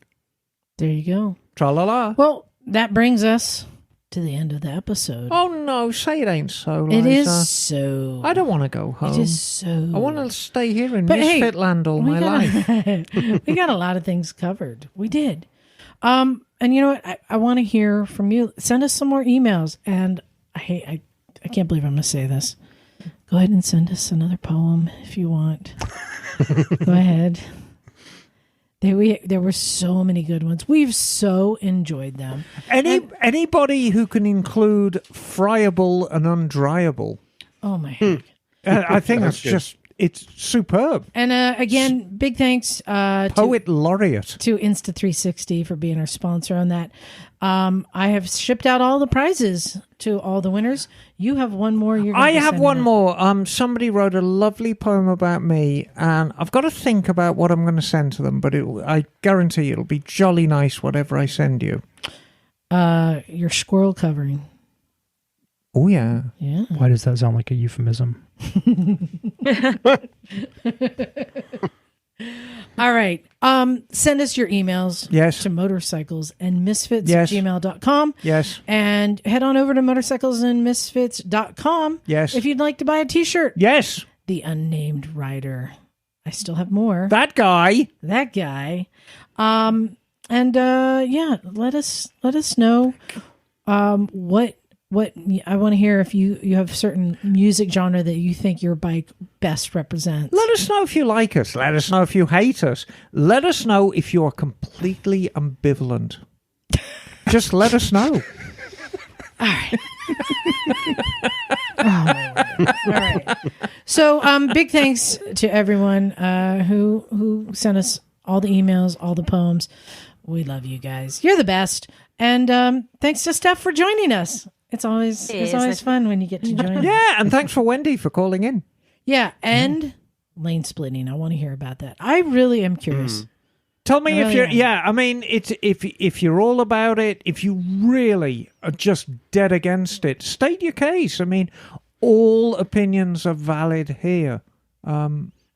There you go. Tra-la-la. Well, that brings us to the end of the episode. Oh, no, say it ain't so, Liza. It is so. I don't want to go home. It is so. I want to stay here in Misfit Land all my life. We got a lot of things covered. We did. And you know what? I want to hear from you. Send us some more emails. And I can't believe I'm going to say this. Go ahead and send us another poem if you want. Go ahead. There were so many good ones. We've so enjoyed them. Anybody who can include friable and undryable. Oh, my heck. I think that's just, it's superb. And again, big thanks Poet Laureate to Insta360 for being our sponsor on that. I have shipped out all the prizes to all the winners. You have one more. I have one more. Somebody wrote a lovely poem about me, and I've got to think about what I'm going to send to them, but I guarantee it'll be jolly nice, whatever I send you. Your squirrel covering. Oh, yeah. Yeah. Why does that sound like a euphemism? All right. Send us your emails to motorcyclesandmisfits@gmail.com. Yes. And head on over to motorcyclesandmisfits.com. Yes. If you'd like to buy a t-shirt. Yes. The Unnamed Rider. I still have more. That guy. Let us know what I want to hear. If you have certain music genre that you think your bike best represents. Let us know if you like us. Let us know if you hate us. Let us know if you are completely ambivalent. Just let us know. All right. All right. So, big thanks to everyone who sent us all the emails, all the poems. We love you guys. You're the best. And thanks to Steph for joining us. It's always fun when you get to join. Yeah, and thanks for Wendy for calling in. Yeah, and lane splitting. I want to hear about that. I really am curious. Tell me I if really you're. am. Yeah, I mean, it's if you're all about it, if you really are just dead against it, state your case. I mean, all opinions are valid here.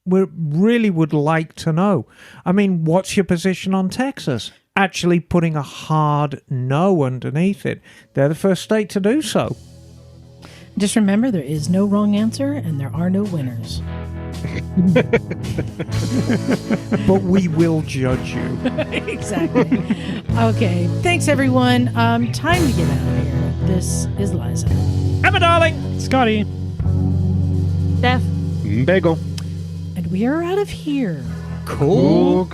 We really would like to know. I mean, what's your position on Texas? Actually putting a hard no underneath it. They're the first state to do so. Just remember, there is no wrong answer and there are no winners. But we will judge you. Exactly. Okay. Thanks, everyone. Time to get out of here. This is Liza. Emma, darling. Scotty. Steph. Bagel. And we are out of here. Cool.